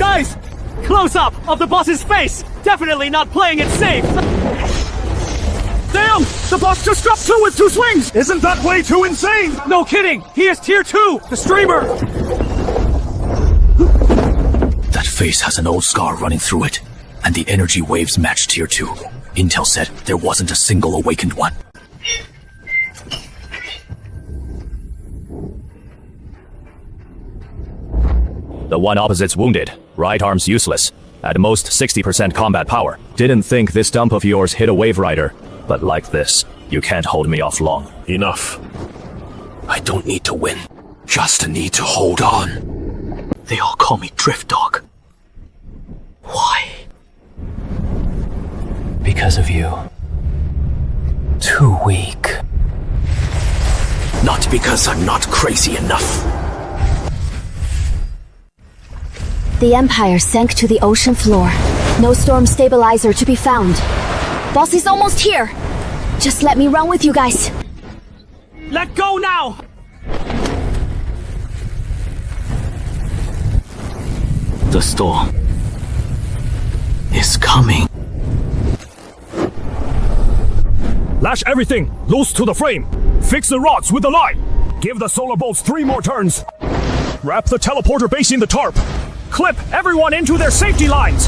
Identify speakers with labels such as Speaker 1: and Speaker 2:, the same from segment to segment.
Speaker 1: Guys! Close up of the boss's face! Definitely not playing it safe! Damn! The boss just dropped 2 with 2 swings!
Speaker 2: Isn't that way too insane?
Speaker 1: No kidding! He is tier 2! The streamer!
Speaker 3: That face has an old scar running through it, and the energy waves match tier 2. Intel said there wasn't a single awakened one.
Speaker 4: The one opposite's wounded. Right arm's useless. At most 60% combat power. Didn't think this dump of yours hit a wave rider. But like this, you can't hold me off long.
Speaker 3: Enough. I don't need to win. Just need to hold on. They all call me Drift Dog. Why? Because of you. Too weak. Not because I'm not crazy enough.
Speaker 5: The Empire sank to the ocean floor. No storm stabilizer to be found. Boss is almost here. Just let me run with you guys.
Speaker 1: Let go now!
Speaker 3: The storm is coming.
Speaker 2: Lash everything loose to the frame. Fix the rods with the line. Give the solar bolts 3 more turns. Wrap the teleporter base in the tarp. Clip everyone into their safety lines.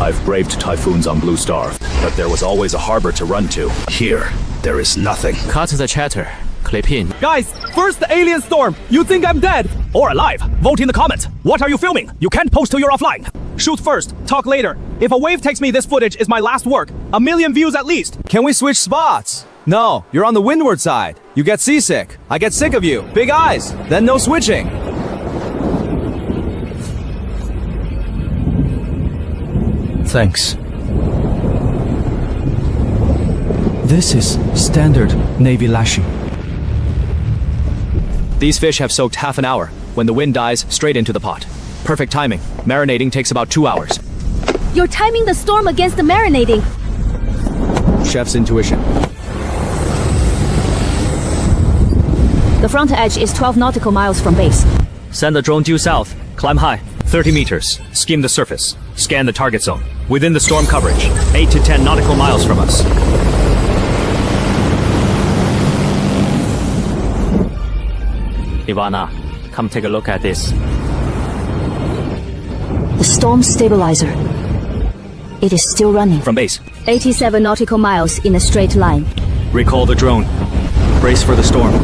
Speaker 4: I've braved typhoons on Blue Star, but there was always a harbor to run to.
Speaker 3: Here, there is nothing.
Speaker 6: Cut the chatter. Clip in.
Speaker 1: Guys, first the alien storm! You think I'm dead?
Speaker 4: Or alive. Vote in the comments. What are you filming? You can't post till you're offline.
Speaker 1: Shoot first, talk later. If a wave takes me, this footage is my last work. 1 million views at least.
Speaker 7: Can we switch spots? No, you're on the windward side. You get seasick. I get sick of you. Big eyes. Then no switching.
Speaker 3: Thanks.
Speaker 7: This is standard Navy lashing.
Speaker 6: These fish have soaked half an hour. When the wind dies, straight into the pot. Perfect timing. Marinating takes about 2 hours.
Speaker 5: You're timing the storm against the marinating.
Speaker 7: Chef's intuition.
Speaker 5: The front edge is 12 nautical miles from base.
Speaker 4: Send the drone due south. Climb high. 30 meters. Skim the surface. Scan the target zone. Within the storm coverage. 8 to 10 nautical miles from us.
Speaker 6: Ivana, come take a look at this.
Speaker 5: The storm stabilizer. It is still running.
Speaker 4: From base.
Speaker 5: 87 nautical miles in a straight line.
Speaker 4: Recall the drone. Brace for the storm.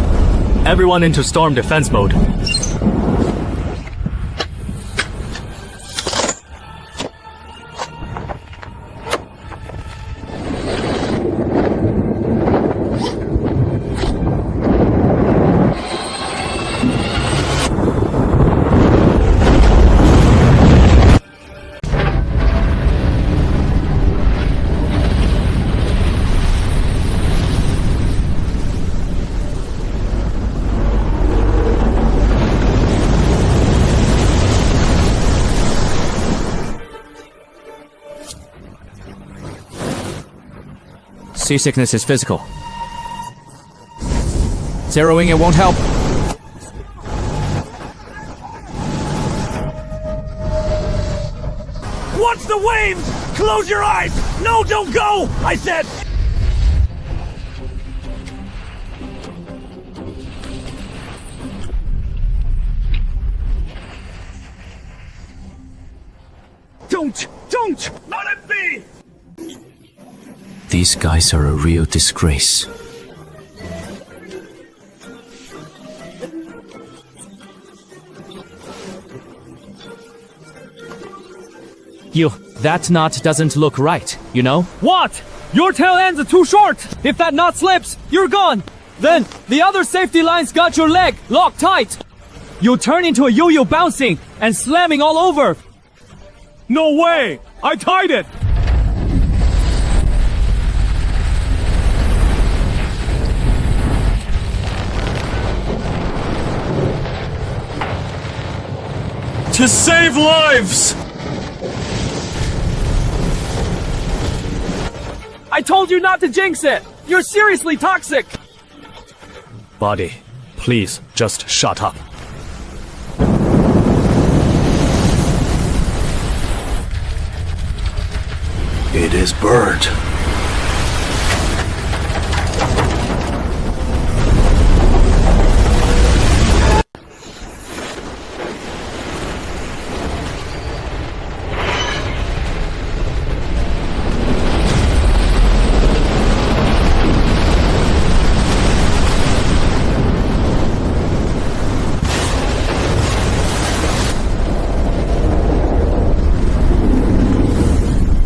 Speaker 4: Everyone into storm defense mode.
Speaker 6: Seasickness is physical. Zeroing it won't help.
Speaker 2: Watch the waves! Close your eyes! No, don't go! I said! Don't! Let it be!
Speaker 3: These guys are a real disgrace.
Speaker 6: That knot doesn't look right, you know?
Speaker 1: What? Your tail ends are too short! If that knot slips, you're gone! Then, the other safety line's got your leg locked tight! You'll turn into a yo-yo bouncing and slamming all over!
Speaker 2: No way! I tied it! To save lives!
Speaker 1: I told you not to jinx it! You're seriously toxic!
Speaker 4: Body, please, just shut up.
Speaker 3: is burnt.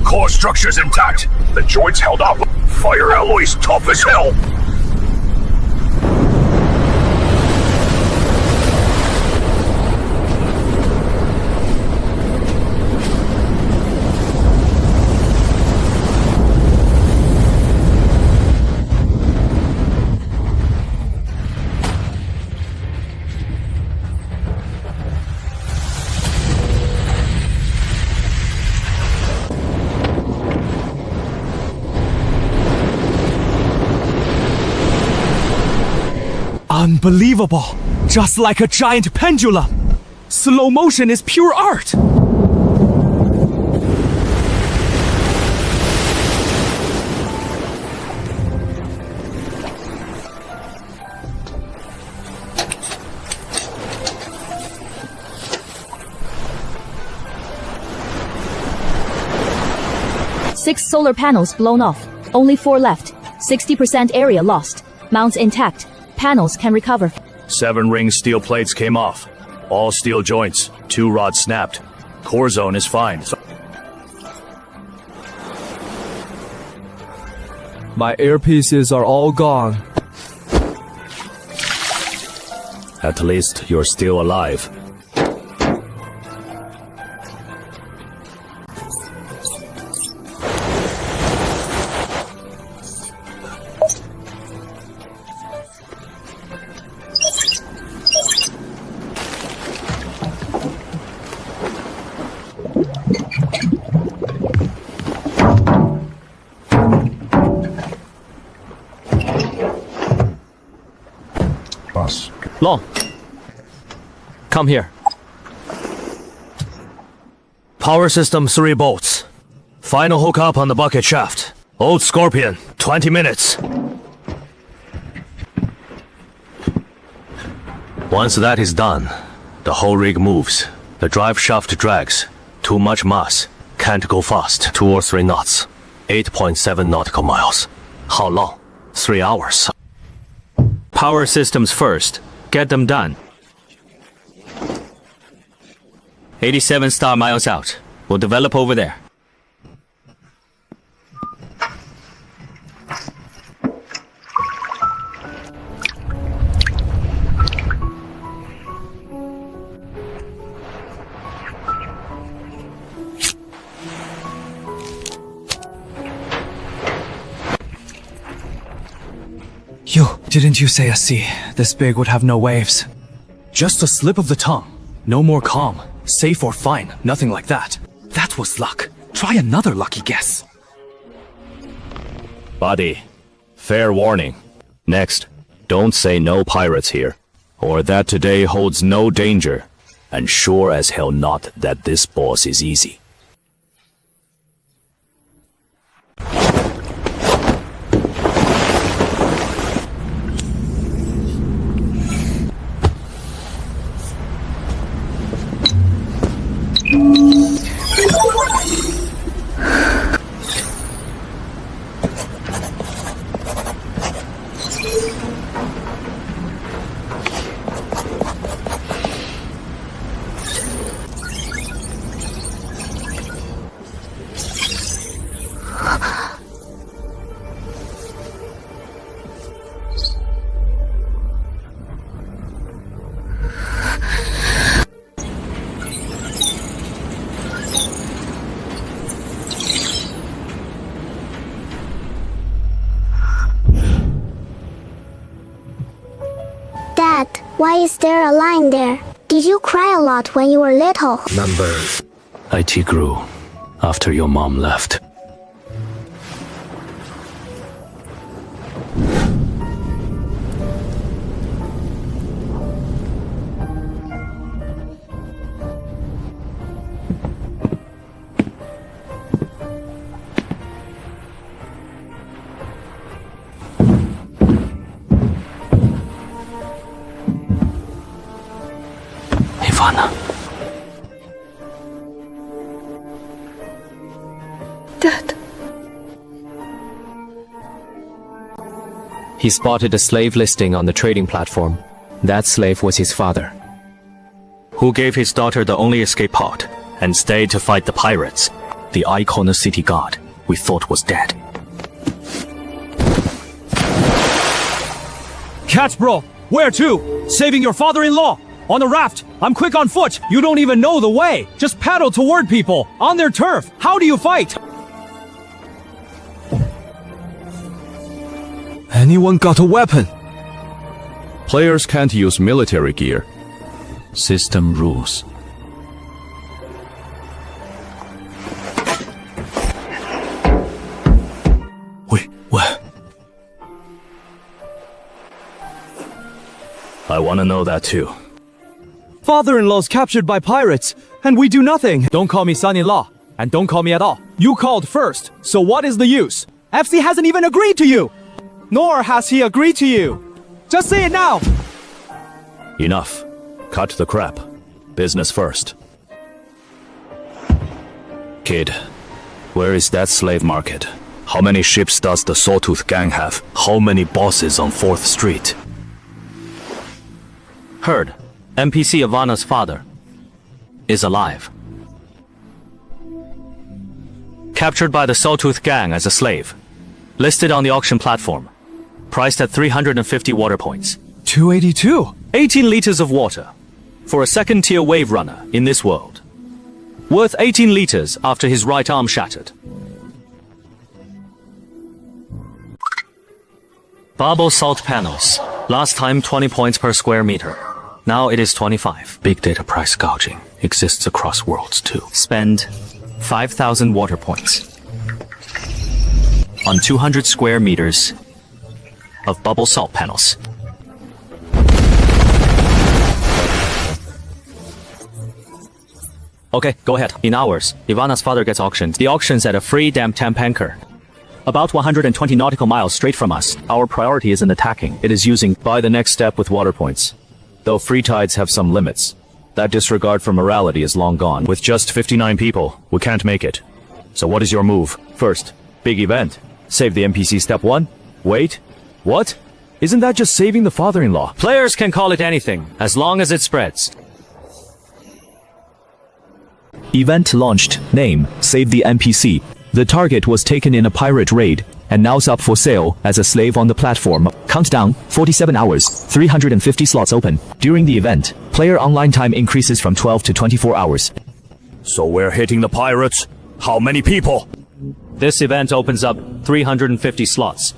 Speaker 2: Core structure's intact. The joints held up. Fire alloys tough as hell.
Speaker 1: Unbelievable! Just like a giant pendulum! Slow motion is pure art!
Speaker 5: Six solar panels blown off. Only 4 left. 60% area lost. Mounts intact. Panels can recover.
Speaker 4: 7 ring steel plates came off. All steel joints. 2 rods snapped. Core zone is fine.
Speaker 1: My earpieces are all gone.
Speaker 4: At least you're still alive.
Speaker 6: Long. Come here.
Speaker 4: Power system 3 bolts. Final hookup on the bucket shaft. Old Scorpion, 20 minutes. Once that is done, the whole rig moves. The drive shaft drags. Too much mass. Can't go fast. 2 or 3 knots. 8.7 nautical miles. How long? 3 hours.
Speaker 6: Power systems first. Get them done. 87 star miles out. We'll develop over there.
Speaker 1: Didn't you say a sea this big would have no waves? Just a slip of the tongue. No more calm. Safe or fine. Nothing like that. That was luck. Try another lucky guess.
Speaker 4: Buddy, fair warning. Next, don't say no pirates here, or that today holds no danger, and sure as hell not that this boss is easy.
Speaker 8: Dad, why is there a line there? Did you cry a lot when you were little?
Speaker 3: Numbers. IT grew after your mom left. Ivana.
Speaker 9: Dad.
Speaker 6: He spotted a slave listing on the trading platform. That slave was his father.
Speaker 4: Who gave his daughter the only escape pod and stayed to fight the pirates? The Icona city guard we thought was dead.
Speaker 2: Catch, bro! Where to? Saving your father-in-law! On a raft! I'm quick on foot! You don't even know the way! Just paddle toward people! On their turf! How do you fight?
Speaker 7: Anyone got a weapon? Players can't use military gear.
Speaker 1: System rules.
Speaker 3: Wait, what?
Speaker 4: I want to know that too.
Speaker 7: Father-in-law's captured by pirates, and we do nothing. Don't call me son-in-law, and don't call me at all. You called first, so what is the use? FC hasn't even agreed to you! Nor has he agreed to you. Just say it now!
Speaker 4: Enough. Cut the crap. Business first. Kid, where is that slave market? How many ships does the Sawtooth Gang have? How many bosses on 4th Street?
Speaker 6: Heard. NPC Ivana's father is alive. Captured by the Sawtooth Gang as a slave. Listed on the auction platform. Priced at 350 water points.
Speaker 7: 282.
Speaker 6: 18 liters of water. For a second-tier wave runner in this world. Worth 18 liters after his right arm shattered. Bubble salt panels. Last time 20 points per square meter. Now it is 25.
Speaker 3: Big data price gouging exists across worlds too.
Speaker 6: Spend 5,000 water points on 200 square meters of bubble salt panels. Okay, go ahead. In hours, Ivana's father gets auctioned. The auction's at a free damn temp anchor. About 120 nautical miles straight from us. Our priority isn't attacking. It is using buy the next step with water points. Though free tides have some limits. That disregard for morality is long gone.
Speaker 2: With just 59 people, we can't make it. So what is your move?
Speaker 6: First, big event. Save the NPC step 1. Wait. What?
Speaker 2: Isn't that just saving the father-in-law?
Speaker 6: Players can call it anything, as long as it spreads.
Speaker 10: Event launched. Name, Save the NPC. The target was taken in a pirate raid, and now's up for sale as a slave on the platform. Countdown, 47 hours, 350 slots open. During the event, player online time increases from 12 to 24 hours.
Speaker 2: So we're hitting the pirates? How many people?
Speaker 6: This event opens up 350 slots.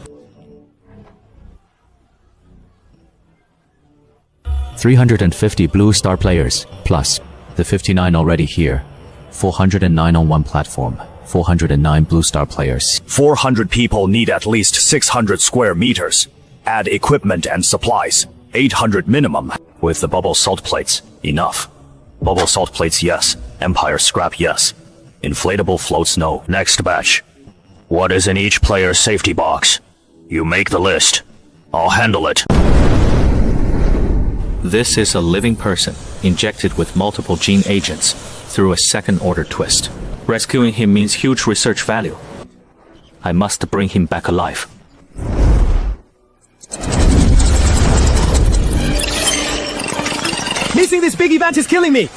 Speaker 10: 350 Blue Star players, plus the 59 already here. 409 on one platform. 409 Blue Star players.
Speaker 2: 400 people need at least 600 square meters. Add equipment and supplies. 800 minimum.
Speaker 4: With the bubble salt plates, enough. Bubble salt plates, yes. Empire scrap, yes. Inflatable floats, no. Next batch. What is in each player's safety box? You make the list. I'll handle it.
Speaker 6: This is a living person, injected with multiple gene agents, through a second-order twist. Rescuing him means huge research value. I must bring him back alive.
Speaker 7: Missing this big event is killing me!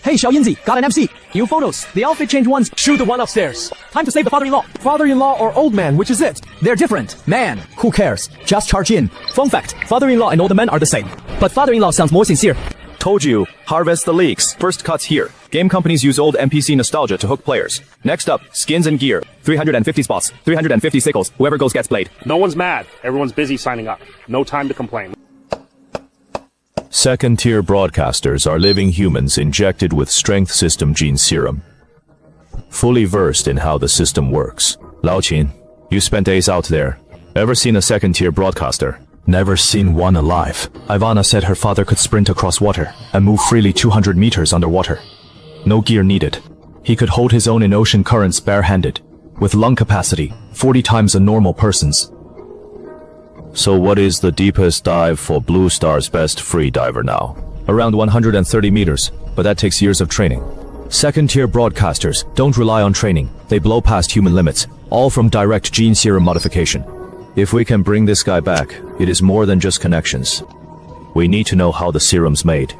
Speaker 7: Hey, Xiaoyanzi, got an MC. New photos. The outfit change ones. Shoot the one upstairs. Time to save the father-in-law. Father-in-law or old man, which is it? They're different. Man, who cares? Just charge in. Fun fact, father-in-law and older men are the same. But father-in-law sounds more sincere.
Speaker 6: Told you, harvest the leaks. First cuts here. Game companies use old NPC nostalgia to hook players. Next up, skins and gear. 350 spots, 350 sickles. Whoever goes gets played.
Speaker 11: No one's mad. Everyone's busy signing up. No time to complain.
Speaker 12: Second-tier broadcasters are living humans injected with strength system gene serum. Fully versed in how the system works. Lao Qin, you spent days out there. Ever seen a second-tier broadcaster?
Speaker 1: Never seen one alive. Ivana said her father could sprint across water and move freely 200 meters underwater. No gear needed. He could hold his own in ocean currents barehanded, with lung capacity 40 times a normal person's.
Speaker 12: So what is the deepest dive for Blue Star's best free diver now? Around 130 meters, but that takes years of training. Second-tier broadcasters don't rely on training. They blow past human limits, all from direct gene serum modification. If we can bring this guy back, it is more than just connections. We need to know how the serum's made,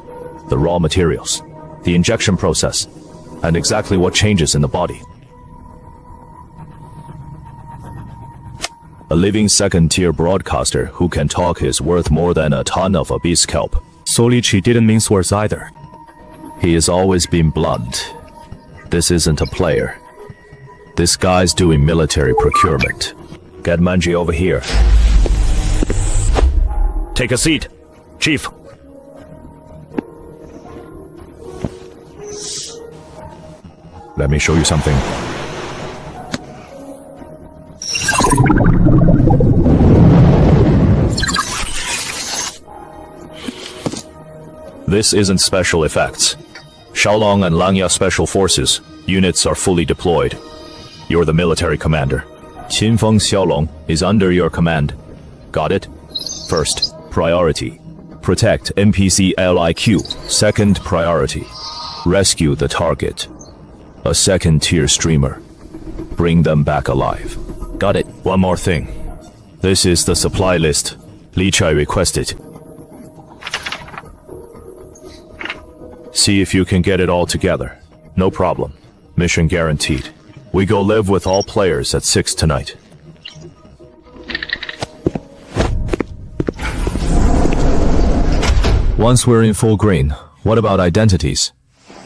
Speaker 12: the raw materials, the injection process, and exactly what changes in the body. A living second-tier broadcaster who can talk is worth more than a ton of abyss kelp.
Speaker 6: So Li Qi didn't mean swords either.
Speaker 12: He has always been blunt. This isn't a player. This guy's doing military procurement. Get Manji over here.
Speaker 2: Take a seat, Chief.
Speaker 12: Let me show you something. This isn't special effects. Xiaolong and Langya Special Forces units are fully deployed. You're the military commander. Qinfeng Xiaolong is under your command. Got it? First priority, protect NPC LIQ. Second priority, rescue the target. A second-tier streamer. Bring them back alive. Got it. One more thing. This is the supply list Li Chai requested. See if you can get it all together. No problem. Mission guaranteed. We go live with all players at 6 tonight. Once we're in full green, what about identities?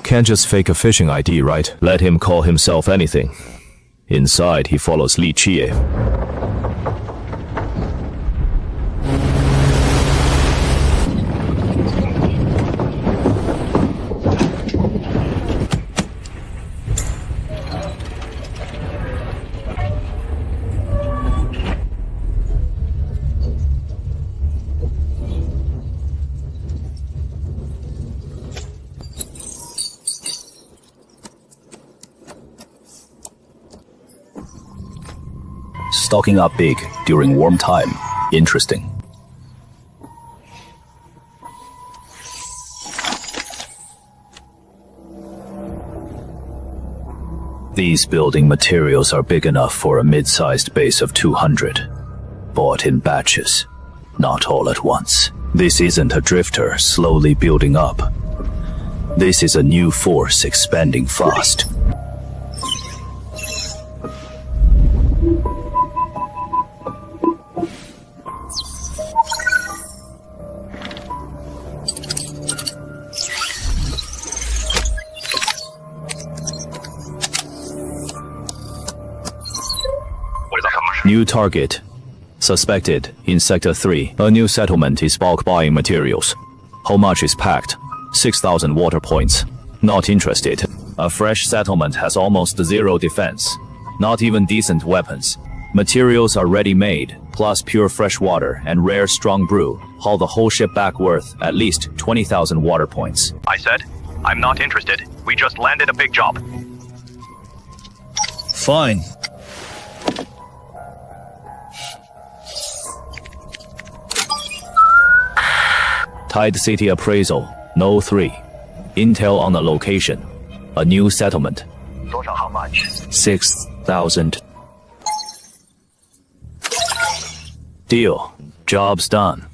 Speaker 12: Can't just fake a phishing ID, right? Let him call himself anything. Inside, he follows Li Qie.
Speaker 10: Stocking up big during warm time. Interesting. These building materials are big enough for a mid-sized base of 200. Bought in batches, not all at once. This isn't a drifter slowly building up. This is a new force expanding fast. New target. Suspected in Sector 3. A new settlement is bulk buying materials. How much is packed? 6,000 water points. Not interested. A fresh settlement has almost zero defense. Not even decent weapons. Materials are ready-made, plus pure fresh water and rare strong brew. Haul the whole ship back worth at least 20,000 water points.
Speaker 9: I said, I'm not interested. We just landed a big job.
Speaker 10: Fine. Tide City appraisal, No. 3. Intel on the location. A new settlement.
Speaker 9: How much?
Speaker 10: 6,000. Deal. Job's done.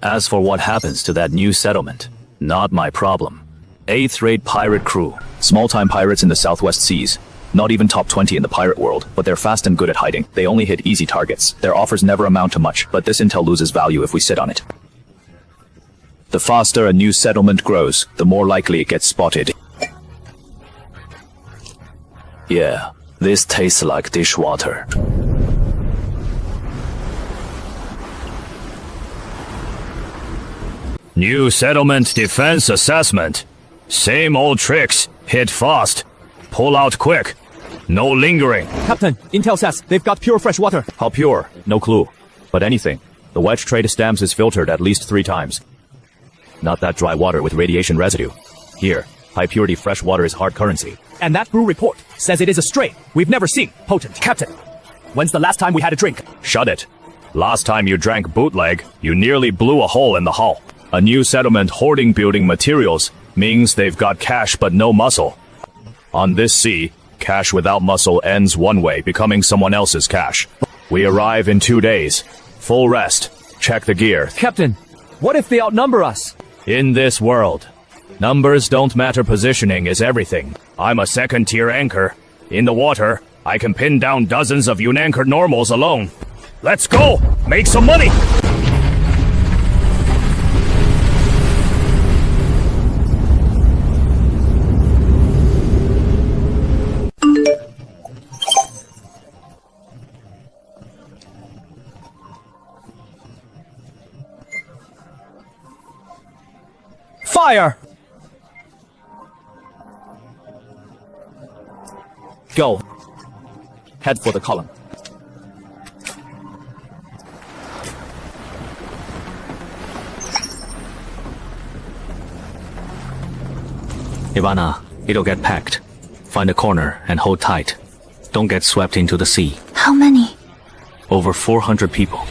Speaker 10: As for what happens to that new settlement, not my problem. 8th-rate pirate crew. Small-time pirates in the Southwest Seas. Not even top 20 in the pirate world, but they're fast and good at hiding. They only hit easy targets. Their offers never amount to much, but this intel loses value if we sit on it. The faster a new settlement grows, the more likely it gets spotted. Yeah, this tastes like dishwater.
Speaker 2: New settlement defense assessment. Same old tricks. Hit fast. Pull out quick. No lingering.
Speaker 7: Captain, intel says they've got pure fresh water.
Speaker 6: How pure? No clue. But anything. The wedge trade stamps is filtered at least 3 times. Not that dry water with radiation residue. Here, high-purity fresh water is hard currency.
Speaker 7: And that brew report says it is a strain we've never seen. Potent. Captain, when's the last time we had a drink?
Speaker 2: Shut it. Last time you drank bootleg, you nearly blew a hole in the hull.
Speaker 12: A new settlement hoarding building materials means they've got cash but no muscle. On this sea, cash without muscle ends one way, becoming someone else's cash. We arrive in 2 days. Full rest. Check the gear.
Speaker 7: Captain, what if they outnumber us?
Speaker 12: In this world, numbers don't matter, positioning is everything. I'm a second-tier anchor. In the water, I can pin down dozens of unanchored normals alone. Let's go! Make some money!
Speaker 7: Fire! Go. Head for the column.
Speaker 6: Ivana, it'll get packed. Find a corner and hold tight. Don't get swept into the sea.
Speaker 8: How many?
Speaker 6: Over 400 people.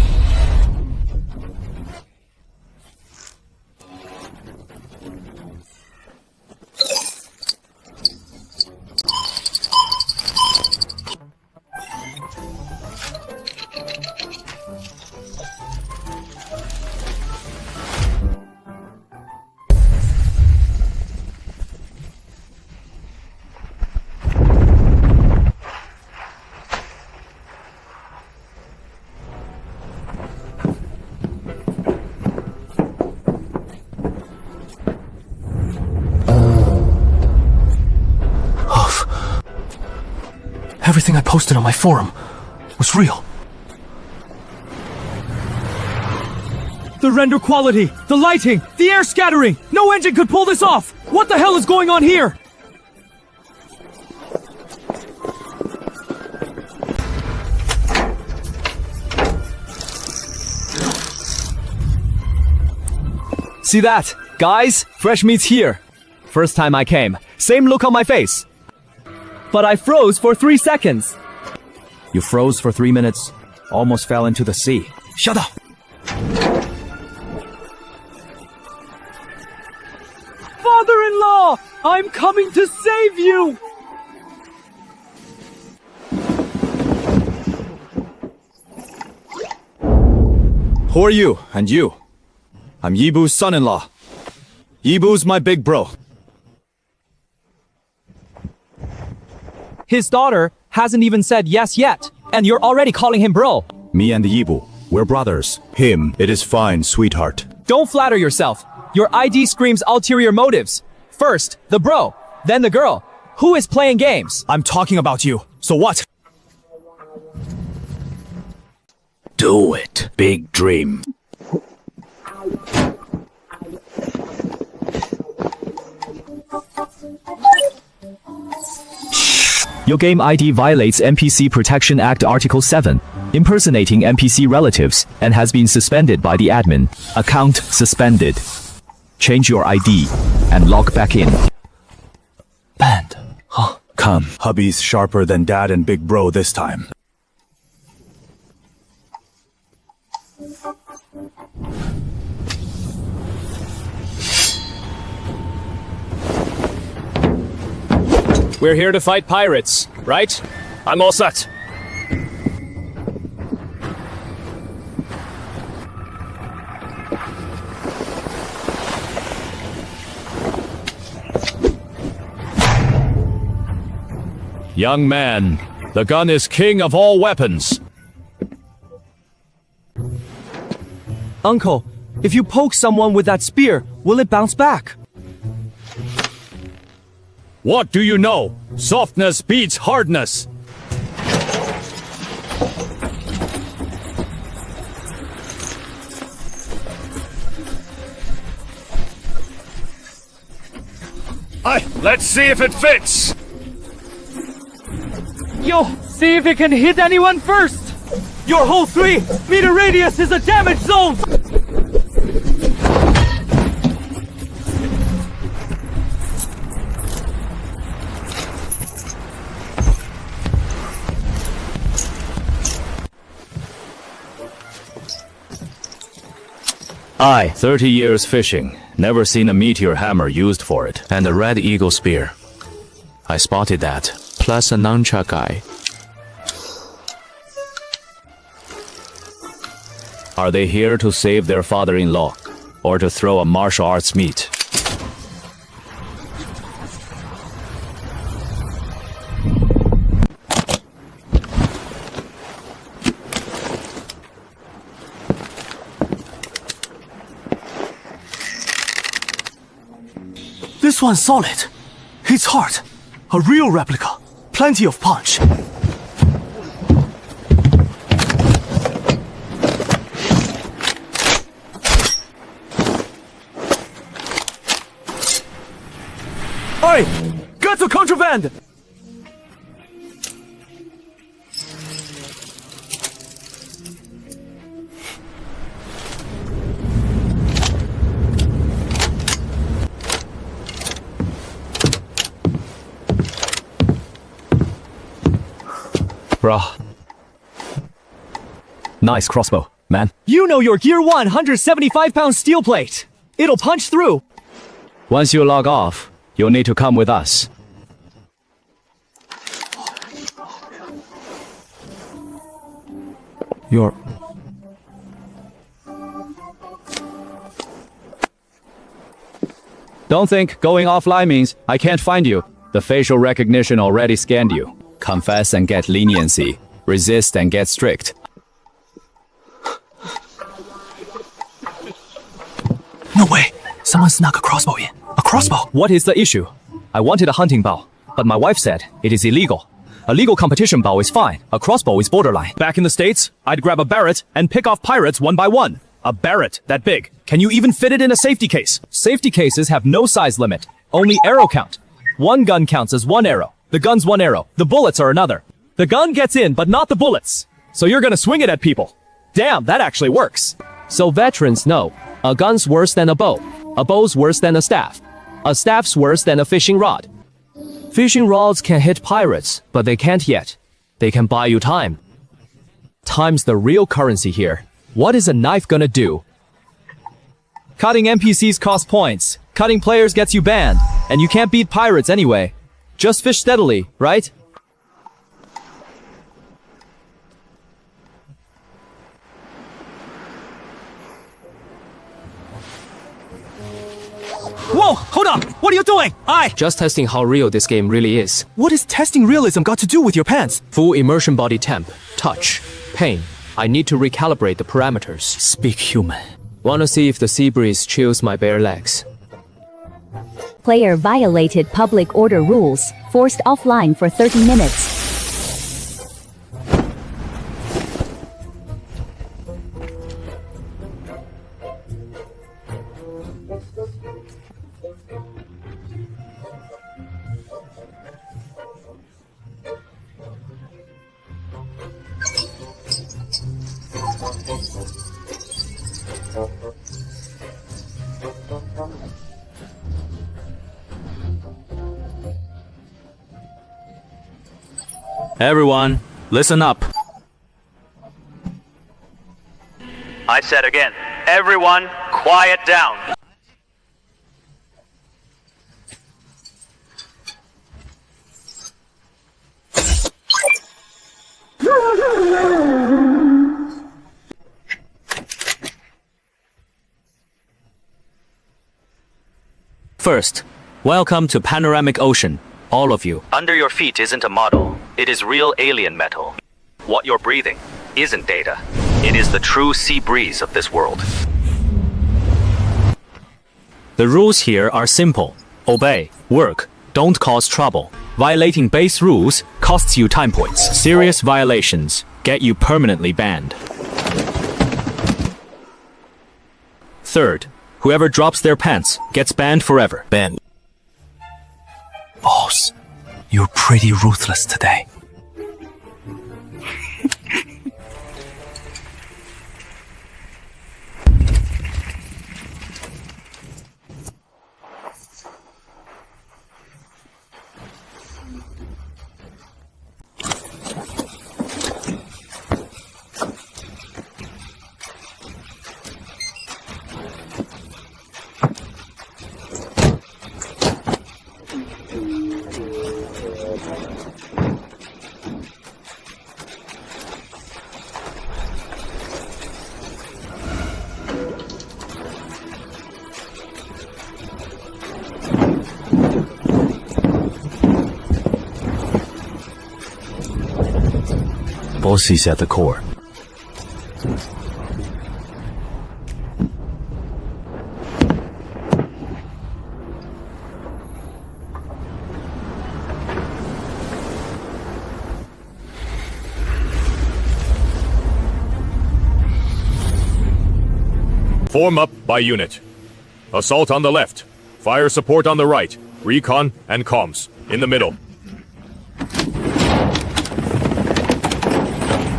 Speaker 1: Everything I posted on my forum was real.
Speaker 7: The render quality, the lighting, the air scattering! No engine could pull this off! What the hell is going on here? See that? Guys, fresh meat's here. First time I came, same look on my face. But I froze for 3 seconds.
Speaker 1: You froze for 3 minutes, almost fell into the sea. Shut up!
Speaker 7: Father-in-law! I'm coming to save you!
Speaker 1: Who are you? And you? I'm Yibu's son-in-law. Yibu's my big bro.
Speaker 7: His daughter hasn't even said yes yet, and you're already calling him bro.
Speaker 1: Me and the Yibu, we're brothers. Him, it is fine, sweetheart.
Speaker 7: Don't flatter yourself. Your ID screams ulterior motives. First, the bro, then the girl. Who is playing games?
Speaker 1: I'm talking about you. So what?
Speaker 3: Do it. Big dream.
Speaker 10: Your game ID violates NPC Protection Act Article 7, impersonating NPC relatives, and has been suspended by the admin. Account suspended. Change your ID and log back in.
Speaker 1: Banned. Huh. Come, hubby's sharper than dad and big bro this time.
Speaker 7: We're here to fight pirates, right?
Speaker 12: I'm all set. Young man, the gun is king of all weapons.
Speaker 7: Uncle, if you poke someone with that spear, will it bounce back?
Speaker 12: What do you know? Softness beats hardness. Let's see if it fits.
Speaker 7: Yo, see if it can hit anyone first! Your whole 3-meter radius is a damage zone!
Speaker 4: Aye. 30 years fishing. Never seen a meteor hammer used for it. And a red eagle spear. I spotted that.
Speaker 13: Plus a nunchuck guy.
Speaker 4: Are they here to save their father-in-law? Or to throw a martial arts meet?
Speaker 1: This one's solid. It's hard. A real replica. Plenty of punch. Oi! Get to contraband!
Speaker 10: Bruh. Nice crossbow, man.
Speaker 7: You know your Gear 1 175-pound steel plate. It'll punch through.
Speaker 10: Once you log off, you'll need to come with us. You're... Don't think going offline means I can't find you. The facial recognition already scanned you. Confess and get leniency. Resist and get strict.
Speaker 1: No way! Someone snuck a crossbow in. A crossbow!
Speaker 10: What is the issue? I wanted a hunting bow, but my wife said it is illegal. A legal competition bow is fine. A crossbow is borderline.
Speaker 6: Back in the States, I'd grab a Barrett and pick off pirates one by one. A Barrett that big. Can you even fit it in a safety case?
Speaker 10: Safety cases have no size limit. Only arrow count. One gun counts as one arrow. The gun's one arrow. The bullets are another. The gun gets in, but not the bullets.
Speaker 6: So you're gonna swing it at people. Damn, that actually works.
Speaker 13: So veterans know, a gun's worse than a bow. A bow's worse than a staff. A staff's worse than a fishing rod. Fishing rods can hit pirates, but they can't yet. They can buy you time. Time's the real currency here. What is a knife gonna do?
Speaker 10: Cutting NPCs costs points. Cutting players gets you banned. And you can't beat pirates anyway. Just fish steadily, right?
Speaker 7: Whoa! Hold up! What are you doing?
Speaker 13: Just testing how real this game really is.
Speaker 7: What is testing realism got to do with your pants?
Speaker 13: Full immersion body temp, touch, pain. I need to recalibrate the parameters.
Speaker 1: Speak human.
Speaker 13: Wanna see if the sea breeze chills my bare legs.
Speaker 14: Player violated public order rules, forced offline for 30 minutes.
Speaker 6: Everyone, listen up.
Speaker 9: I said again, everyone, quiet down.
Speaker 6: First, welcome to Panoramic Ocean, all of you.
Speaker 9: Under your feet isn't a model. It is real alien metal. What you're breathing isn't data. It is the true sea breeze of this world.
Speaker 6: The rules here are simple. Obey, work, don't cause trouble. Violating base rules costs you time points. Serious violations get you permanently banned. Third, whoever drops their pants gets banned forever.
Speaker 1: Ben. Boss, you're pretty ruthless today.
Speaker 4: Boss is at the core.
Speaker 12: Form up by unit. Assault on the left. Fire support on the right. Recon and comms in the middle.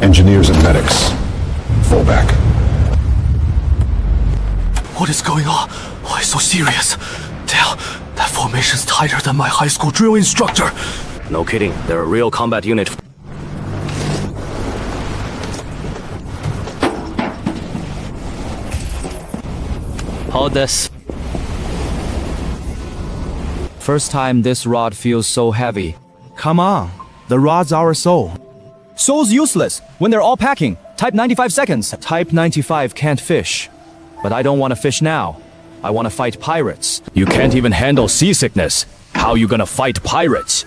Speaker 15: Engineers and medics. Fall back.
Speaker 1: What is going on? Why so serious? Dale, that formation's tighter than my high school drill instructor.
Speaker 4: No kidding, they're a real combat unit.
Speaker 6: Hold this.
Speaker 7: First time this rod feels so heavy. Come on, the rod's our soul. Soul's useless when they're all packing. Type 95 seconds. Type 95 can't fish. But I don't want to fish now. I want to fight pirates.
Speaker 12: You can't even handle seasickness. How you gonna fight pirates?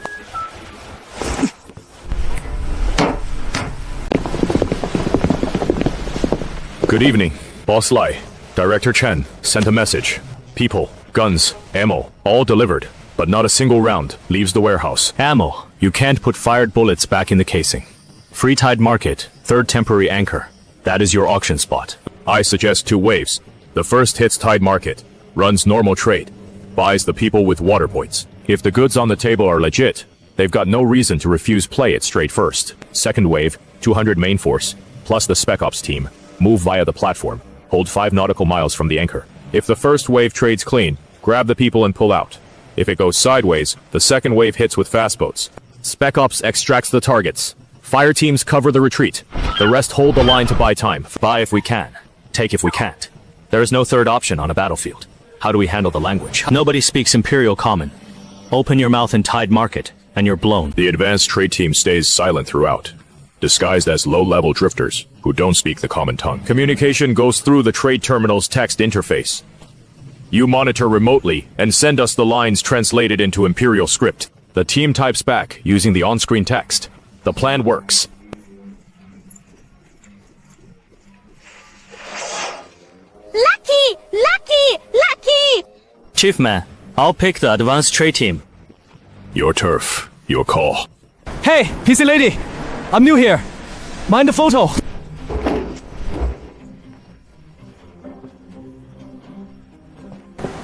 Speaker 12: Good evening. Boss Lai. Director Chen sent a message. People, guns, ammo, all delivered. But not a single round leaves the warehouse.
Speaker 6: Ammo. You can't put fired bullets back in the casing. Free Tide Market, third temporary anchor. That is your auction spot.
Speaker 12: I suggest 2 waves. The first hits Tide Market, runs normal trade, buys the people with water points. If the goods on the table are legit, they've got no reason to refuse play it straight first. Second wave, 200 main force, plus the Spec Ops team, move via the platform, hold 5 nautical miles from the anchor. If the first wave trades clean, grab the people and pull out. If it goes sideways, the second wave hits with fast boats. Spec Ops extracts the targets. Fire teams cover the retreat. The rest hold the line to buy time.
Speaker 6: Buy if we can. Take if we can't. There is no third option on a battlefield. How do we handle the language? Nobody speaks Imperial Common. Open your mouth in Tide Market, and you're blown.
Speaker 12: The advanced trade team stays silent throughout, disguised as low-level drifters who don't speak the common tongue. Communication goes through the trade terminal's text interface. You monitor remotely and send us the lines translated into Imperial script. The team types back using the on-screen text. The plan works.
Speaker 8: Lucky! Lucky! Lucky!
Speaker 6: Chief Man, I'll pick the advanced trade team.
Speaker 12: Your turf, your call.
Speaker 7: Hey, PC lady! I'm new here. Mind the photo.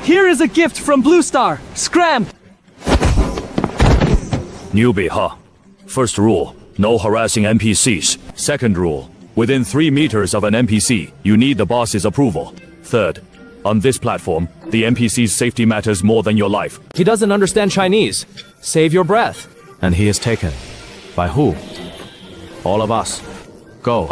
Speaker 7: Here is a gift from Blue Star. Scram!
Speaker 12: Newbie, huh? First rule, no harassing NPCs. Second rule, within 3 meters of an NPC, you need the boss's approval. Third, on this platform, the NPC's safety matters more than your life.
Speaker 7: He doesn't understand Chinese. Save your breath.
Speaker 6: And he is taken. By who? All of us. Go.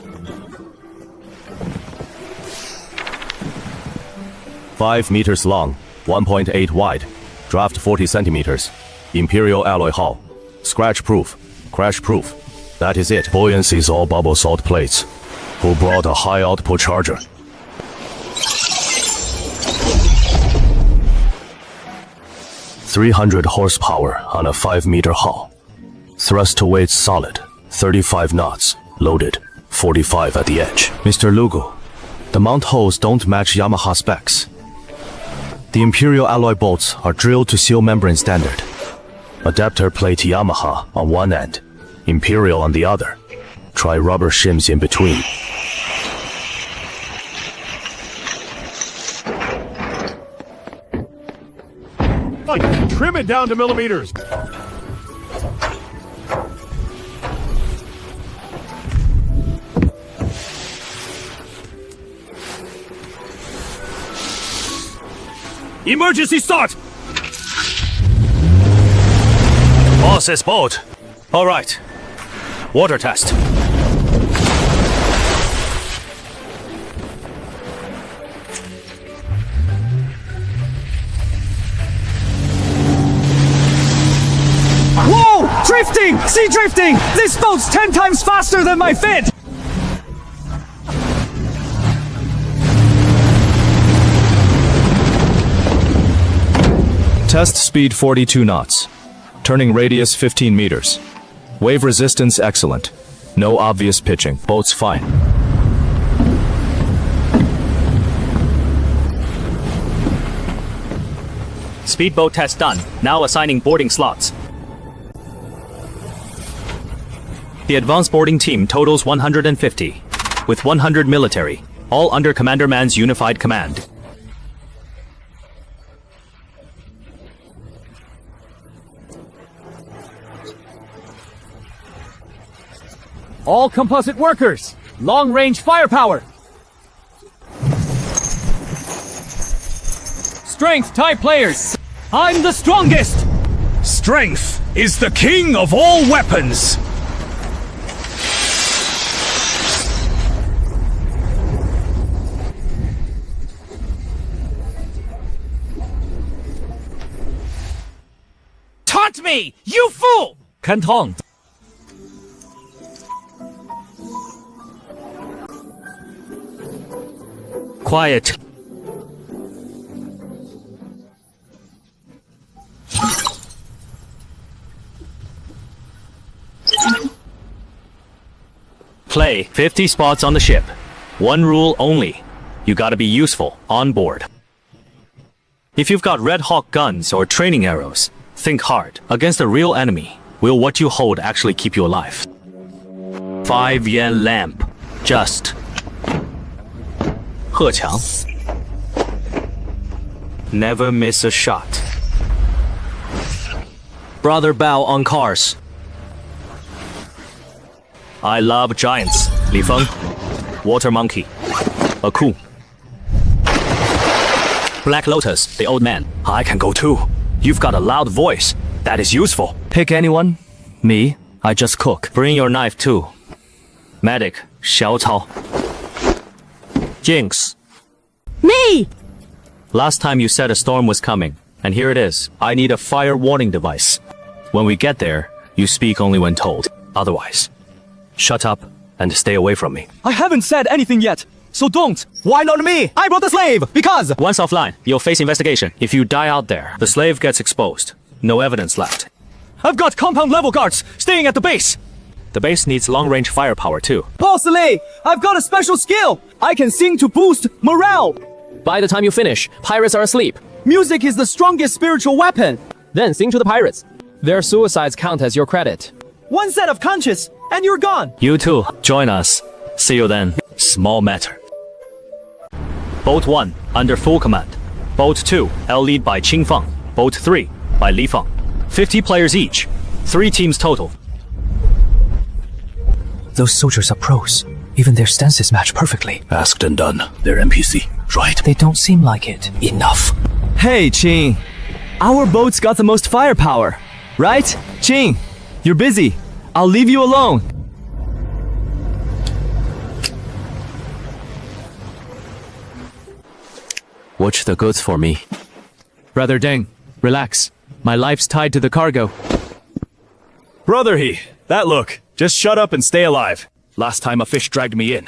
Speaker 4: 5 meters long, 1.8 wide, draft 40 centimeters. Imperial alloy hull. Scratch proof. Crash proof. That is it. Buoyancy's all bubble salt plates. Who brought a high output charger? .300 horsepower on a 5-meter hull. Thrust to weight solid. 35 knots. Loaded. 45 at the edge. Mr. Lugo, the mount holes don't match Yamaha specs. The Imperial alloy bolts are drilled to seal membrane standard. Adapter plate Yamaha on one end, Imperial on the other. Try rubber shims in between.
Speaker 2: Trim it down to millimeters. Emergency start!
Speaker 6: Boss's boat. All right. Water test.
Speaker 7: Whoa!
Speaker 1: Drifting! Sea drifting! This boat's 10 times faster than my fit!
Speaker 12: Test speed 42 knots. Turning radius 15 meters. Wave resistance excellent. No obvious pitching. Boat's fine.
Speaker 6: Speedboat test done. Now assigning boarding slots. The advanced boarding team totals 150, with 100 military, all under Commander Man's unified command.
Speaker 7: All composite workers! Long-range firepower! Strength type players! I'm the strongest!
Speaker 2: Strength is the king of all weapons!
Speaker 7: Taunt me, you fool! Canton.
Speaker 6: Quiet. Play 50 spots on the ship. One rule only. You gotta be useful on board. If you've got Red Hawk guns or training arrows, think hard. Against a real enemy, will what you hold actually keep you alive? 5 yen lamp. Just.
Speaker 1: 贺强.
Speaker 6: Never miss a shot. Brother Bao on cars. I love giants. Li Feng. Water monkey. A coup. Black Lotus, the old man.
Speaker 1: I can go too.
Speaker 6: You've got a loud voice. That is useful.
Speaker 1: Pick anyone. Me, I just cook.
Speaker 6: Bring your knife too. Medic, Xiao Cao. Jinx.
Speaker 5: Me!
Speaker 6: Last time you said a storm was coming, and here it is. I need a fire warning device. When we get there, you speak only when told. Otherwise, shut up and stay away from me.
Speaker 7: I haven't said anything yet, so don't. Why not me? I brought the slave, because...
Speaker 6: Once offline, you'll face investigation. If you die out there, the slave gets exposed. No evidence left.
Speaker 7: I've got compound level guards staying at the base.
Speaker 6: The base needs long-range firepower too.
Speaker 7: Boss Lee, I've got a special skill. I can sing to boost morale.
Speaker 13: By the time you finish, pirates are asleep.
Speaker 7: Music is the strongest spiritual weapon.
Speaker 13: Then sing to the pirates. Their suicides count as your credit.
Speaker 7: One set of conscience, and you're gone.
Speaker 6: You too. Join us. See you then. Small matter. Boat 1, under full command. Boat 2, lead by Qing Feng. Boat 3, by Li Feng. 50 players each. 3 teams total.
Speaker 1: Those soldiers are pros. Even their stances match perfectly.
Speaker 3: Asked and done. They're NPC, right?
Speaker 1: They don't seem like it.
Speaker 3: Enough.
Speaker 7: Hey, Qing. Our boat's got the most firepower. Right? Qing, you're busy. I'll leave you alone.
Speaker 4: Watch the goods for me.
Speaker 7: Brother Deng, relax. My life's tied to the cargo.
Speaker 2: Brother He, that look. Just shut up and stay alive. Last time a fish dragged me in.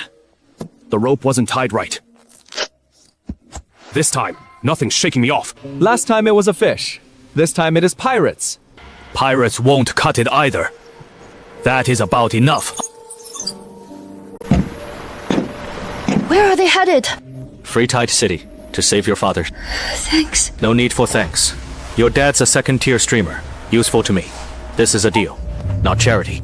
Speaker 2: The rope wasn't tied right. This time, nothing's shaking me off.
Speaker 7: Last time it was a fish. This time it is pirates.
Speaker 2: Pirates won't cut it either. That is about enough.
Speaker 5: Where are they headed?
Speaker 6: Free Tide City, to save your father.
Speaker 5: Thanks.
Speaker 6: No need for thanks. Your dad's a second-tier streamer. Useful to me. This is a deal, not charity.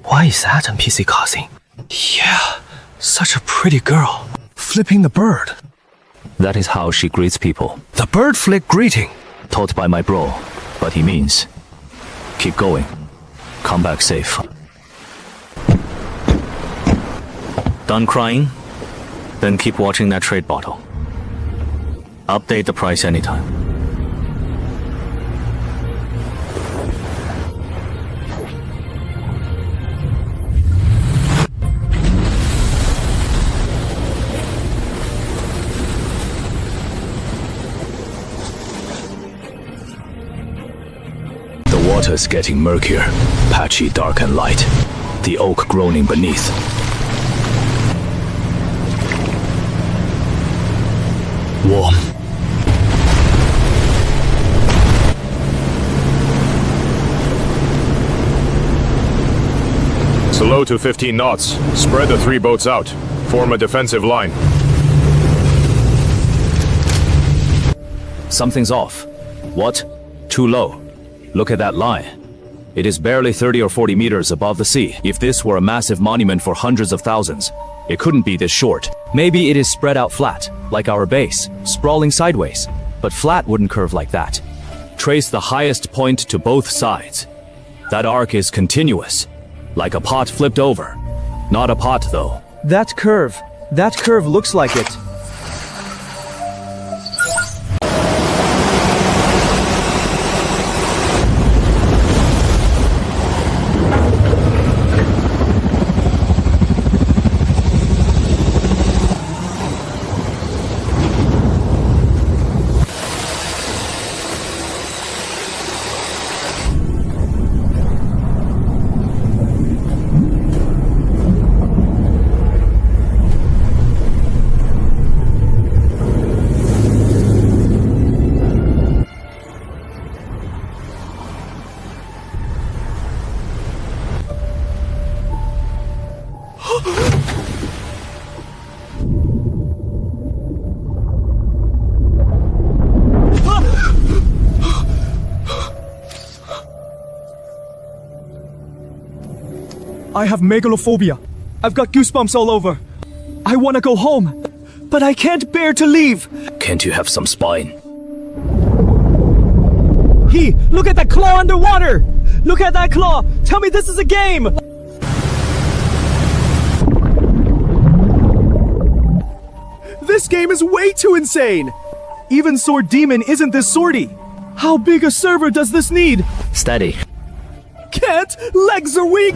Speaker 1: Why is that NPC causing? Yeah, such a pretty girl. Flipping the bird.
Speaker 4: That is how she greets people.
Speaker 1: The bird flick greeting.
Speaker 4: Taught by my bro, but he means keep going. Come back safe.
Speaker 6: Done crying? Then keep watching that trade bottle. Update the price anytime.
Speaker 4: water's getting murkier, patchy, dark and light. The oak groaning beneath. Warm.
Speaker 12: Slow to 15 knots. Spread the 3 boats out. Form a defensive line.
Speaker 10: Something's off. What? Too low. Look at that line. It is barely 30 or 40 meters above the sea. If this were a massive monument for hundreds of thousands, it couldn't be this short. Maybe it is spread out flat, like our base, sprawling sideways. But flat wouldn't curve like that. Trace the highest point to both sides. That arc is continuous, like a pot flipped over. Not a pot, though.
Speaker 7: That curve looks like it. I have megalophobia. I've got goosebumps all over. I want to go home, but I can't bear to leave.
Speaker 4: Can't you have some spine?
Speaker 7: Look at that claw underwater! Look at that claw! Tell me this is a game! This game is way too insane! Even Sword Demon isn't this swordy. How big a server does this need?
Speaker 4: Steady.
Speaker 7: Can't! Legs are weak!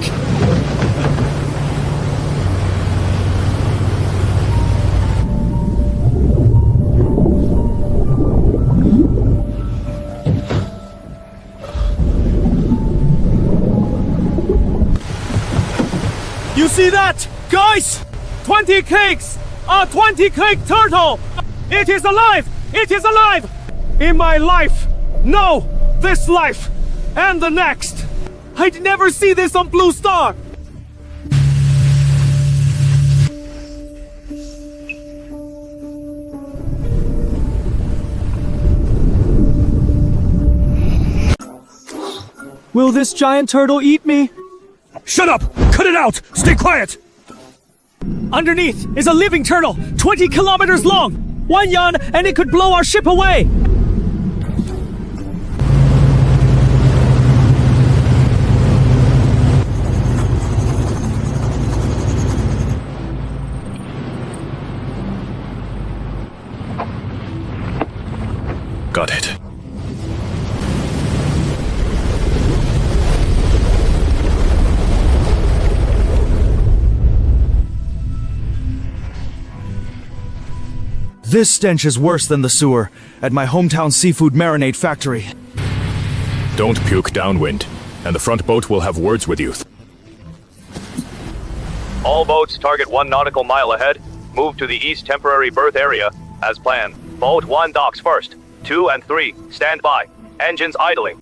Speaker 7: You see that? Guys! 20 cakes! A 20-cake turtle! It is alive! It is alive! In my life! No! This life! And the next! I'd never see this on Blue Star! Will this giant turtle eat me?
Speaker 2: Shut up! Cut it out! Stay quiet!
Speaker 7: Underneath is a living turtle, 20 kilometers long! 1 yan and it could blow our ship away!
Speaker 12: Got it.
Speaker 1: This stench is worse than the sewer at my hometown seafood marinade factory.
Speaker 12: Don't puke downwind, and the front boat will have words with you.
Speaker 9: All boats target 1 nautical mile ahead. Move to the east temporary berth area, as planned. Boat 1 docks first. 2 and 3, stand by. Engines idling.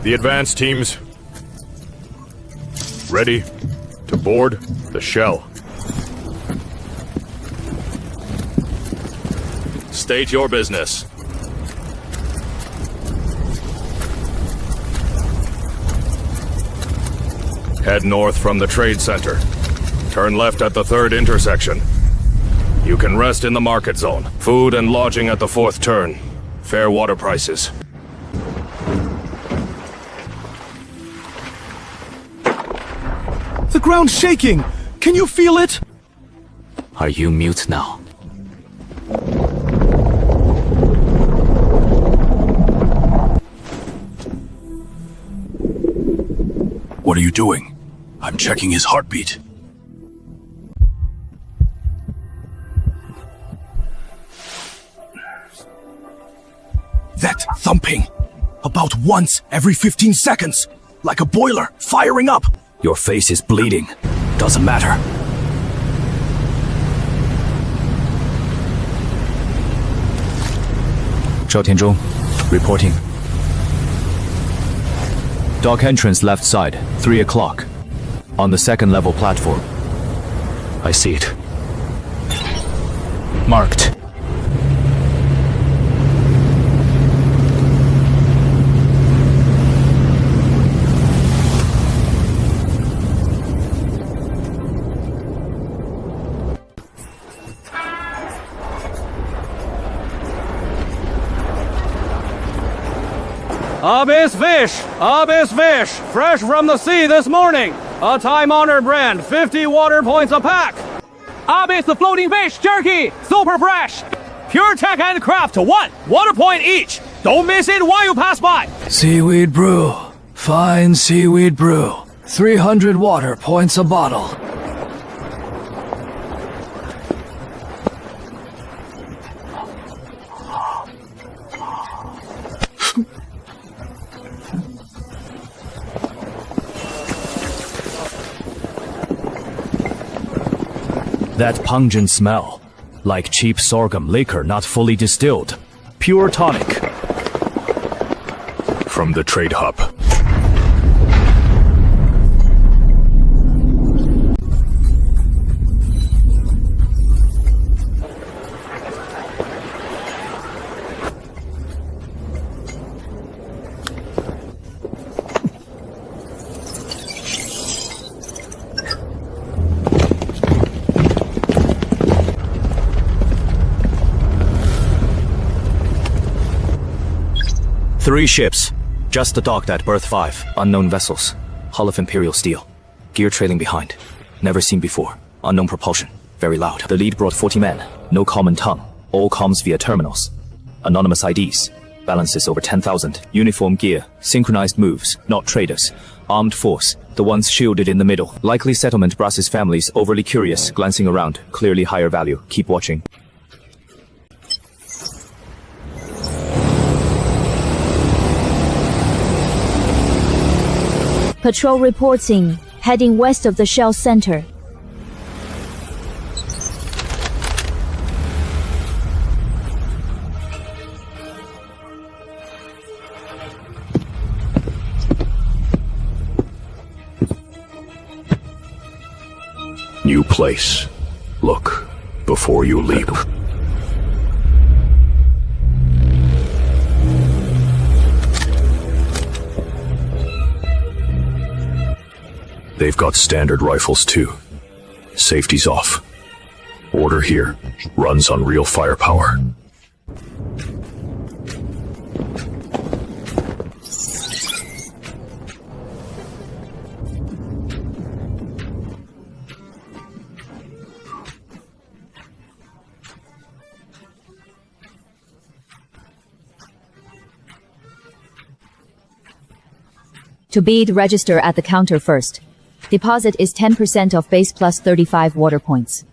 Speaker 12: The advance teams, ready to board the shell. State your business. Head north from the trade center. Turn left at the 3rd intersection. You can rest in the market zone. Food and lodging at the 4th turn. Fair water prices.
Speaker 1: The ground's shaking! Can you feel it?
Speaker 4: Are you mute now?
Speaker 3: What are you doing? I'm checking his heartbeat. That thumping! About once every 15 seconds! Like a boiler, firing up! Your face is bleeding. Doesn't matter.
Speaker 10: Zhao Tianzhong, reporting. Dock entrance left side, 3 o'clock. On the second level platform.
Speaker 4: I see it.
Speaker 10: Marked.
Speaker 2: Abyss fish, fresh from the sea this morning. A time-honored brand, 50 water points a pack. Abyss the floating fish jerky, super fresh. Pure tech and craft, 1 water point each. Don't miss it while you pass by.
Speaker 1: Seaweed brew. Fine seaweed brew. 300 water points a bottle.
Speaker 10: That pungent smell. Like cheap sorghum liquor not fully distilled. Pure tonic.
Speaker 15: From the trade hub.
Speaker 10: Three ships. Just docked at Berth 5. Unknown vessels. Hull of Imperial steel. Gear trailing behind. Never seen before. Unknown propulsion. Very loud. The lead brought 40 men. No common tongue. All comms via terminals. Anonymous IDs. Balances over 10,000. Uniform gear. Synchronized moves. Not traders. Armed force. The ones shielded in the middle. Likely settlement brasses families. Overly curious. Glancing around. Clearly higher value. Keep watching.
Speaker 14: Patrol reporting, heading west of the Shell Center.
Speaker 15: New place. Look before you leap. They've got standard rifles too. Safety's off. Order here. Runs on real firepower.
Speaker 14: To bid, register at the counter first. Deposit is 10% of base plus 35 water points.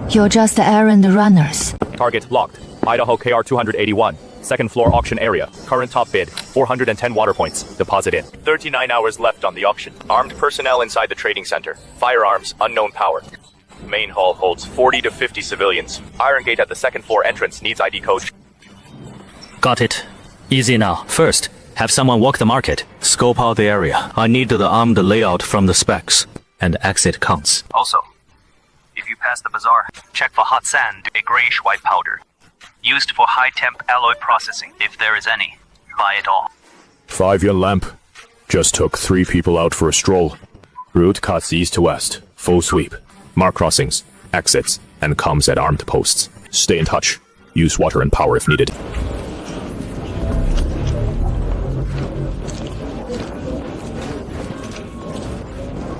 Speaker 5: You're just errand runners.
Speaker 9: Target locked. Idaho KR 281. Second floor auction area. Current top bid, 410 water points. Deposit in. 39 hours left on the auction. Armed personnel inside the trading center. Firearms, unknown power. Main hall holds 40 to 50 civilians. Iron gate at the second floor entrance needs ID code.
Speaker 6: Got it. Easy now. First, have someone walk the market.
Speaker 4: Scope out the area. I need the armed layout from the specs. And exit counts.
Speaker 16: Also, if you pass the bazaar, check for hot sand, a grayish white powder. Used for high-temp alloy processing, if there is any. Buy it all.
Speaker 15: 5-yuan lamp. Just took 3 people out for a stroll. Route cuts east to west. Full sweep. Mark crossings, exits, and comms at armed posts. Stay in touch. Use water and power if needed.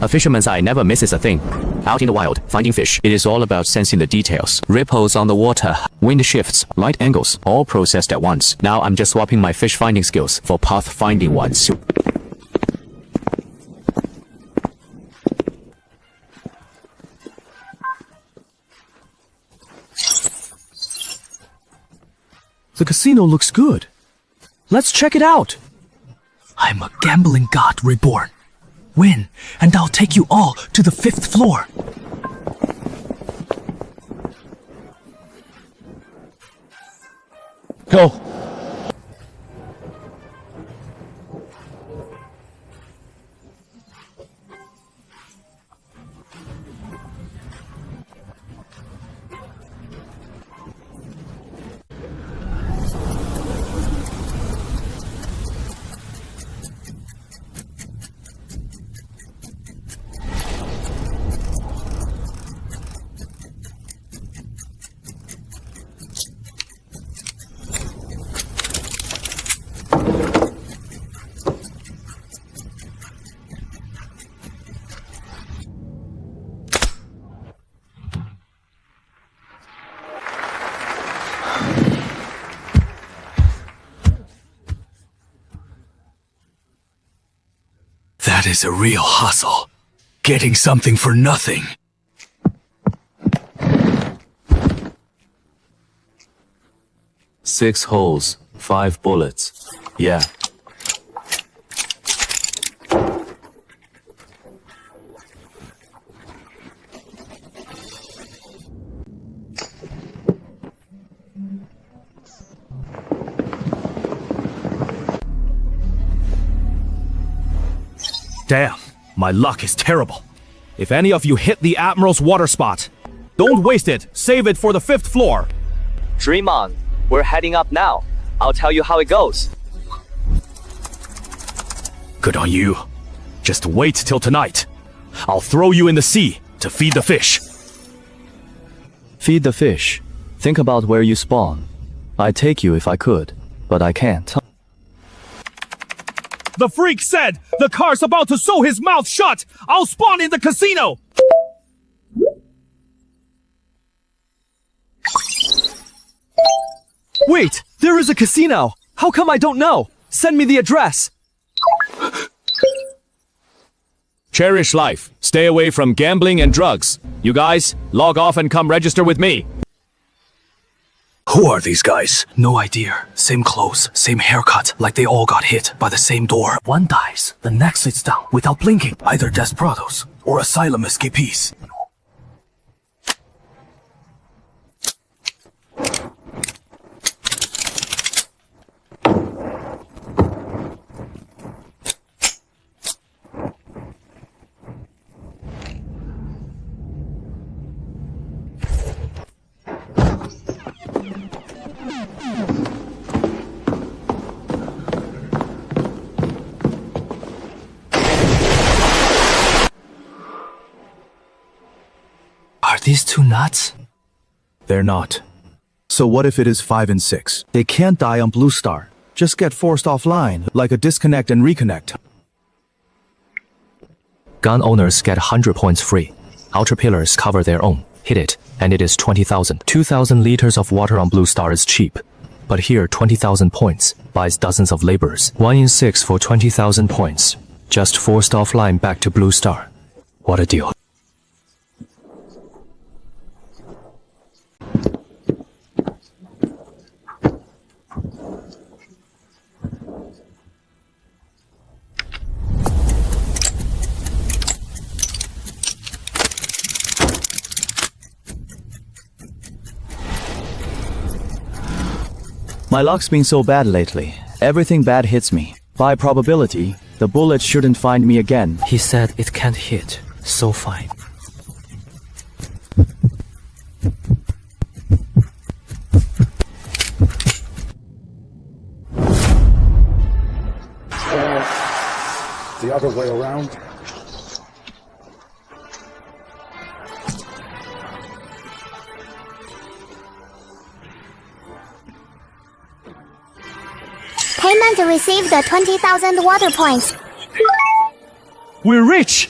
Speaker 6: A fisherman's eye never misses a thing. Out in the wild, finding fish, it is all about sensing the details. Ripples on the water, wind shifts, light angles, all processed at once. Now I'm just swapping my fish finding skills for path finding ones.
Speaker 1: The casino looks good. Let's check it out. I'm a gambling god reborn. Win, and I'll take you all to the 5th floor.
Speaker 15: Go.
Speaker 3: That is a real hustle. Getting something for nothing.
Speaker 12: Six holes, 5 bullets. Yeah.
Speaker 2: Damn, my luck is terrible. If any of you hit the Admiral's water spot, don't waste it. Save it for the 5th floor.
Speaker 13: Dream on. We're heading up now. I'll tell you how it goes.
Speaker 2: Good on you. Just wait till tonight. I'll throw you in the sea to feed the fish.
Speaker 10: Feed the fish. Think about where you spawn. I'd take you if I could, but I can't.
Speaker 2: The freak said the car's about to sew his mouth shut. I'll spawn in the casino.
Speaker 7: Wait, there is a casino. How come I don't know? Send me the address.
Speaker 15: Cherish life. Stay away from gambling and drugs. You guys, log off and come register with me.
Speaker 3: Who are these guys?
Speaker 1: No idea. Same clothes, same haircut, like they all got hit by the same door. One dies, the next sits down without blinking. Either desperados or asylum escapees. Are these two nuts?
Speaker 7: They're not. So what if it is 5 and 6? They can't die on Blue Star. Just get forced offline, like a disconnect and reconnect.
Speaker 6: Gun owners get 100 points free. Outer pillars cover their own. Hit it, and it is 20,000. 2,000 liters of water on Blue Star is cheap. But here, 20,000 points buys dozens of laborers. 1 in 6 for 20,000 points. Just forced offline back to Blue Star. What a deal.
Speaker 7: My luck's been so bad lately. Everything bad hits me. By probability, the bullet shouldn't find me again.
Speaker 6: He said it can't hit. So fine.
Speaker 11: The other way around.
Speaker 8: Payment received 20,000 water points.
Speaker 7: We're rich!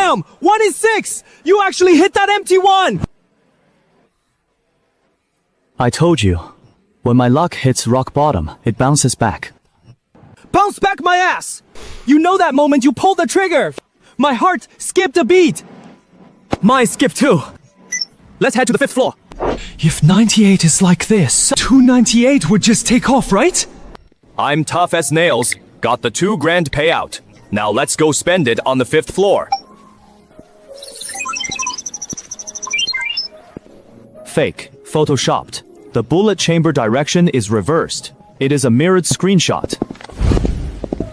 Speaker 7: Damn! 1 in 6! You actually hit that empty one!
Speaker 1: I told you, when my luck hits rock bottom, it bounces back.
Speaker 7: Bounce back my ass! You know that moment you pulled the trigger! My heart skipped a beat! Mine skipped too! Let's head to the 5th floor.
Speaker 1: If 98 is like this, 298 would just take off, right?
Speaker 13: I'm tough as nails. Got the $2 grand payout. Now let's go spend it on the 5th floor.
Speaker 10: Fake. Photoshopped. The bullet chamber direction is reversed. It is a mirrored screenshot.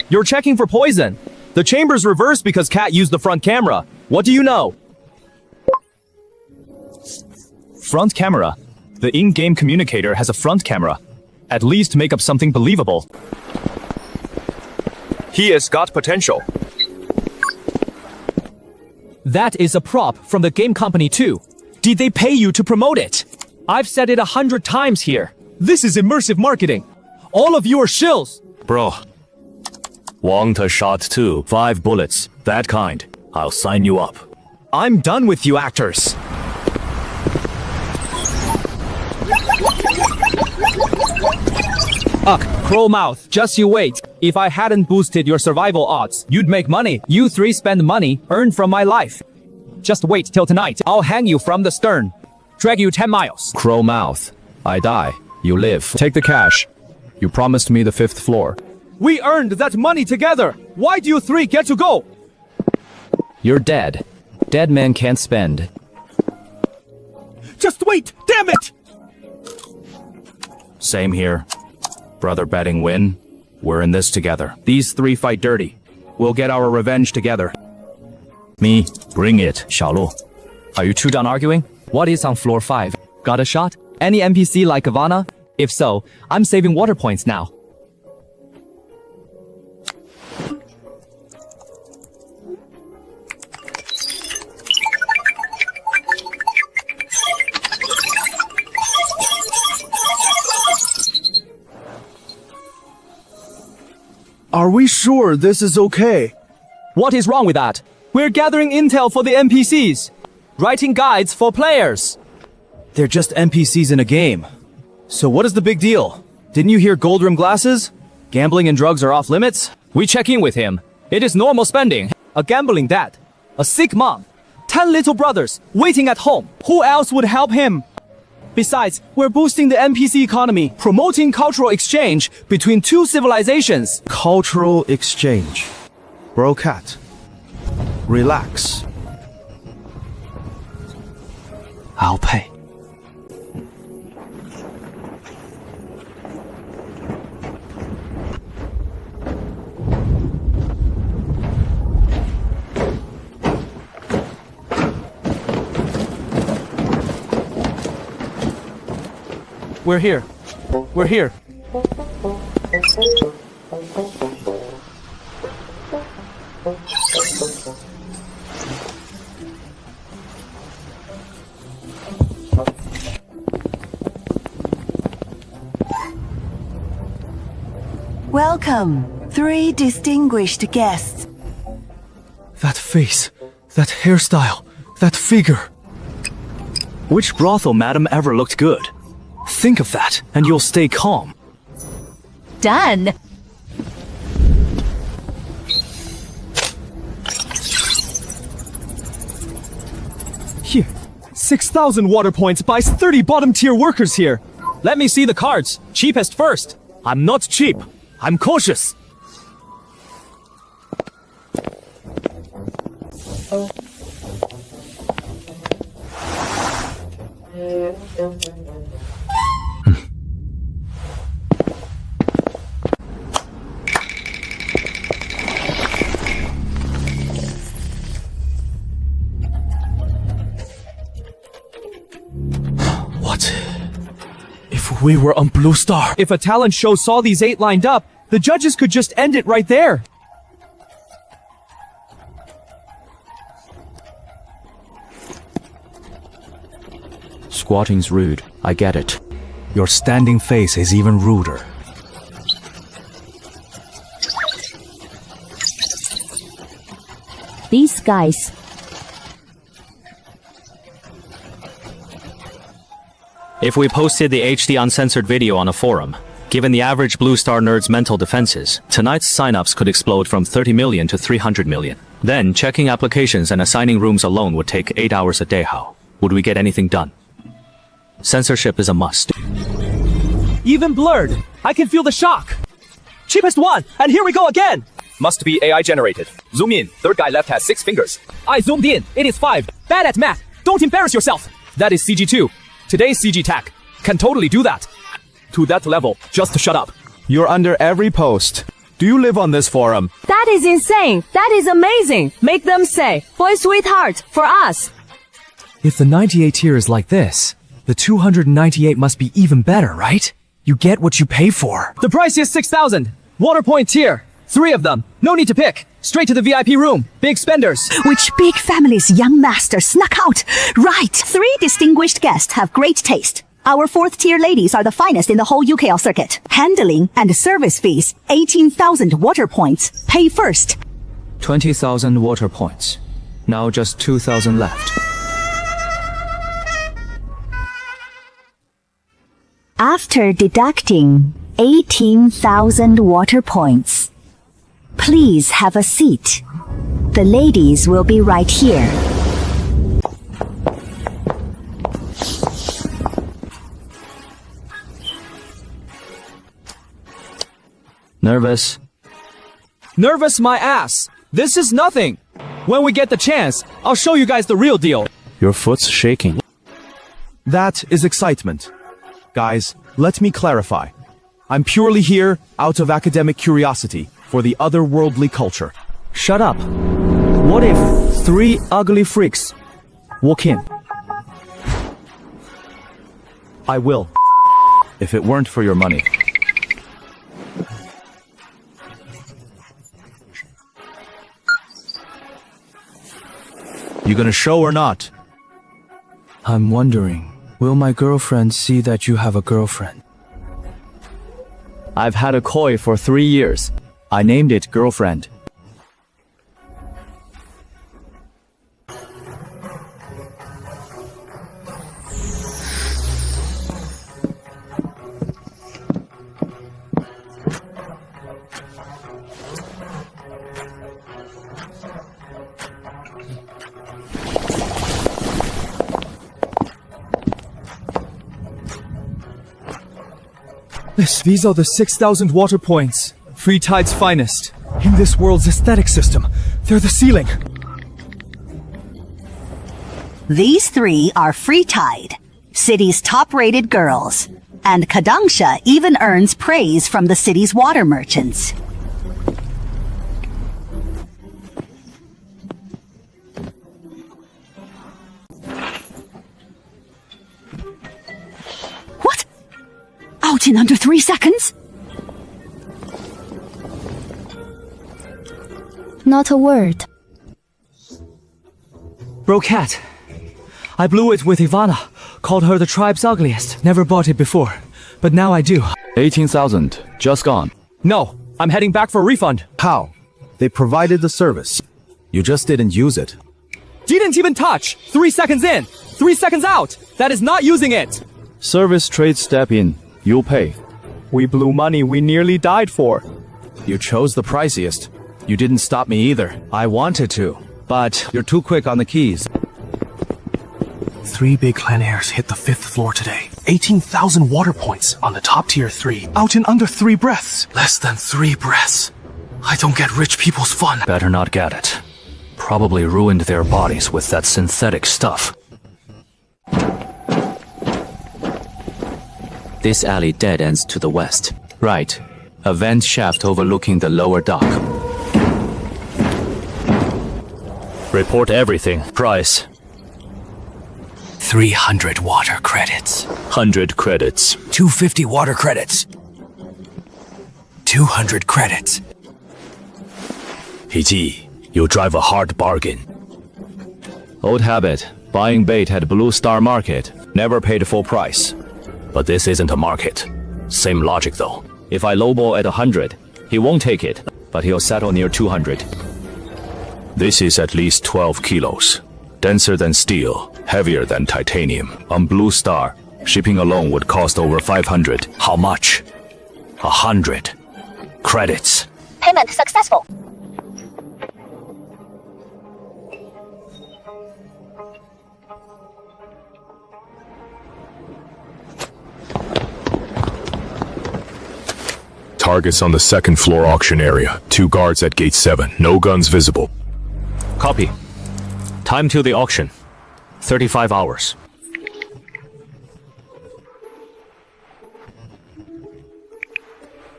Speaker 13: You're checking for poison. The chamber's reversed because Cat used the front camera. What do you know?
Speaker 10: Front camera. The in-game communicator has a front camera. At least make up something believable.
Speaker 13: He has got potential.
Speaker 7: That is a prop from the game company too. Did they pay you to promote it? I've said it 100 times here. This is immersive marketing. All of you are shills.
Speaker 12: Bro. Want a shot too? 5 bullets. That kind. I'll sign you up.
Speaker 7: I'm done with you actors. Ugh, crow mouth, just you wait. If I hadn't boosted your survival odds, you'd make money. You 3 spend money earned from my life. Just wait till tonight. I'll hang you from the stern. Drag you 10 miles.
Speaker 12: Crow mouth. I die. You live.
Speaker 10: Take the cash. You promised me the 5th floor.
Speaker 7: We earned that money together. Why do you 3 get to go?
Speaker 10: You're dead. Dead man can't spend.
Speaker 7: Just wait! Damn it!
Speaker 12: Same here. Brother betting win. We're in this together.
Speaker 10: These 3 fight dirty. We'll get our revenge together.
Speaker 12: Me, bring it, Xiaolu.
Speaker 10: Are you 2 done arguing? What is on floor 5? Got a shot? Any NPC like Ivana? If so, I'm saving water points now.
Speaker 1: Are we sure this is okay?
Speaker 7: What is wrong with that? We're gathering intel for the NPCs. Writing guides for players.
Speaker 1: They're just NPCs in a game. So what is the big deal? Didn't you hear gold rim glasses? Gambling and drugs are off limits?
Speaker 7: We check in with him. It is normal spending. A gambling dad. A sick mom. 10 little brothers waiting at home. Who else would help him? Besides, we're boosting the NPC economy, promoting cultural exchange between 2 civilizations.
Speaker 1: Cultural exchange. Bro cat. Relax. I'll pay.
Speaker 7: We're here. We're here.
Speaker 17: Welcome, 3 distinguished guests.
Speaker 1: That face, that hairstyle, that figure. Which brothel madam ever looked good? Think of that, and you'll stay calm.
Speaker 14: Done.
Speaker 7: Here, 6,000 water points buys 30 bottom-tier workers here. Let me see the cards. Cheapest first.
Speaker 2: I'm not cheap. I'm cautious.
Speaker 1: What? If we were on Blue Star?
Speaker 7: If a talent show saw these 8 lined up, the judges could just end it right there.
Speaker 10: Squatting's rude. I get it.
Speaker 1: Your standing face is even ruder.
Speaker 14: These guys,
Speaker 6: If we posted the HD uncensored video on a forum, given the average Blue Star nerd's mental defenses, tonight's signups could explode from 30 million to 300 million. Then, checking applications and assigning rooms alone would take 8 hours a day. How would we get anything done? Censorship is a must.
Speaker 7: Even blurred. I can feel the shock. Cheapest one, and here we go again.
Speaker 18: Must be AI generated. Zoom in. Third guy left has 6 fingers.
Speaker 7: I zoomed in. It is 5. Bad at math. Don't embarrass yourself. That is CG2. Today's CG tech can totally do that. To that level, just shut up.
Speaker 19: You're under every post. Do you live on this forum?
Speaker 20: That is insane. That is amazing. Make them say, boy sweetheart, for us.
Speaker 1: If the 98 tier is like this, the 298 must be even better, right? You get what you pay for.
Speaker 7: The price is 6,000. Water point tier. 3 of them. No need to pick. Straight to the VIP room. Big spenders.
Speaker 21: Which big family's young master snuck out? Right. 3 distinguished guests have great taste. Our 4th tier ladies are the finest in the whole UKL circuit. Handling and service fees, 18,000 water points. Pay first.
Speaker 10: 20,000 water points. Now just 2,000 left.
Speaker 21: After deducting 18,000 water points, please have a seat. The ladies will be right here.
Speaker 10: Nervous?
Speaker 7: Nervous my ass. This is nothing. When we get the chance, I'll show you guys the real deal.
Speaker 12: Your foot's shaking.
Speaker 19: That is excitement. Guys, let me clarify. I'm purely here out of academic curiosity for the otherworldly culture.
Speaker 7: Shut up. What if 3 ugly freaks walk in?
Speaker 19: I will. If it weren't for your money. You gonna show or not?
Speaker 1: I'm wondering, will my girlfriend see that you have a girlfriend?
Speaker 10: I've had a koi for 3 years. I named it Girlfriend.
Speaker 1: These are the 6,000 water points. Free Tide's finest. In this world's aesthetic system, they're the ceiling.
Speaker 21: These 3 are Free Tide, city's top-rated girls, and Kadangsha even earns praise from the city's water merchants. What? Out in under 3 seconds?
Speaker 5: Not a word.
Speaker 1: Bro Cat. I blew it with Ivana. Called her the tribe's ugliest. Never bought it before. But now I do.
Speaker 10: 18,000. Just gone.
Speaker 7: No, I'm heading back for a refund.
Speaker 19: How? They provided the service. You just didn't use it.
Speaker 7: Didn't even touch. 3 seconds in. 3 seconds out. That is not using it.
Speaker 10: Service trade step in. You'll pay.
Speaker 7: We blew money we nearly died for.
Speaker 19: You chose the priciest. You didn't stop me either.
Speaker 1: I wanted to, but
Speaker 19: you're too quick on the keys.
Speaker 3: 3 big clan heirs hit the 5th floor today. 18,000 water points on the top tier 3. Out in under 3 breaths. Less than 3 breaths. I don't get rich people's fun.
Speaker 4: Better not get it. Probably ruined their bodies with that synthetic stuff.
Speaker 10: This alley dead ends to the west. Right. A vent shaft overlooking the lower dock.
Speaker 4: Report everything. Price.
Speaker 3: 300 water credits.
Speaker 12: 100 credits.
Speaker 3: 250 water credits. 200 credits.
Speaker 12: Hiji, you drive a hard bargain.
Speaker 10: Old habit. Buying bait at Blue Star Market. Never paid full price.
Speaker 12: But this isn't a market. Same logic though.
Speaker 10: If I lowball at 100, he won't take it, but he'll settle near 200.
Speaker 12: This is at least 12 kilos. Denser than steel, heavier than titanium. On Blue Star,
Speaker 3: Shipping alone would cost over 500.
Speaker 4: How much? 100 credits.
Speaker 21: Payment successful.
Speaker 15: Targets on the second floor auction area. 2 guards at gate 7. No guns visible.
Speaker 6: Copy. Time till the auction. 35 hours.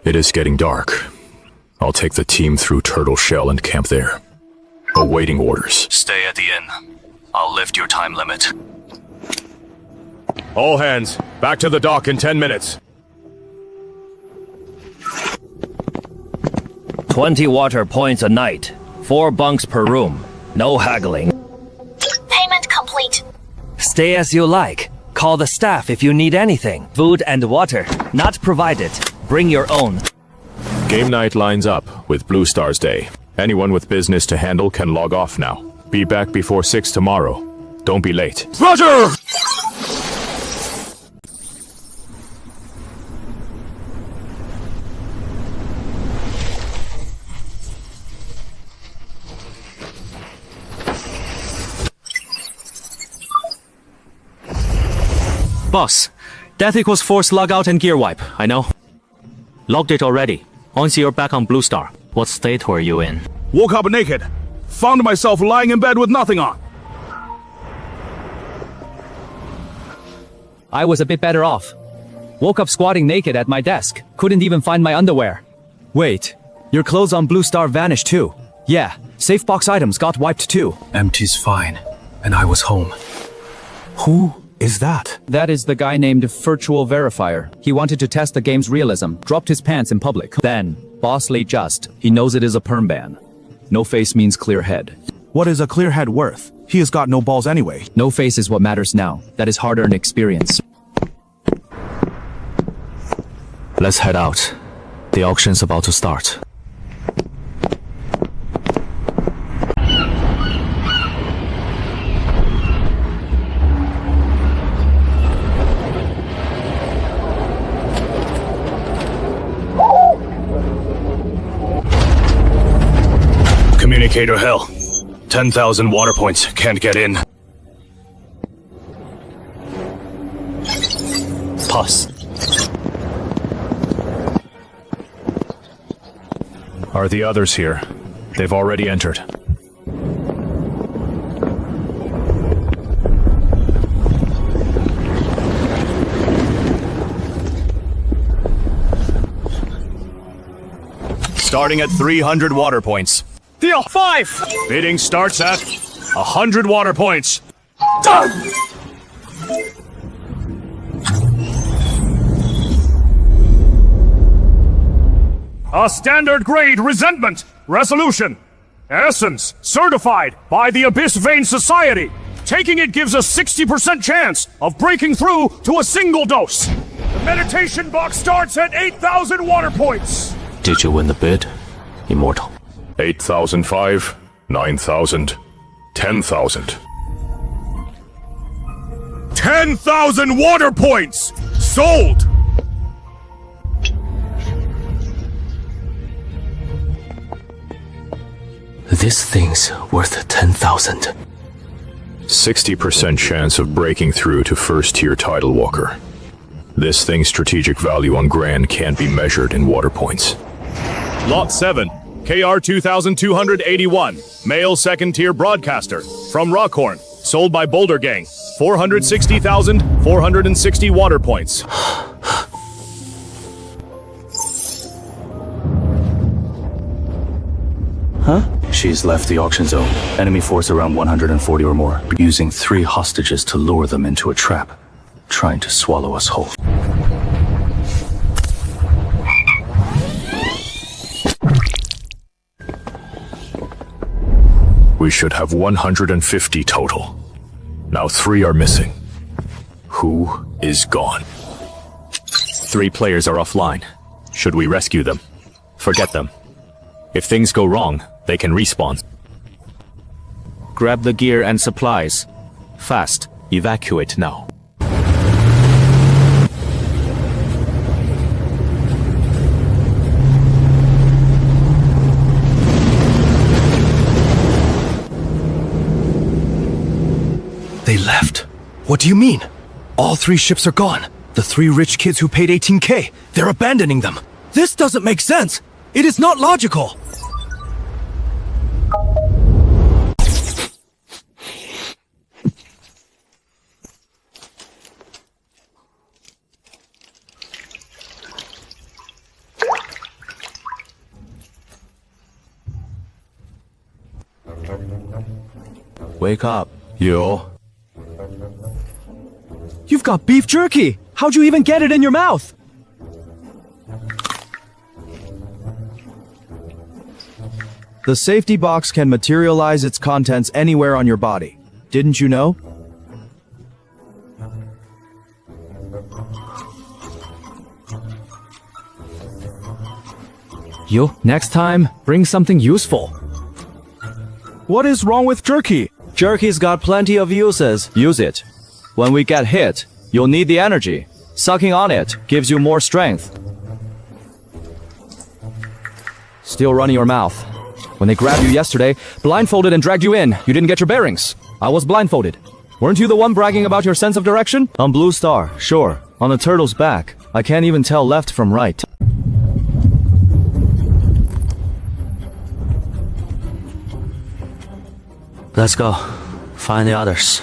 Speaker 15: It is getting dark. I'll take the team through Turtle Shell and camp there. Awaiting orders.
Speaker 4: Stay at the inn. I'll lift your time limit.
Speaker 15: All hands, back to the dock in 10 minutes.
Speaker 9: 20 water points a night. 4 bunks per room. No haggling.
Speaker 21: Payment complete.
Speaker 9: Stay as you like. Call the staff if you need anything. Food and water, not provided. Bring your own.
Speaker 15: Game night lines up with Blue Stars Day. Anyone with business to handle can log off now. Be back before 6 tomorrow. Don't be late.
Speaker 2: Roger!
Speaker 6: Boss, death equals force logout and gear wipe, I know. Logged it already. Once you're back on Blue Star. What state were you in?
Speaker 2: Woke up naked. Found myself lying in bed with nothing on.
Speaker 7: I was a bit better off. Woke up squatting naked at my desk. Couldn't even find my underwear.
Speaker 19: Wait, your clothes on Blue Star vanished too. Yeah, safe box items got wiped too.
Speaker 1: Empty's fine, and I was home. Who is that?
Speaker 7: That is the guy named Virtual Verifier. He wanted to test the game's realism, dropped his pants in public. Then, Bossly just. He knows it is a perm ban. No face means clear head.
Speaker 19: What is a clear head worth? He has got no balls anyway.
Speaker 7: No face is what matters now. That is hard-earned experience.
Speaker 6: Let's head out. The auction's about to start.
Speaker 3: Communicator hell. 10,000 water points. Can't get in.
Speaker 6: Pass.
Speaker 15: Are the others here? They've already entered.
Speaker 3: Starting at 300 water points.
Speaker 2: Deal 5!
Speaker 3: Bidding starts at 100 water points.
Speaker 2: Done! A standard grade resentment resolution. Essence certified by the Abyss Vein Society. Taking it gives a 60% chance of breaking through to a single dose. The meditation box starts at 8,000 water points.
Speaker 6: Did you win the bid, Immortal?
Speaker 15: 8,005, 9,000, 10,000.
Speaker 2: 10,000 water points! Sold!
Speaker 4: This thing's worth 10,000.
Speaker 15: 60% chance of breaking through to first-tier Tidal Walker. This thing's strategic value on Grand can't be measured in water points.
Speaker 2: Lot 7, KR 2281, male second-tier broadcaster, from Rockhorn, sold by Boulder Gang, 460,460 water points.
Speaker 1: Huh? She's left the auction zone. Enemy force around 140 or more, using 3 hostages to lure them into a trap, trying to swallow us whole.
Speaker 15: We should have 150 total. Now 3 are missing. Who is gone?
Speaker 6: 3 players are offline. Should we rescue them? Forget them. If things go wrong, they can respawn. Grab the gear and supplies. Fast. Evacuate now.
Speaker 3: What do you mean? All 3 ships are gone. The 3 rich kids who paid 18K, they're abandoning them. This doesn't make sense. It is not logical.
Speaker 19: Wake up.
Speaker 3: Yo.
Speaker 19: You've got beef jerky! How'd you even get it in your mouth? The safety box can materialize its contents anywhere on your body. Didn't you know?
Speaker 6: Yo, next time, bring something useful.
Speaker 19: What is wrong with jerky?
Speaker 10: Jerky's got plenty of uses. Use it. When we get hit, you'll need the energy. Sucking on it gives you more strength.
Speaker 6: Still running your mouth. When they grabbed you yesterday, blindfolded and dragged you in, you didn't get your bearings. I was blindfolded. Weren't you the one bragging about your sense of direction?
Speaker 10: On Blue Star, sure. On the turtle's back, I can't even tell left from right.
Speaker 4: Let's go. Find the others.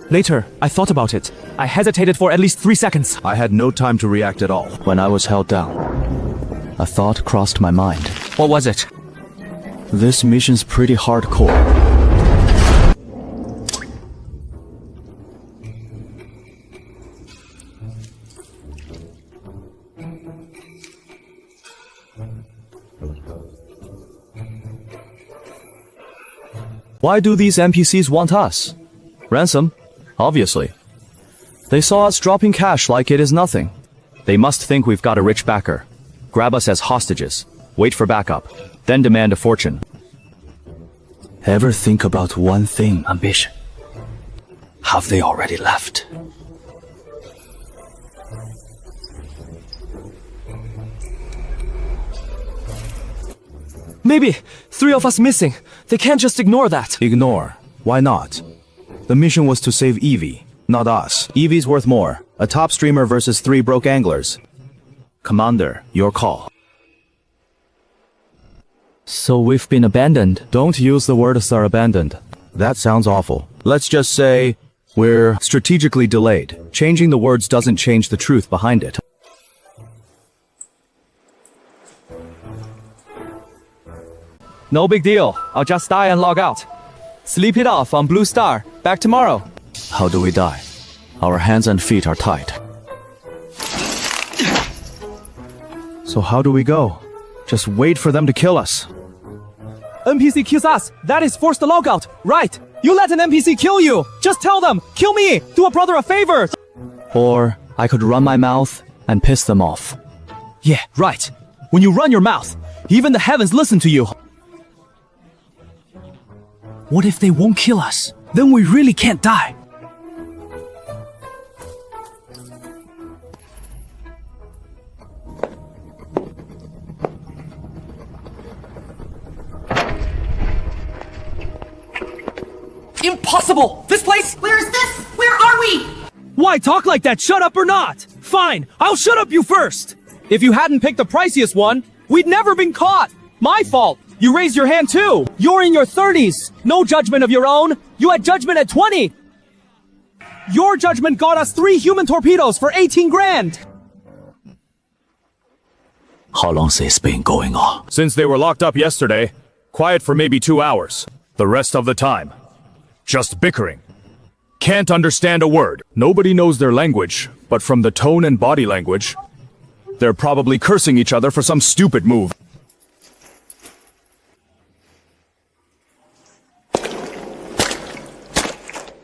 Speaker 7: Later, I thought about it. I hesitated for at least 3 seconds.
Speaker 19: I had no time to react at all.
Speaker 10: When I was held down, a thought crossed my mind.
Speaker 6: What was it?
Speaker 10: This mission's pretty hardcore. Why do these NPCs want us? Ransom? Obviously. They saw us dropping cash like it is nothing. They must think we've got a rich backer. Grab us as hostages, wait for backup, then demand a fortune.
Speaker 3: Ever think about one thing, Ambition? Have they already left?
Speaker 7: Maybe 3 of us missing. They can't just ignore that.
Speaker 19: Ignore. Why not? The mission was to save Evie, not us. Evie's worth more. A top streamer versus 3 broke anglers. Commander, your call.
Speaker 10: So we've been abandoned.
Speaker 19: Don't use the word "are abandoned." That sounds awful. Let's just say we're strategically delayed. Changing the words doesn't change the truth behind it.
Speaker 7: No big deal. I'll just die and log out. Sleep it off on Blue Star. Back tomorrow.
Speaker 10: How do we die? Our hands and feet are tied.
Speaker 19: So how do we go? Just wait for them to kill us.
Speaker 7: NPC kills us. That is forced logout. Right. You let an NPC kill you. Just tell them. Kill me. Do a brother a favor.
Speaker 10: Or I could run my mouth and piss them off.
Speaker 7: Yeah, right. When you run your mouth, even the heavens listen to you.
Speaker 1: What if they won't kill us? Then we really can't die.
Speaker 7: Impossible! This place?
Speaker 20: Where is this? Where are we?
Speaker 7: Why talk like that? Shut up or not? Fine, I'll shut up you first. If you hadn't picked the priciest one, we'd never been caught. My fault. You raised your hand too. You're in your 30s. No judgment of your own. You had judgment at 20. Your judgment got us 3 human torpedoes for 18 grand.
Speaker 3: How long's this been going on?
Speaker 15: Since they were locked up yesterday, quiet for maybe 2 hours. The rest of the time, just bickering. Can't understand a word. Nobody knows their language, but from the tone and body language, they're probably cursing each other for some stupid move.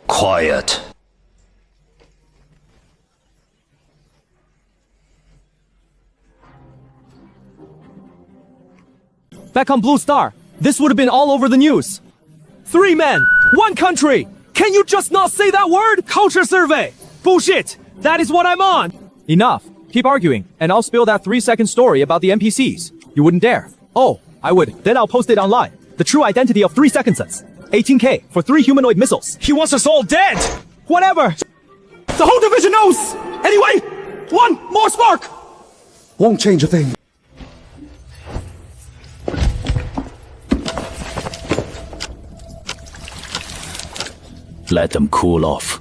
Speaker 4: Quiet.
Speaker 7: Back on Blue Star. this would have been all over the news. 3 men, 1 country. Can you just not say that word? Culture survey. Bullshit. That is what I'm on. Enough. Keep arguing, and I'll spill that 3-second story about the NPCs. You wouldn't dare. Oh, I would. Then I'll post it online. The true identity of 3 seconds. 18K for 3 humanoid missiles.
Speaker 2: He wants us all dead!
Speaker 7: Whatever. The whole division knows. Anyway, 1 more spark.
Speaker 3: Won't change a thing.
Speaker 4: Let them cool off.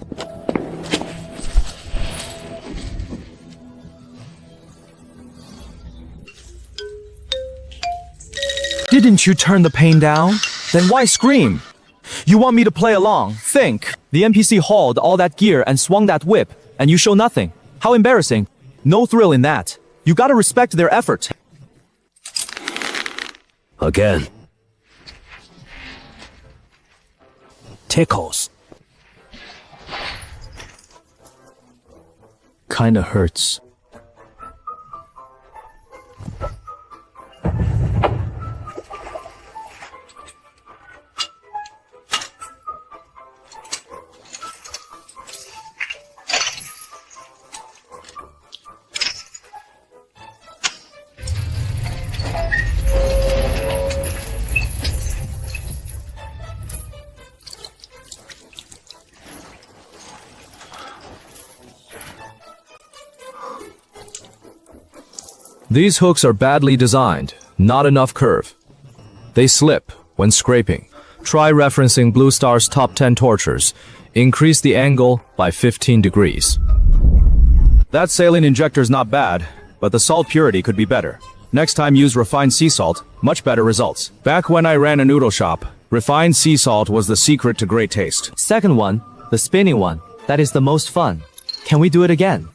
Speaker 19: Didn't you turn the pain down? Then why scream? You want me to play along? Think. The NPC hauled all that gear and swung that whip, and you show nothing. How embarrassing. No thrill in that. You gotta respect their effort.
Speaker 4: Again.
Speaker 1: Tickles.
Speaker 10: Kinda hurts.
Speaker 12: These hooks are badly designed, not enough curve. They slip when scraping. Try referencing Blue Star's top 10 tortures. Increase the angle by 15 degrees.
Speaker 19: That saline injector's not bad, but the salt purity could be better. Next time use refined sea salt, much better results. Back when I ran a noodle shop, refined sea salt was the secret to great taste.
Speaker 7: Second one, the spinning one. That is the most fun. Can we do it again?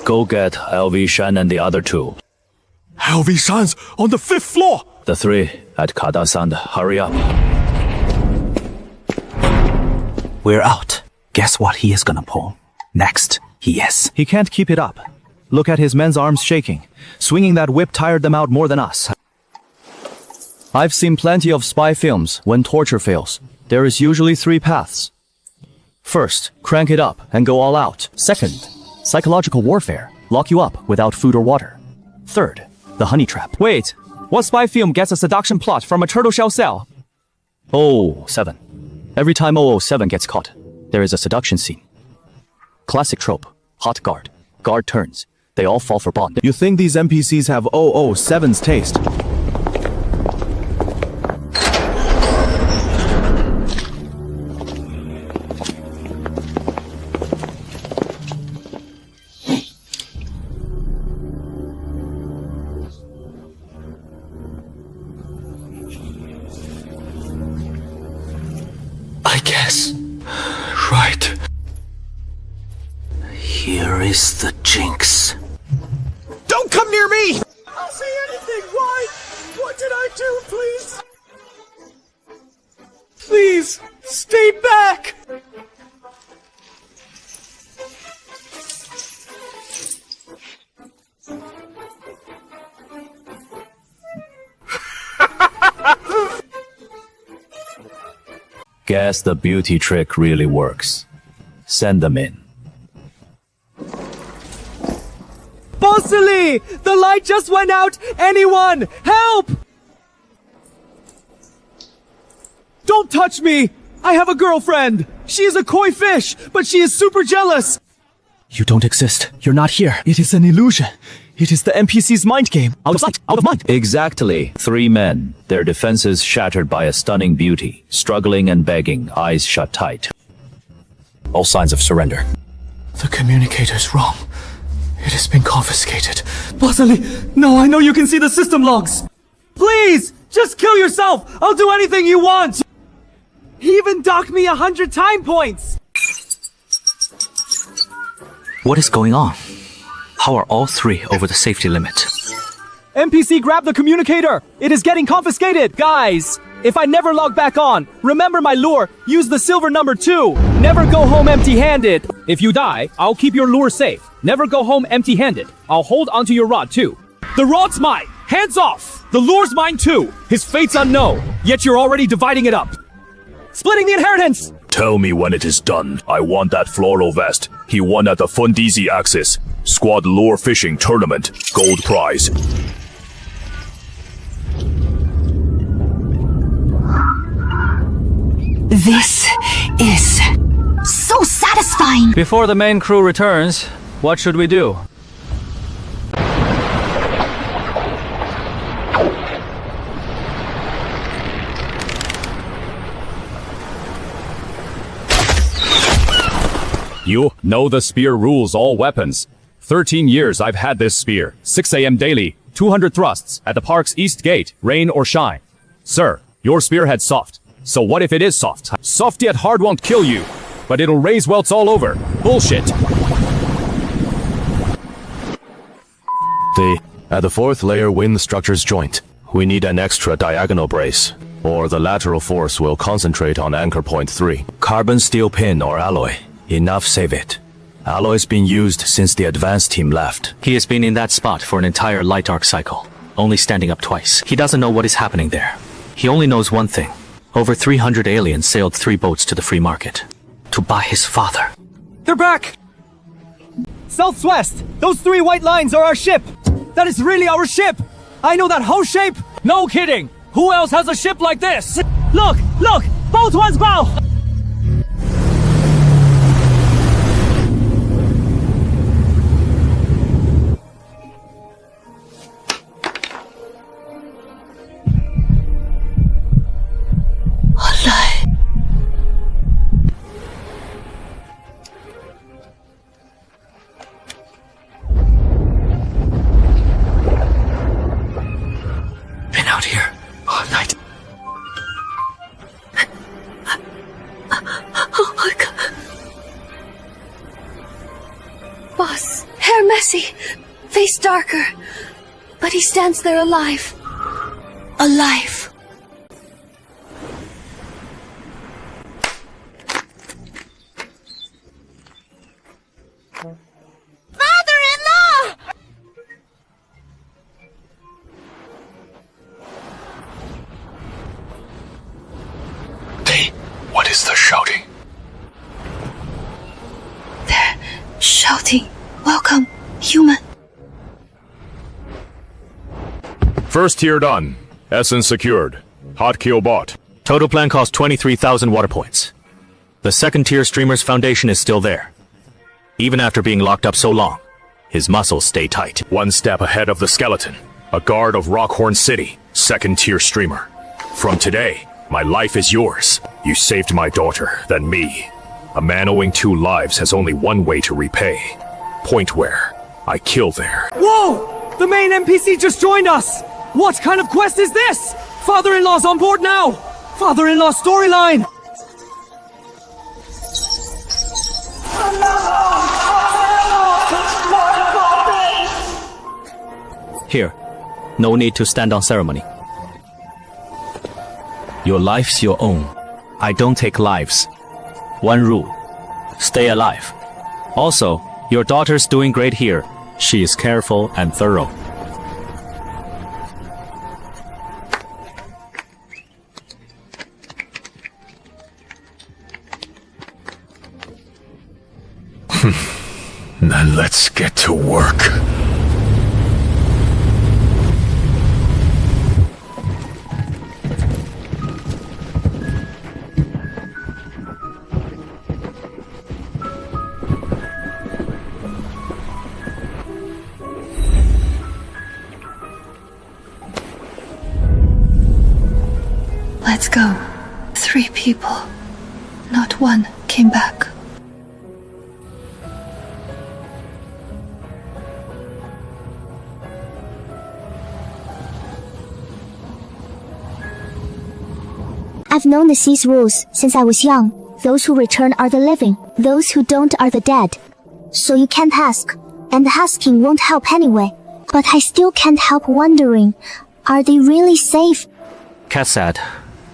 Speaker 4: Go get LV Shan and the other 2.
Speaker 2: LV Shan's on the 5th floor!
Speaker 4: The 3 at Kada-san. Hurry up.
Speaker 1: We're out. Guess what he is gonna pull? Next,
Speaker 19: He can't keep it up. Look at his men's arms shaking. Swinging that whip tired them out more than us. I've seen plenty of spy films when torture fails. There is usually 3 paths. First, crank it up and go all out. Second, psychological warfare. Lock you up without food or water. Third, the honey trap. Wait, what spy film gets a seduction plot from a turtle shell cell? 007. Every time 007 gets caught, there is a seduction scene. Classic trope. Hot guard. Guard turns. They all fall for Bond. You think these NPCs have 007's taste?
Speaker 1: I guess. Right. Here is the jinx.
Speaker 2: Don't come near me! I'll say anything! Why? What did I do, please?
Speaker 7: Please, stay back!
Speaker 12: Guess the beauty trick really works. Send them in.
Speaker 7: Bossily! The light just went out! Anyone! Help! Don't touch me! I have a girlfriend! She is a koi fish, but she is super jealous!
Speaker 1: You don't exist. You're not here.
Speaker 7: It is an illusion. It is the NPC's mind game. Out of sight, out of mind.
Speaker 12: Exactly. 3 men, their defenses shattered by a stunning beauty, struggling and begging, eyes shut tight.
Speaker 1: All signs of surrender. The communicator's wrong. It has been confiscated.
Speaker 7: Bossily, no, I know you can see the system logs. Please, just kill yourself. I'll do anything you want. He even docked me 100 time points.
Speaker 1: What is going on? How are all 3 over the safety limit?
Speaker 7: NPC grab the communicator. It is getting confiscated. Guys, if I never log back on, remember my lure. Use the silver number 2. Never go home empty-handed. If you die, I'll keep your lure safe. Never go home empty-handed. I'll hold onto your rod too. The rod's mine! Hands off! The lure's mine too! His fate's unknown, yet you're already dividing it up. Splitting the inheritance!
Speaker 12: Tell me when it is done. I want that floral vest. He won at the Fondest Axis Squad Lure Fishing Tournament. Gold prize.
Speaker 21: This is so satisfying.
Speaker 6: Before the main crew returns, what should we do?
Speaker 15: You know the spear rules all weapons. 13 years I've had this spear. 6 a.m. daily, 200 thrusts, at the park's east gate, rain or shine. Sir, your spearhead's soft. So what if it is soft? Soft yet hard won't kill you, but it'll raise welts all over. Bullshit.
Speaker 4: At the fourth layer wind structure's joint, we need an extra diagonal brace, or the lateral force will concentrate on anchor point 3. Carbon steel pin or alloy. Enough save it. Alloy's been used since the advanced team left.
Speaker 6: He has been in that spot for an entire light arc cycle, only standing up twice. He doesn't know what is happening there. He only knows one thing. Over 300 aliens sailed 3 boats to the free market to buy his father.
Speaker 7: They're back! Southwest! Those 3 white lines are our ship! That is really our ship! I know that whole shape! No kidding! Who else has a ship like this? Look! Look! Both ones bow!
Speaker 1: Been out here all night.
Speaker 5: Oh my god. Boss, hair messy, face darker, but he stands there alive. Alive.
Speaker 21: Father-in-law!
Speaker 3: What is the shouting?
Speaker 5: They're shouting, "Welcome, human."
Speaker 15: First tier done. Essence secured. Hot kill bought.
Speaker 6: Total plan cost 23,000 water points. The second tier streamer's foundation is still there. Even after being locked up so long, his muscles stay tight.
Speaker 15: One step ahead of the skeleton. A guard of Rockhorn City. Second tier streamer. From today, my life is yours. You saved my daughter, then me. A man owing 2 lives has only one way to repay. Point where I kill there.
Speaker 7: Whoa! The main NPC just joined us! What kind of quest is this? Father-in-law's on board now! Father-in-law storyline!
Speaker 6: Here, no need to stand on ceremony. Your life's your own. I don't take lives. One rule: stay alive. Also, your daughter's doing great here. She is careful and thorough.
Speaker 3: Then let's get to work.
Speaker 5: Let's go. 3 people. Not one came back.
Speaker 8: I've known the sea's rules since I was young. Those who return are the living. Those who don't are the dead. So you can't ask. And asking won't help anyway. But I still can't help wondering, are they really safe?
Speaker 6: Cat said,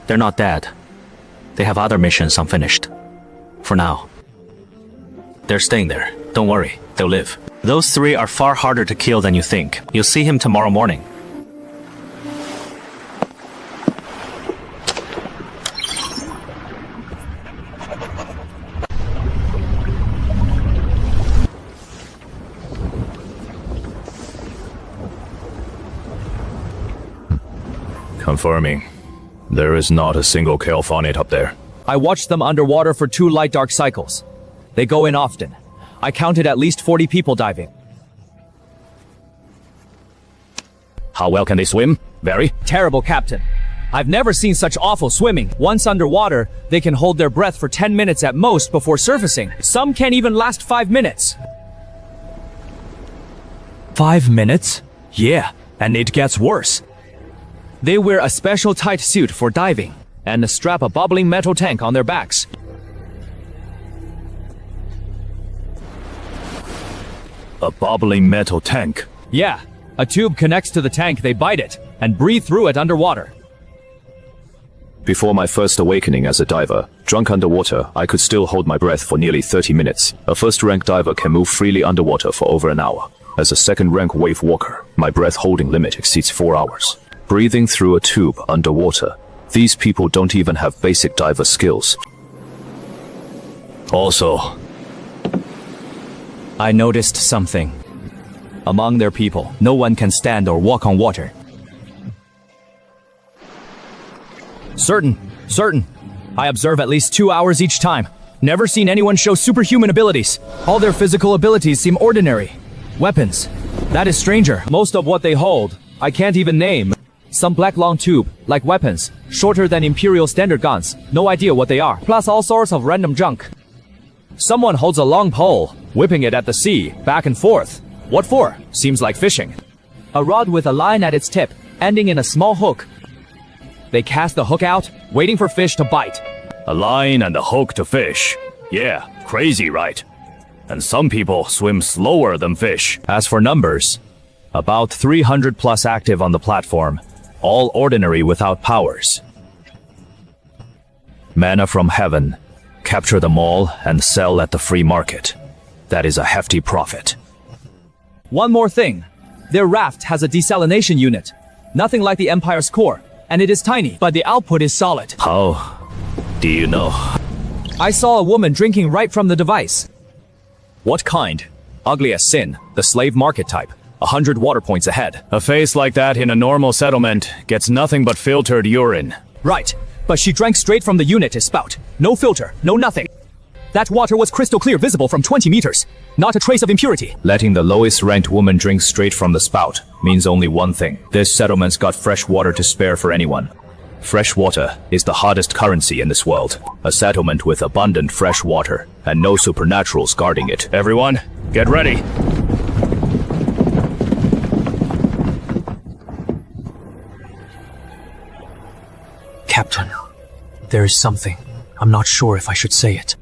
Speaker 6: they're not dead. They have other missions unfinished. For now. They're staying there. Don't worry. they'll live. Those 3 are far harder to kill than you think. You'll see him tomorrow morning.
Speaker 12: Confirming. There is not a single Kelfonate up there.
Speaker 7: I watched them underwater for 2 light dark cycles. They go in often. I counted at least 40 people diving.
Speaker 12: How well can they swim? Very.
Speaker 7: Terrible, Captain. I've never seen such awful swimming. Once underwater, they can hold their breath for 10 minutes at most before surfacing. Some can't even last 5 minutes.
Speaker 19: 5 minutes? Yeah, and it gets worse.
Speaker 7: They wear a special tight suit for diving and strap a bubbling metal tank on their backs.
Speaker 12: A bubbling metal tank?
Speaker 7: Yeah, a tube connects to the tank, they bite it and breathe through it underwater.
Speaker 12: Before my first awakening as a diver, drunk underwater, I could still hold my breath for nearly 30 minutes. A first-rank diver can move freely underwater for over an hour. As a second-rank wave walker, my breath-holding limit exceeds 4 hours. Breathing through a tube underwater, these people don't even have basic diver skills. Also,
Speaker 19: I noticed something. Among their people, no one can stand or walk on water.
Speaker 7: Certain. I observe at least 2 hours each time. Never seen anyone show superhuman abilities. All their physical abilities seem ordinary. Weapons. That is stranger. Most of what they hold, I can't even name. Some black long tube, like weapons, shorter than Imperial standard guns. No idea what they are. Plus all sorts of random junk. Someone holds a long pole, whipping it at the sea, back and forth. What for? Seems like fishing. A rod with a line at its tip, ending in a small hook. They cast the hook out, waiting for fish to bite.
Speaker 12: a line and a hook to fish. Yeah, crazy, right? And some people swim slower than fish.
Speaker 19: As for numbers, about 300 plus active on the platform, all ordinary without powers. Manna from heaven. Capture them all and sell at the free market. That is a hefty profit.
Speaker 7: One more thing. Their raft has a desalination unit. Nothing like the Empire's core, and it is tiny, but the output is solid.
Speaker 12: How do you know?
Speaker 7: I saw a woman drinking right from the device.
Speaker 19: What kind? Ugly as sin, the slave market type. 100 water points ahead.
Speaker 12: A face like that in a normal settlement gets nothing but filtered urine.
Speaker 7: Right, but she drank straight from the unit spout. No filter, no nothing. That water was crystal clear, visible from 20 meters. Not a trace of impurity.
Speaker 19: Letting the lowest ranked woman drink straight from the spout means only one thing. This settlement's got fresh water to spare for anyone. Fresh water is the hottest currency in this world. A settlement with abundant fresh water and no supernaturals guarding it.
Speaker 12: Everyone, get ready.
Speaker 1: Captain, there is something. I'm not sure if I should say it.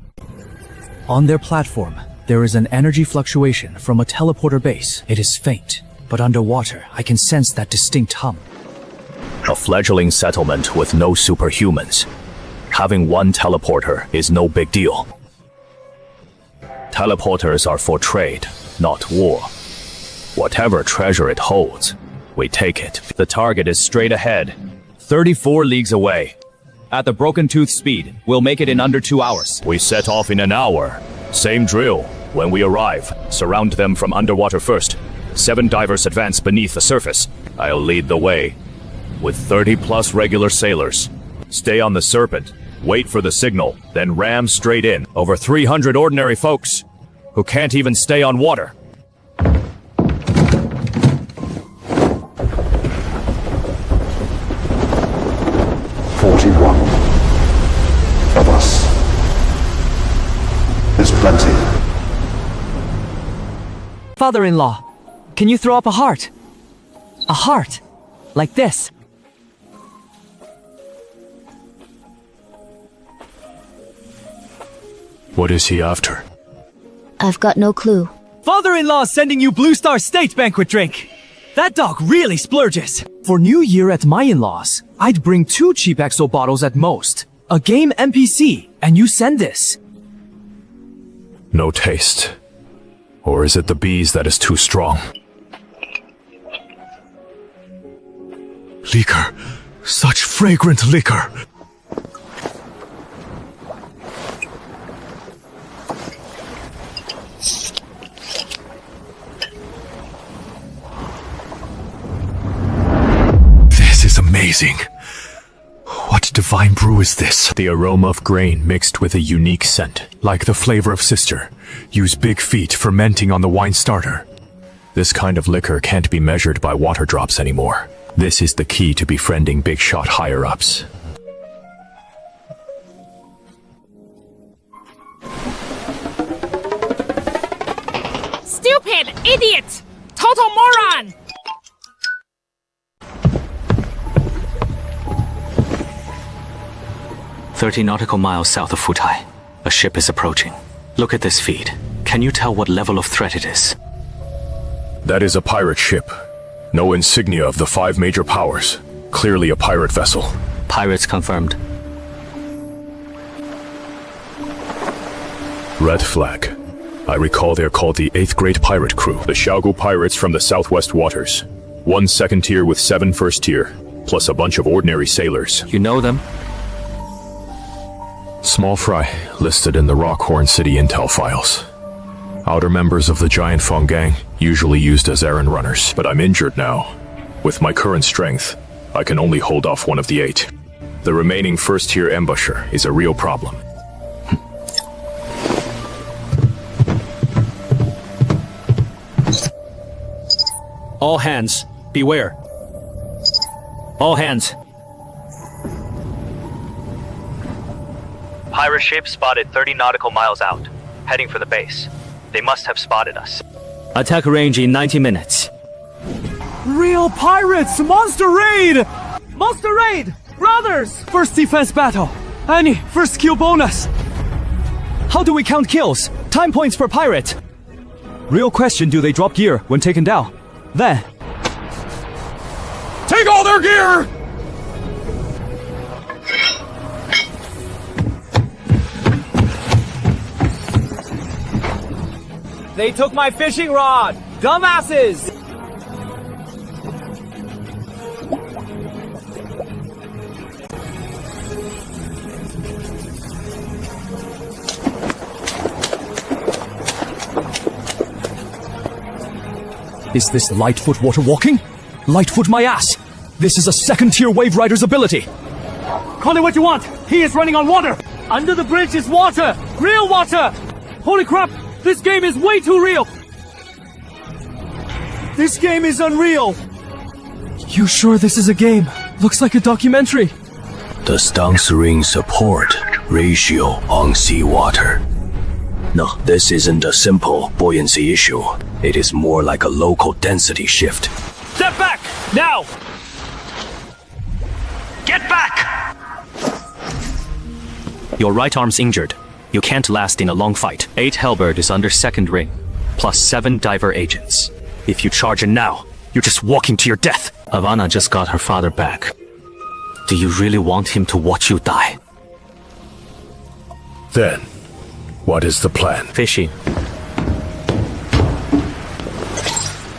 Speaker 1: On their platform, there is an energy fluctuation from a teleporter base. It is faint, but underwater, I can sense that distinct hum.
Speaker 12: A fledgling settlement with no superhumans. Having one teleporter is no big deal. Teleporters are for trade, not war. Whatever treasure it holds, we take it.
Speaker 19: The target is straight ahead, 34 leagues away. At the Broken Tooth speed, we'll make it in under 2 hours.
Speaker 12: We set off in an hour. Same drill. When we arrive, surround them from underwater first. 7 divers advance beneath the surface. I'll lead the way. With 30 plus regular sailors. Stay on the Serpent. Wait for the signal, then ram straight in. Over 300 ordinary folks who can't even stay on water.
Speaker 16: Of us. There's plenty.
Speaker 7: Father-in-law, can you throw up a heart? A heart. Like this.
Speaker 12: What is he after?
Speaker 5: I've got no clue.
Speaker 7: Father-in-law sending you Blue Star State banquet drink. That dog really splurges. For New Year at my in-laws, I'd bring 2 cheap EXO bottles at most. A game NPC, and you send this.
Speaker 12: No taste.
Speaker 15: Or is it the bees that is too strong?
Speaker 1: Liquor. Such fragrant liquor. This is amazing. What divine brew is this?
Speaker 15: The aroma of grain mixed with a unique scent.
Speaker 1: Like the flavor of sister. Use big feet fermenting on the wine starter.
Speaker 15: This kind of liquor can't be measured by water drops anymore. This is the key to befriending big shot higher-ups.
Speaker 11: Stupid! Idiot! Total moron!
Speaker 6: "30 nautical miles south of Futai. A ship is approaching. Look at this feed. Can you tell what level of threat it is?"
Speaker 15: That is a pirate ship. No insignia of the 5 major powers. Clearly a pirate vessel.
Speaker 6: Pirates confirmed.
Speaker 15: Red flag. I recall they're called the 8th Great Pirate Crew. The Xiaogu pirates from the southwest waters. 1 second tier with 7 first tier. Plus a bunch of ordinary sailors.
Speaker 6: You know them?
Speaker 15: Small fry, listed in the Rockhorn City intel files. Outer members of the Giant Fong Gang, usually used as errand runners. But I'm injured now. With my current strength, I can only hold off one of the 8. The remaining first-tier ambusher is a real problem.
Speaker 6: All hands, beware. All hands.
Speaker 22: Pirate ship spotted 30 nautical miles out, heading for the base. They must have spotted us.
Speaker 6: Attack range in 90 minutes.
Speaker 7: Real pirates! Monster raid! Monster raid! Brothers! First defense battle. Annie, first kill bonus. How do we count kills? Time points per pirate. Real question, do they drop gear when taken down? Then
Speaker 2: take all their gear!
Speaker 7: they took my fishing rod! Dumbasses!
Speaker 1: Is this Lightfoot water walking? Lightfoot my ass! This is a 2nd-tier Wave Rider's ability!
Speaker 7: Call it what you want! He is running on water! Under the bridge is water! Real water! Holy crap! This game is way too real! This game is unreal! You sure this is a game? Looks like a documentary.
Speaker 3: The Stang support ratio on seawater. No, this isn't a simple buoyancy issue. It is more like a local density shift.
Speaker 2: Step back! Now! Get back!
Speaker 6: Your right arm's injured. You can't last in a long fight. 8 Hellbird is under 2nd ring, plus 7 diver agents. If you charge in now, you're just walking to your death. Ivana just got her father back. Do you really want him to watch you die?
Speaker 15: Then, what is the plan?
Speaker 6: Fishy.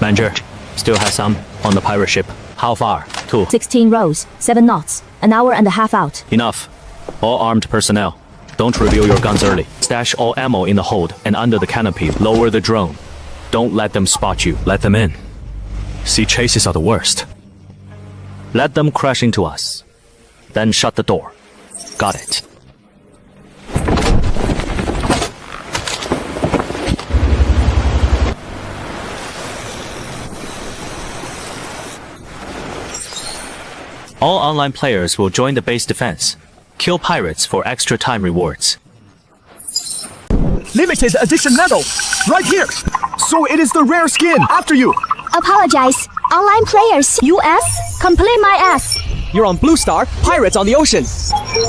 Speaker 6: Manager, still has some on the pirate ship. How far? 2.
Speaker 14: 16 rows, 7 knots, an hour and a half out.
Speaker 6: Enough. All armed personnel. Don't reveal your guns early. Stash all ammo in the hold and under the canopy. Lower the drone. Don't let them spot you. Let them in. Sea chases are the worst. Let them crash into us. Then shut the door. Got it. All online players will join the base defense. Kill pirates for extra time rewards.
Speaker 7: Limited edition medal! Right here! So it is the rare skin! After you!
Speaker 8: Apologize. Online players. US? Complete my ass.
Speaker 7: You're on Blue Star, pirates on the ocean.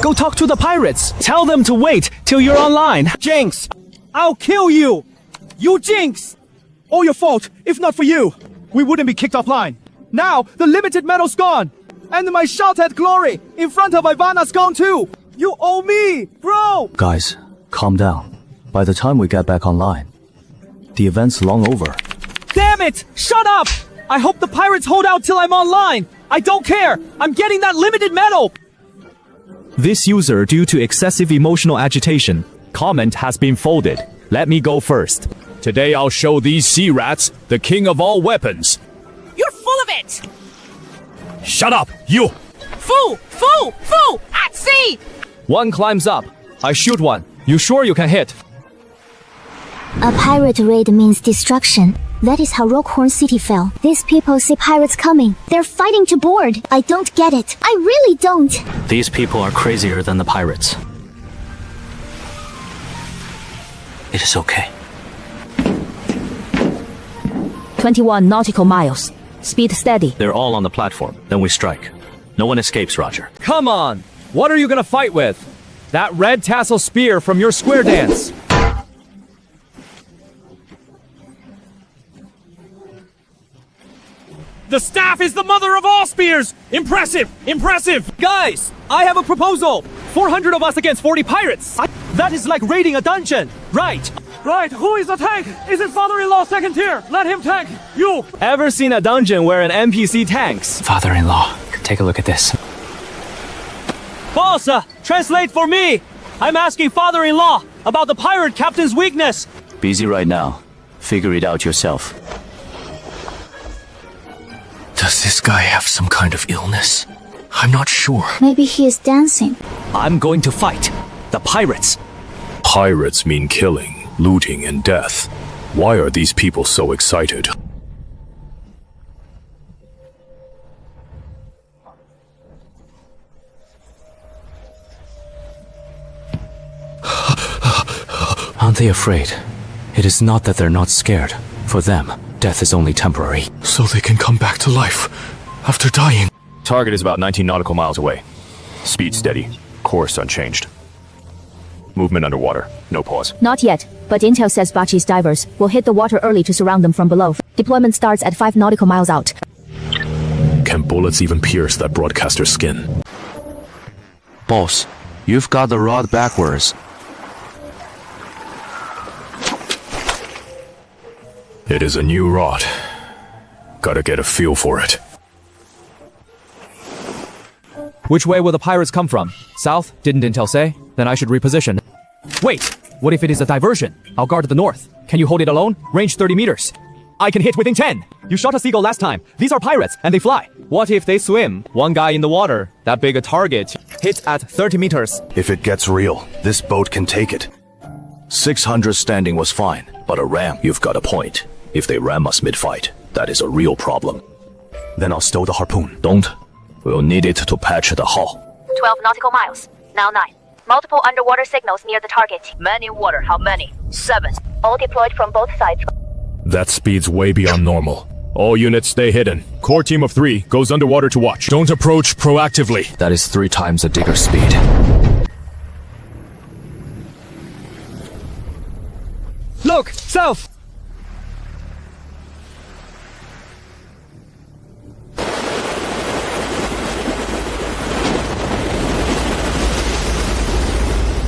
Speaker 7: Go talk to the pirates. Tell them to wait till you're online. Jinx! I'll kill you! You Jinx! All your fault. If not for you, we wouldn't be kicked offline. Now, the limited medal's gone! And my shot at glory in front of Ivana's gone too! You owe me, bro!
Speaker 19: Guys, calm down. By the time we get back online, The event's long over.
Speaker 7: Damn it! Shut up! I hope the pirates hold out till I'm online. I don't care. I'm getting that limited medal.
Speaker 10: This user, due to excessive emotional agitation, comment has been folded. Let me go first.
Speaker 15: Today I'll show these sea rats the king of all weapons.
Speaker 11: You're full of it!
Speaker 15: Shut up, you!
Speaker 11: Foo! Foo! Foo! At sea!
Speaker 7: One climbs up. I shoot one. You sure you can hit?
Speaker 8: A pirate raid means destruction. That is how Rockhorn City fell. These people see pirates coming. They're fighting to board. I don't get it. I really don't.
Speaker 6: These people are crazier than the pirates. It is okay.
Speaker 14: 21 nautical miles. Speed steady.
Speaker 6: They're all on the platform. Then we strike. No one escapes, Roger.
Speaker 7: Come on! What are you gonna fight with? That red tassel spear from your square dance.
Speaker 2: The staff is the mother of all spears! Impressive! Impressive!
Speaker 7: Guys, I have a proposal! 400 of us against 40 pirates! That is like raiding a dungeon! Right!
Speaker 2: Right, who is the tank? Is it father-in-law second tier? Let him tank! You!
Speaker 7: Ever seen a dungeon where an NPC tanks?
Speaker 1: Father-in-law, take a look at this.
Speaker 7: Boss, translate for me! I'm asking father-in-law about the pirate captain's weakness!
Speaker 4: Busy right now. Figure it out yourself.
Speaker 3: Does this guy have some kind of illness? I'm not sure.
Speaker 8: Maybe he is dancing.
Speaker 19: I'm going to fight. The pirates.
Speaker 15: Pirates mean killing, looting, and death. Why are these people so excited?
Speaker 1: Aren't they afraid? It is not that they're not scared. For them, death is only temporary.
Speaker 15: So they can come back to life after dying. Target is about 19 nautical miles away. Speed steady. Course unchanged. Movement underwater. No pause.
Speaker 14: Not yet, but intel says Bachi's divers will hit the water early to surround them from below. Deployment starts at 5 nautical miles out.
Speaker 15: Can bullets even pierce that broadcaster's skin?
Speaker 4: Boss, you've got the rod backwards.
Speaker 15: It is a new rod. Gotta get a feel for it.
Speaker 7: Which way will the pirates come from? South? Didn't intel say? Then I should reposition. Wait! What if it is a diversion? I'll guard the north. Can you hold it alone? Range 30 meters. I can hit within 10! You shot a seagull last time. These are pirates, and they fly. What if they swim? One guy in the water. That big a target. Hit at 30 meters.
Speaker 3: If it gets real, this boat can take it. 600 standing was fine, but a ram, you've got a point. If they ram us mid-fight, that is a real problem. Then I'll stow the harpoon. Don't. We'll need it to patch the hull.
Speaker 5: 12 nautical miles. Now 9. Multiple underwater signals near the target. Many water. How many? 7. All deployed from both sides.
Speaker 15: That speed's way beyond normal. All units stay hidden. Core team of 3 goes underwater to watch. Don't approach proactively.
Speaker 1: That is 3 times a digger's speed.
Speaker 7: Look! South!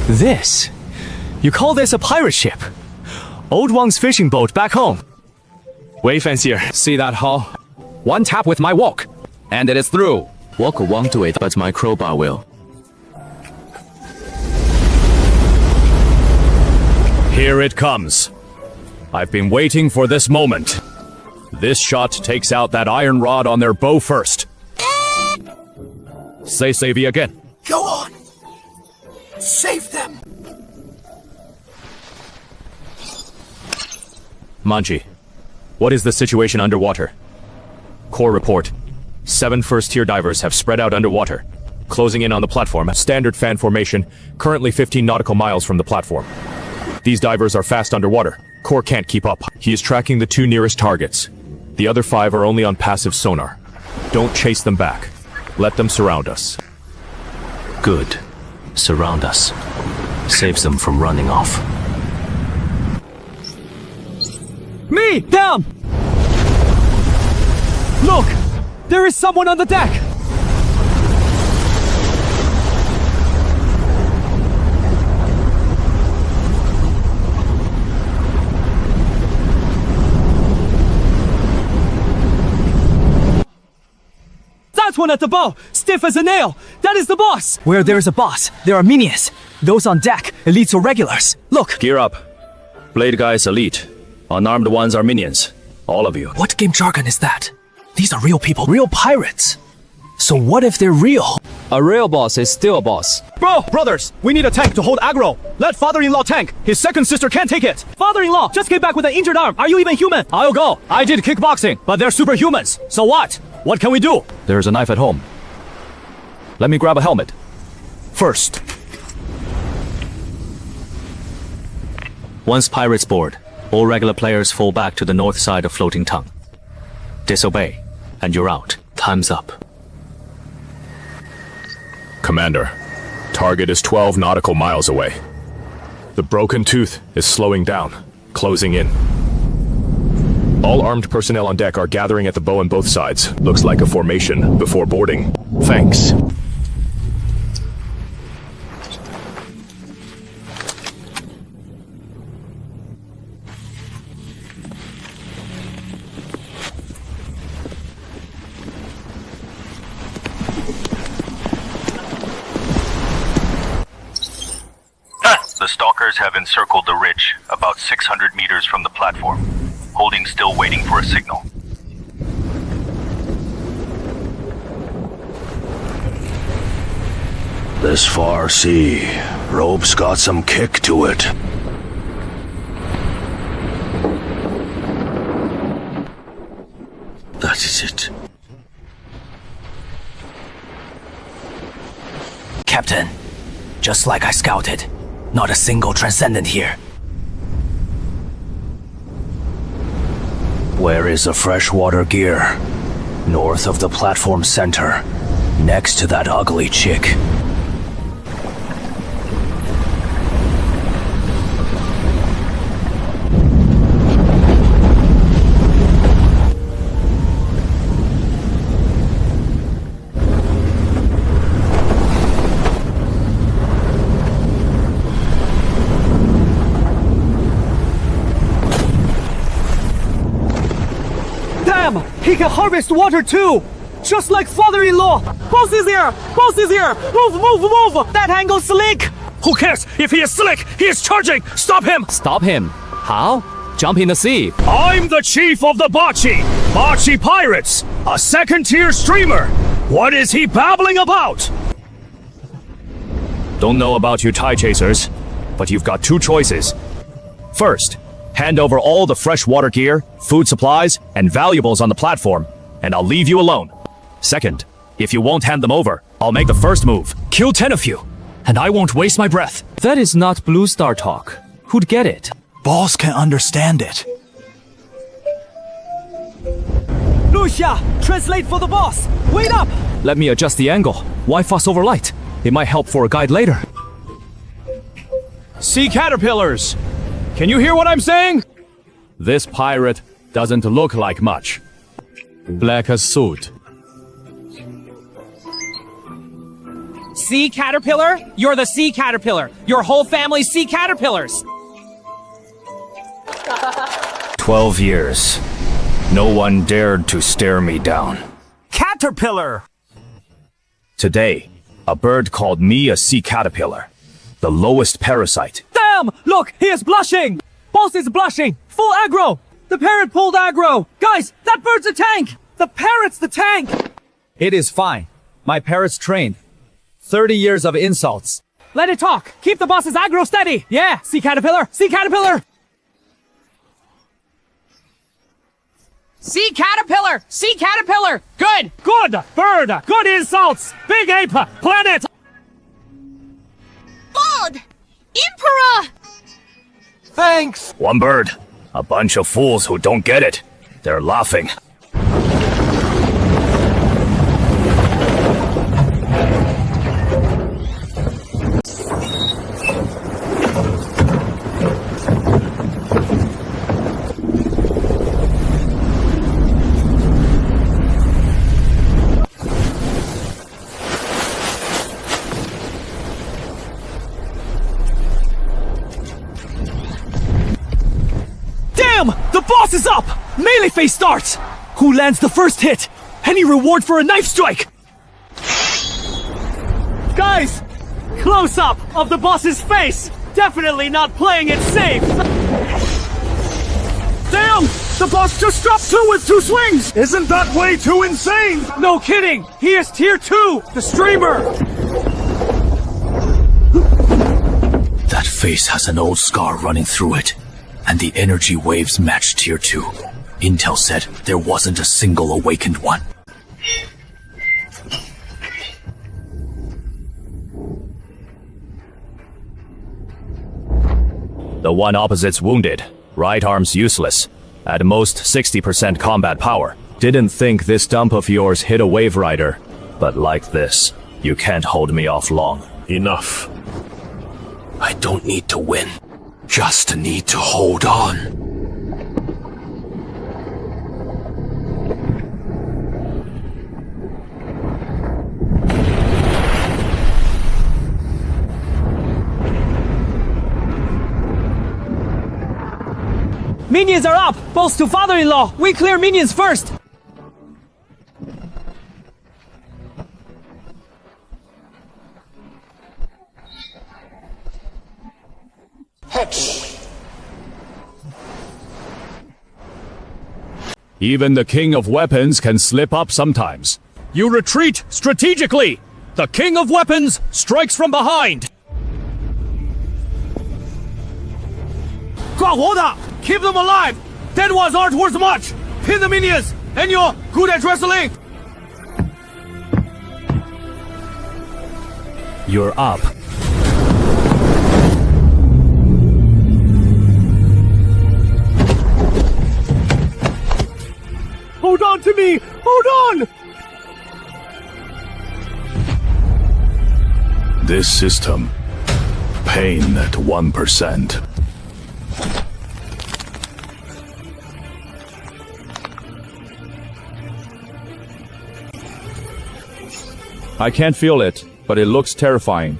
Speaker 19: This? You call this a pirate ship? Old Wang's fishing boat back home. Way fancier.
Speaker 7: See that hull? One tap with my walk, and it is through.
Speaker 4: Walk won't do it, but my crowbar will.
Speaker 15: Here it comes. I've been waiting for this moment. This shot takes out that iron rod on their bow first. Say savvy again.
Speaker 3: Go on! Save them!
Speaker 15: Manji, what is the situation underwater? Core report. 7 first-tier divers have spread out underwater, closing in on the platform. Standard fan formation, currently 15 nautical miles from the platform. These divers are fast underwater. Core can't keep up. He is tracking the 2 nearest targets. The other 5 are only on passive sonar. Don't chase them back. Let them surround us.
Speaker 4: Good. Surround us. Saves them from running off.
Speaker 7: Me! Down! Look! There is someone on the deck! That one at the bow, stiff as a nail. That is the boss. Where there is a boss, there are minions. Those on deck, elites or regulars. Look.
Speaker 4: Gear up. Blade guys elite. Unarmed ones are minions. All of you.
Speaker 1: What game jargon is that? These are real people, real pirates. So what if they're real?
Speaker 7: A real boss is still a boss. Bro, brothers, we need a tank to hold aggro. Let father-in-law tank. His second sister can't take it. Father-in-law just came back with an injured arm. Are you even human? I'll go. I did kickboxing, but they're superhumans. So what? What can we do?
Speaker 10: There's a knife at home. Let me grab a helmet.
Speaker 1: First.
Speaker 6: Once pirates board, all regular players fall back to the north side of Floating Tongue. Disobey, and you're out. Time's up.
Speaker 15: Commander, target is 12 nautical miles away. The Broken Tooth is slowing down, closing in. All armed personnel on deck are gathering at the bow on both sides. Looks like a formation before boarding.
Speaker 3: Thanks.
Speaker 22: The stalkers have encircled the ridge, about 600 meters from the platform, holding still waiting for a signal.
Speaker 3: This far sea, rope's got some kick to it. That is it.
Speaker 1: Captain, just like I scouted. Not a single transcendent here.
Speaker 3: Where is the freshwater gear? North of the platform center, next to that ugly chick.
Speaker 7: He can harvest water too! Just like father-in-law! Boss is here! Boss is here! Move, move, move! That angle's slick!
Speaker 2: Who cares? If he is slick, he is charging! Stop him!
Speaker 7: Stop him? How? Jump in the sea.
Speaker 2: I'm the chief of the Bocce Pirates! A second-tier streamer! What is he babbling about?
Speaker 12: Don't know about you tie chasers, but you've got two choices. First, hand over all the freshwater gear, food supplies, and valuables on the platform, and I'll leave you alone. Second, if you won't hand them over, I'll make the first move.
Speaker 1: Kill 10 of you, and I won't waste my breath.
Speaker 7: That is not Blue Star talk. Who'd get it?
Speaker 1: Boss can understand it.
Speaker 7: Lucia, translate for the boss! Wait up!
Speaker 10: Let me adjust the angle. Why fuss over light? It might help for a guide later.
Speaker 12: Sea caterpillars! Can you hear what I'm saying? This pirate doesn't look like much. Black as soot.
Speaker 11: Sea caterpillar? You're the sea caterpillar. Your whole family's sea caterpillars.
Speaker 12: 12 years. No one dared to stare me down.
Speaker 7: Caterpillar!
Speaker 12: Today, a bird called me a sea caterpillar. The lowest parasite.
Speaker 7: Damn! Look, he is blushing! Boss is blushing! Full aggro! The parrot pulled aggro! Guys, that bird's a tank! The parrot's the tank!
Speaker 19: It is fine. My parrot's trained. 30 years of insults.
Speaker 7: Let it talk! Keep the boss's aggro steady! Yeah! Sea caterpillar! Sea caterpillar!
Speaker 11: Sea caterpillar! Sea caterpillar! Good!
Speaker 2: Good! Bird! Good insults! Big ape! Planet!
Speaker 11: Lord! Emperor!
Speaker 7: Thanks!
Speaker 12: One bird. A bunch of fools who don't get it. They're laughing.
Speaker 7: The boss is up! Melee phase starts! Who lands the first hit? Any reward for a knife strike?
Speaker 11: Guys! Close up of the boss's face! Definitely not playing it safe! Damn! The boss just dropped 2 with 2 swings!
Speaker 2: Isn't that way too insane?
Speaker 11: No kidding! He is tier 2! The streamer!
Speaker 3: That face has an old scar running through it, and the energy waves match tier 2. Intel said there wasn't a single awakened one.
Speaker 12: The one opposite's wounded. Right arm's useless. At most 60% combat power. Didn't think this dump of yours hit a wave rider. But like this, you can't hold me off long.
Speaker 15: Enough.
Speaker 3: I don't need to win, just need to hold on.
Speaker 11: Minions are up! Both to father-in-law! We clear minions first!
Speaker 15: Even the king of weapons can slip up sometimes.
Speaker 2: You retreat strategically! The king of weapons strikes from behind!
Speaker 11: 挂活的 Keep them alive! Dead ones aren't worth much! Pin the minions! And you're good at wrestling!
Speaker 10: You're up.
Speaker 2: Hold on to me! Hold on!
Speaker 3: This system, pain at 1%.
Speaker 12: I can't feel it, but it looks terrifying.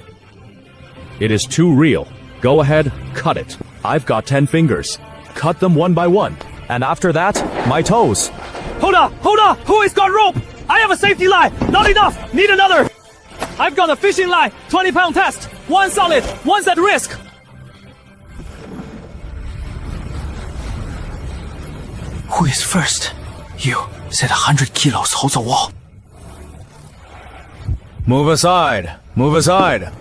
Speaker 12: It is too real. Go ahead, cut it. I've got 10 fingers. Cut them one by one. And after that, my toes.
Speaker 11: Hold up! Hold up! Who has got rope? I have a safety line! Not enough! Need another! I've got a fishing line! 20-pound test! One solid, one's at risk!
Speaker 1: Who is first? You said 100 kilos holds a wall.
Speaker 19: Move aside. Move aside.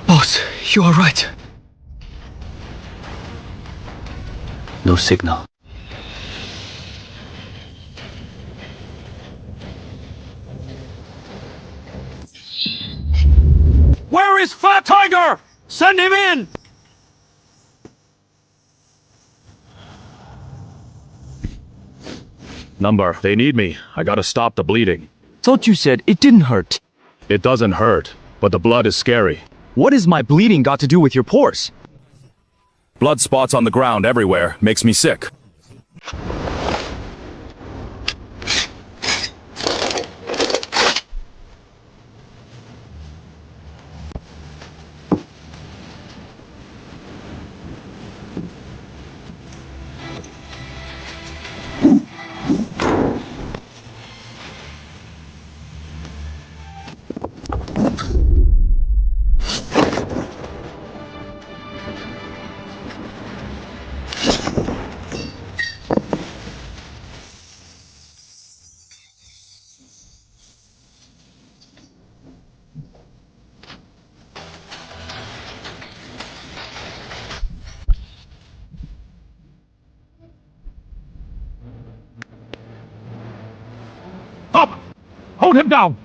Speaker 1: Boss, you are right.
Speaker 6: No signal.
Speaker 11: Where is Fat Tiger? Send him in!
Speaker 15: Number, they need me. I gotta stop the bleeding.
Speaker 19: Thought you said it didn't hurt.
Speaker 15: It doesn't hurt, but the blood is scary.
Speaker 19: What has my bleeding got to do with your pores?
Speaker 12: Blood spots on the ground everywhere. Makes me sick.
Speaker 2: Up! Hold him down!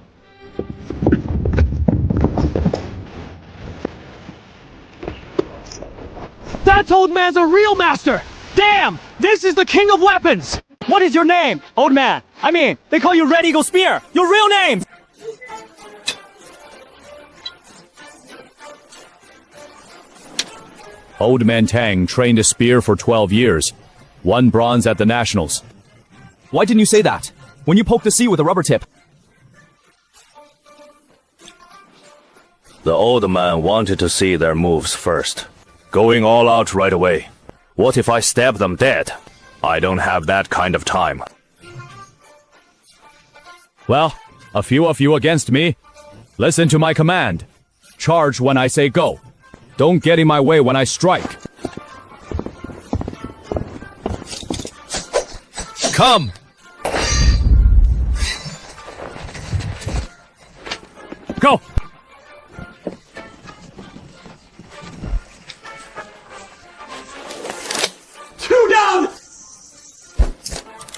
Speaker 11: That old man's a real master! Damn! This is the king of weapons! What is your name, old man? I mean, they call you Red Eagle Spear. Your real name!
Speaker 12: Old Man Tang trained a spear for 12 years. Won bronze at the Nationals.
Speaker 7: Why didn't you say that? When you poked the sea with a rubber tip.
Speaker 4: The old man wanted to see their moves first. Going all out right away. What if I stab them dead? I don't have that kind of time.
Speaker 12: Well, a few of you against me. Listen to my command. Charge when I say go. Don't get in my way when I strike. Come!
Speaker 2: Go!
Speaker 11: Two down!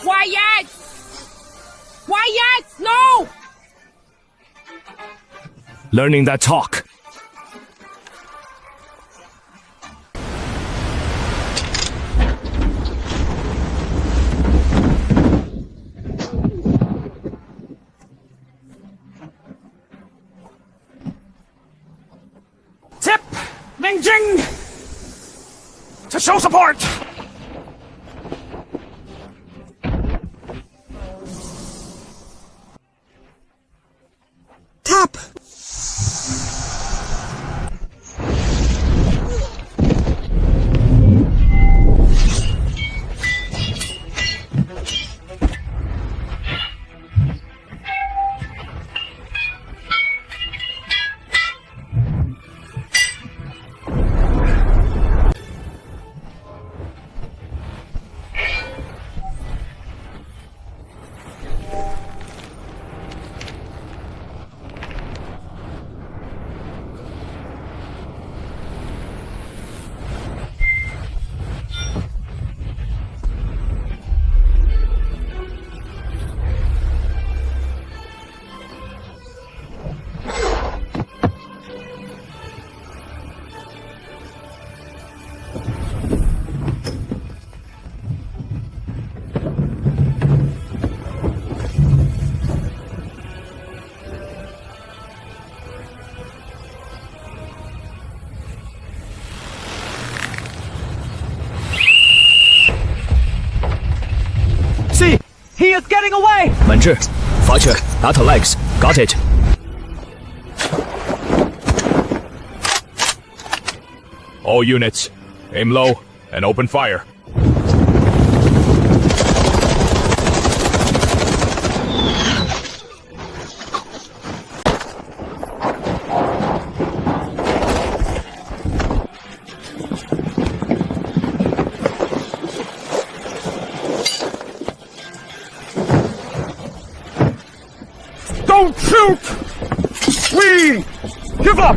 Speaker 13: Quiet! Quiet! No!
Speaker 2: Learning that talk.
Speaker 11: Tip! Ming Jing! To show support! Tap! See! He is getting away!
Speaker 12: 门制 Fighter, outer legs. Got it.
Speaker 15: All units, aim low and open fire.
Speaker 2: Don't shoot! We give up!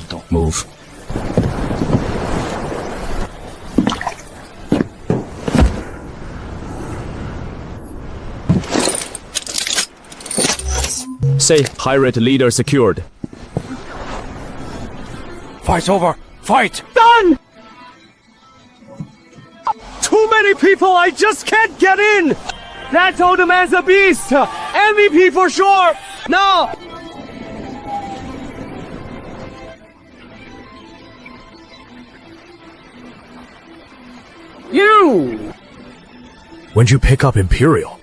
Speaker 12: Don't move. Say, pirate leader secured.
Speaker 11: Fight's over. Fight!
Speaker 2: Done! Too many people, I just can't get in!
Speaker 11: That old man's a beast! MVP for sure! No! You!
Speaker 2: When'd you pick up Imperial?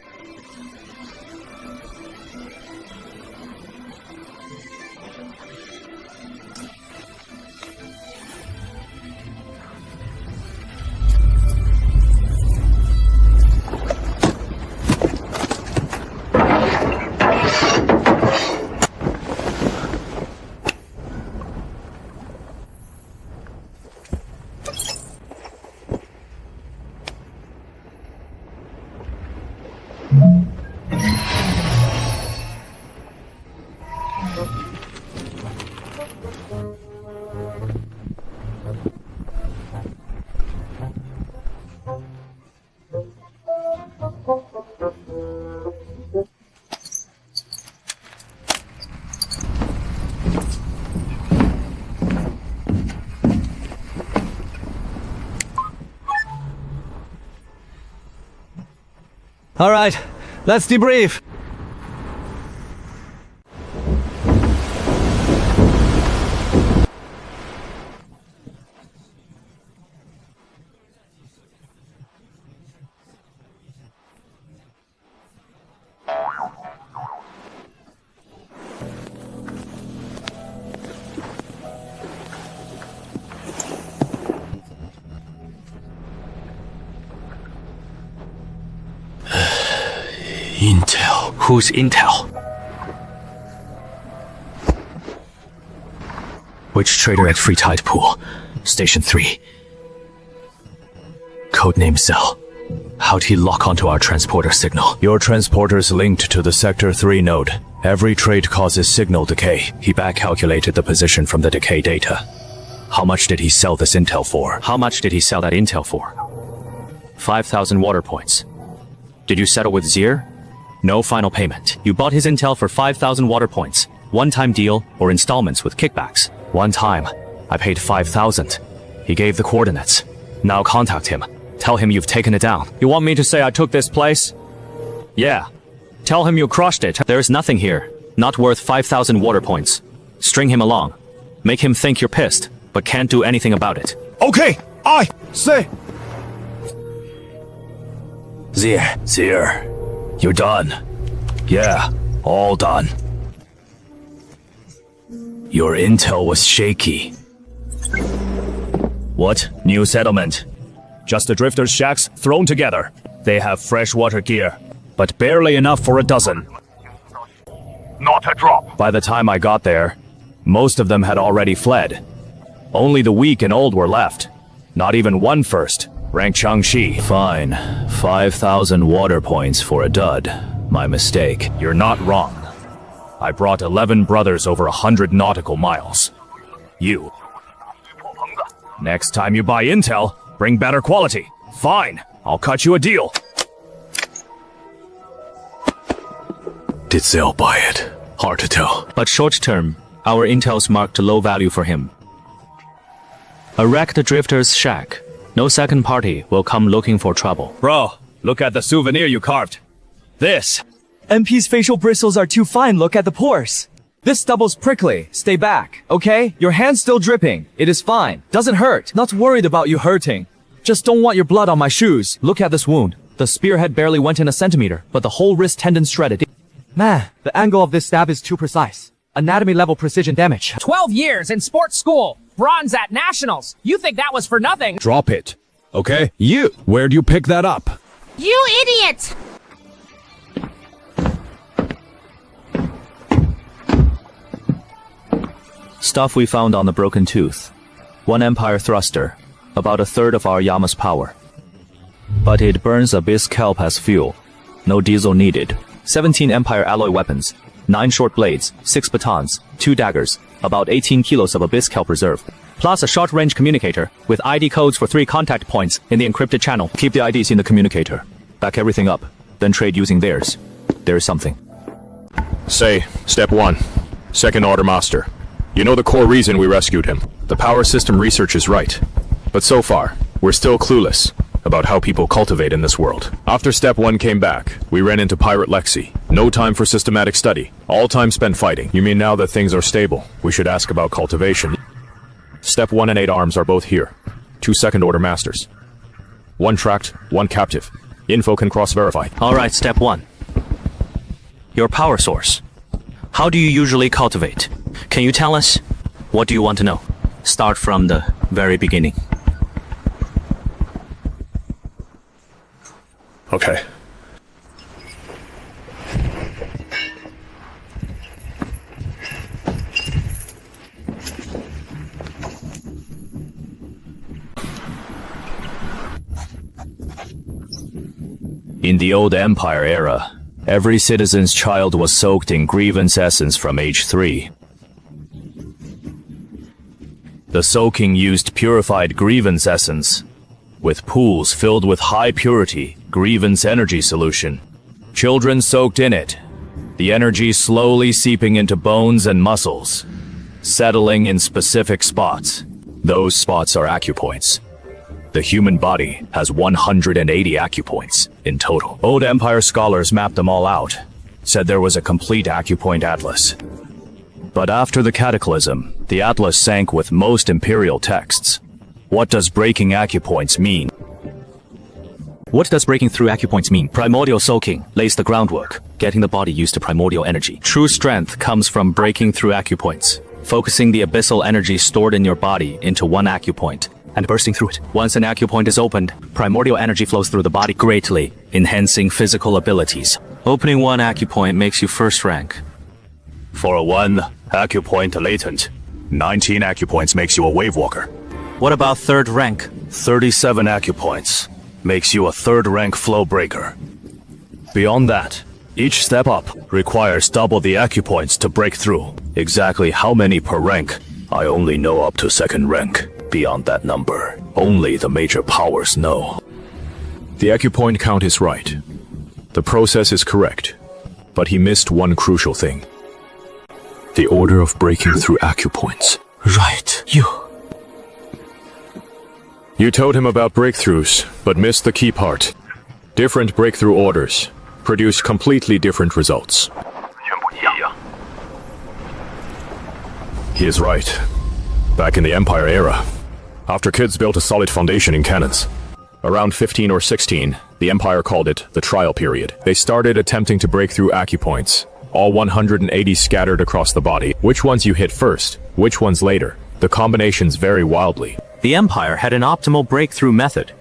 Speaker 19: All right, let's debrief.
Speaker 4: Intel. Who's Intel? Which trader at Free Tide Pool? Station 3. Codename Cell. How'd he lock onto our transporter signal?
Speaker 3: Your transporter's linked to the Sector 3 node. Every trade causes signal decay.
Speaker 4: He back-calculated the position from the decay data. How much did he sell this intel for? How much did he sell that intel for? 5,000 water points. Did you settle with Zier? No final payment. You bought his intel for 5,000 water points. One-time deal or installments with kickbacks. One time. I paid 5,000. He gave the coordinates. Now contact him. Tell him you've taken it down.
Speaker 6: You want me to say I took this place? Yeah. Tell him you crushed it. There's nothing here. Not worth 5,000 water points. String him along. Make him think you're pissed, but can't do anything about it.
Speaker 2: Okay, I say.
Speaker 3: Zier, you're done. Yeah, all done. Your intel was shaky.
Speaker 2: What? New settlement. Just the drifters' shacks thrown together. They have freshwater gear, but barely enough for a dozen.
Speaker 22: Not a drop.
Speaker 3: By the time I got there, most of them had already fled. Only the weak and old were left. Not even one first. Rank Changxi. Fine. 5,000 water points for a dud. My mistake.
Speaker 2: You're not wrong. I brought 11 brothers over 100 nautical miles. You. Next time you buy intel, bring better quality. Fine. I'll cut you a deal.
Speaker 3: Did Zell buy it? Hard to tell.
Speaker 6: But short term, our intel's marked low value for him. A wrecked drifter's shack. No second party will come looking for trouble.
Speaker 2: Bro, look at the souvenir you carved. This.
Speaker 19: MP's facial bristles are too fine, look at the pores. This stubble's prickly, stay back, okay? Your hand's still dripping, it is fine, doesn't hurt. Not worried about you hurting. Just don't want your blood on my shoes. Look at this wound. The spearhead barely went in a centimeter, but the whole wrist tendon shredded. Man, the angle of this stab is too precise. Anatomy level precision damage.
Speaker 13: 12 years in sports school. Bronze at nationals. You think that was for nothing?
Speaker 2: Drop it. Okay? You. Where'd you pick that up?
Speaker 13: You idiot!
Speaker 6: Stuff we found on the broken tooth. One Empire thruster. About a third of our Yama's power. But it burns abyss kelp as fuel. No diesel needed. 17 Empire alloy weapons. 9 short blades, 6 batons, 2 daggers, about 18 kilos of abyss kelp reserve. Plus a short-range communicator with ID codes for 3 contact points in the encrypted channel.
Speaker 10: Keep the IDs in the communicator. Back everything up, then trade using theirs. There's something.
Speaker 15: Say, step 1. Second order master. You know the core reason we rescued him. The power system research is right. But so far, we're still clueless about how people cultivate in this world. After step 1 came back, we ran into Pirate Lexi. No time for systematic study. All time spent fighting. You mean now that things are stable, we should ask about cultivation? Step 1 and 8 arms are both here. 2 second order masters. 1 tracked, 1 captive. Info can cross-verify.
Speaker 6: Alright, step 1. Your power source. How do you usually cultivate? Can you tell us? What do you want to know? Start from the very beginning.
Speaker 15: Okay.
Speaker 12: In the old Empire era, every citizen's child was soaked in grievance essence from age 3. The soaking used purified grievance essence, with pools filled with high-purity grievance energy solution. Children soaked in it, the energy slowly seeping into bones and muscles, settling in specific spots. Those spots are acupoints. The human body has 180 acupoints in total. Old Empire scholars mapped them all out, said there was a complete acupoint atlas. But after the cataclysm, the atlas sank with most imperial texts. What does breaking acupoints mean?
Speaker 6: What does breaking through acupoints mean? Primordial soaking lays the groundwork, getting the body used to primordial energy. True strength comes from breaking through acupoints, focusing the abyssal energy stored in your body into one acupoint, and bursting through it. Once an acupoint is opened, primordial energy flows through the body greatly, enhancing physical abilities. Opening one acupoint makes you first rank.
Speaker 3: For a 1 acupoint latent, 19 acupoints makes you a wave walker.
Speaker 6: What about third rank?
Speaker 3: 37 acupoints makes you a 3rd rank flow breaker. Beyond that, each step up requires double the acupoints to break through. Exactly how many per rank, I only know up to 2nd rank. Beyond that number, only the major powers know.
Speaker 15: The acupoint count is right. The process is correct. But he missed one crucial thing. The order of breaking through acupoints.
Speaker 3: Right,
Speaker 15: You told him about breakthroughs, but missed the key part. Different breakthrough orders produce completely different results. He is right. Back in the Empire era, after kids built a solid foundation in cannons, around 15 or 16, the Empire called it the trial period. They started attempting to break through acupoints, all 180 scattered across the body. Which ones you hit first, which ones later, the combinations vary wildly.
Speaker 6: The Empire had an optimal breakthrough method.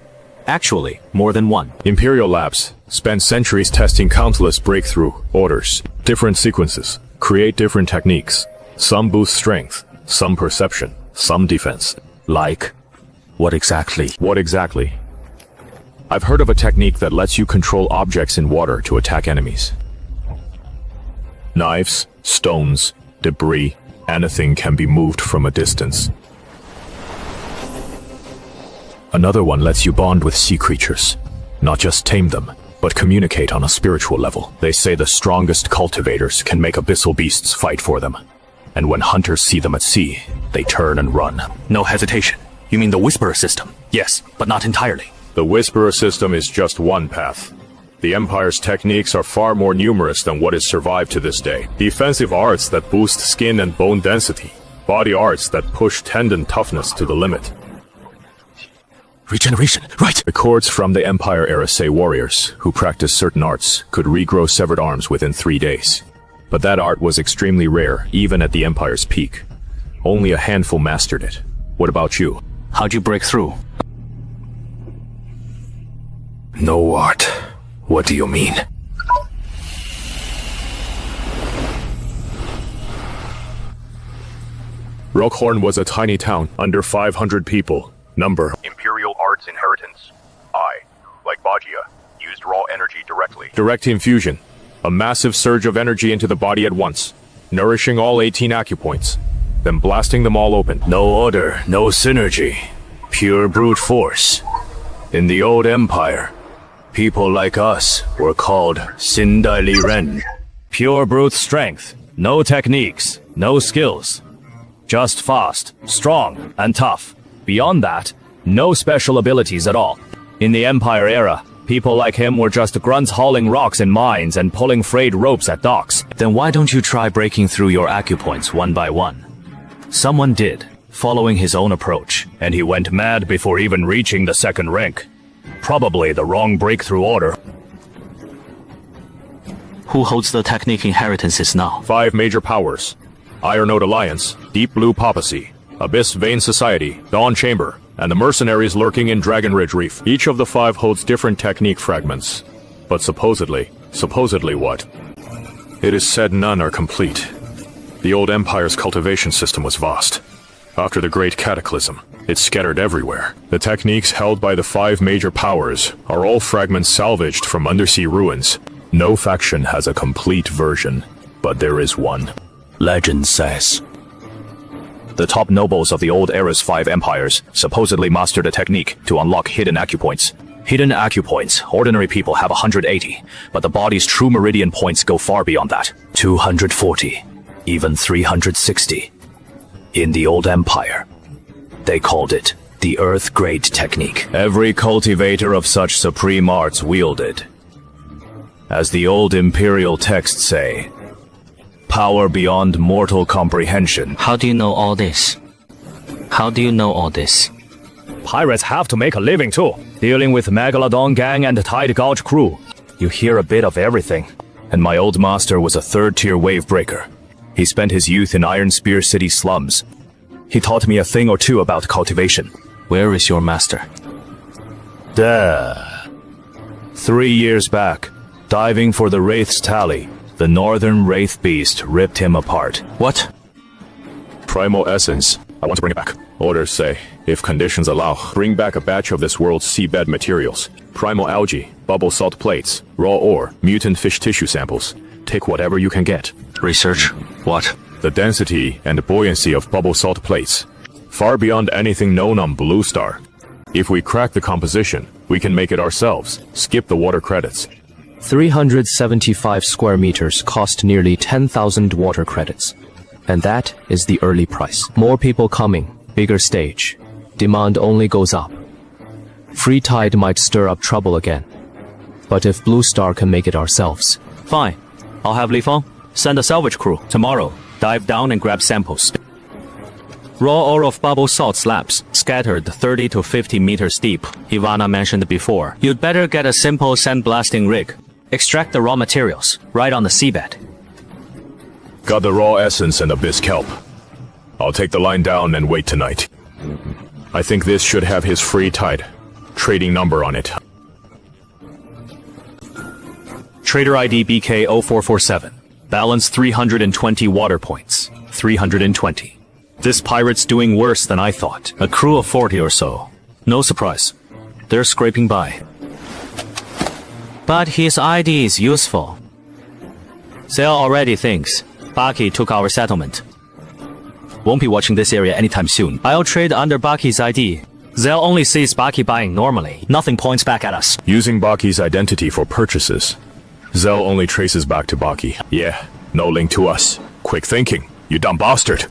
Speaker 6: Actually, more than one.
Speaker 15: Imperial labs spent centuries testing countless breakthrough orders, different sequences, create different techniques. Some boost strength, some perception, some defense.
Speaker 6: Like, what exactly?
Speaker 15: What exactly? I've heard of a technique that lets you control objects in water to attack enemies. Knives, stones, debris, anything can be moved from a distance. Another one lets you bond with sea creatures. Not just tame them, but communicate on a spiritual level. They say the strongest cultivators can make abyssal beasts fight for them. And when hunters see them at sea, they turn and run.
Speaker 6: No hesitation. You mean the Whisperer system? Yes, but not entirely.
Speaker 15: The Whisperer system is just one path. The Empire's techniques are far more numerous than what has survived to this day. Defensive arts that boost skin and bone density. Body arts that push tendon toughness to the limit.
Speaker 3: Regeneration, right!
Speaker 15: Records from the Empire era say warriors who practice certain arts could regrow severed arms within 3 days. But that art was extremely rare, even at the Empire's peak. Only a handful mastered it. What about you?
Speaker 6: How'd you break through?
Speaker 3: No art. What do you mean?
Speaker 15: Rockhorn was a tiny town, under 500 people. Number.
Speaker 22: Imperial Arts Inheritance. I, like Bagia, used raw energy directly.
Speaker 15: Direct infusion. A massive surge of energy into the body at once, nourishing all 18 acupoints, then blasting them all open.
Speaker 3: No order, no synergy. Pure brute force. In the old Empire, people like us were called Sindai Li Ren.
Speaker 12: Pure brute strength. No techniques, no skills. Just fast, strong, and tough. Beyond that, no special abilities at all. In the Empire era, people like him were just grunts hauling rocks in mines and pulling frayed ropes at docks.
Speaker 6: Then why don't you try breaking through your acupoints one by one? Someone did, following his own approach.
Speaker 12: And he went mad before even reaching the second rank. Probably the wrong breakthrough order.
Speaker 6: Who holds the technique inheritances now?
Speaker 15: 5 major powers. Ironode Alliance, Deep Blue Papacy, Abyss Vein Society, Dawn Chamber, and the mercenaries lurking in Dragon Ridge Reef. Each of the 5 holds different technique fragments. But supposedly what? It is said none are complete. The old Empire's cultivation system was vast. After the Great Cataclysm, it scattered everywhere. The techniques held by the 5 major powers are all fragments salvaged from undersea ruins. No faction has a complete version, but there is one.
Speaker 3: Legend says
Speaker 12: The top nobles of the old era's 5 empires supposedly mastered a technique to unlock hidden acupoints. Hidden acupoints, ordinary people have 180, but the body's true meridian points go far beyond that. 240, even 360. In the old empire, they called it the Earth Grade Technique.
Speaker 3: every cultivator of such supreme arts wielded. As the old imperial texts say, power beyond mortal comprehension.
Speaker 6: How do you know all this? How do you know all this?
Speaker 12: Pirates have to make a living too, dealing with Megalodon gang and Tide Gouge crew. You hear a bit of everything.
Speaker 3: And my old master was a 3rd-tier wave breaker. He spent his youth in Iron Spear City slums. He taught me a thing or two about cultivation.
Speaker 6: Where is your master?
Speaker 3: Duh. 3 years back, diving for the Wraith's tally, the northern Wraith beast ripped him apart.
Speaker 6: What?
Speaker 15: Primal Essence. I want to bring it back. Orders say, if conditions allow, bring back a batch of this world's seabed materials. Primal algae, bubble salt plates, raw ore, mutant fish tissue samples. Take whatever you can get.
Speaker 6: Research? What?
Speaker 15: The density and buoyancy of bubble salt plates. Far beyond anything known on Blue Star. If we crack the composition, we can make it ourselves. Skip the water credits.
Speaker 17: 375 square meters cost nearly 10,000 water credits. And that is the early price. More people coming, bigger stage. Demand only goes up. Free tide might stir up trouble again. But if Blue Star can make it ourselves.
Speaker 6: Fine. I'll have Li Feng send a salvage crew tomorrow. Dive down and grab samples. Raw ore of bubble salt slabs, scattered 30 to 50 meters deep. Ivana mentioned before. You'd better get a simple sandblasting rig. Extract the raw materials, right on the seabed.
Speaker 15: Got the raw essence and abyss kelp. I'll take the line down and wait tonight. I think this should have his free tide. Trading number on it.
Speaker 6: Trader ID BK0447. Balance 320 water points. 320. This pirate's doing worse than I thought. A crew of 40 or so. No surprise. They're scraping by. But his ID is useful. Zell already thinks Baki took our settlement. Won't be watching this area anytime soon. I'll trade under Baki's ID. Zell only sees Baki buying normally. Nothing points back at us.
Speaker 15: Using Baki's identity for purchases. Zell only traces back to Baki. Yeah, no link to us. Quick thinking, you dumb bastard.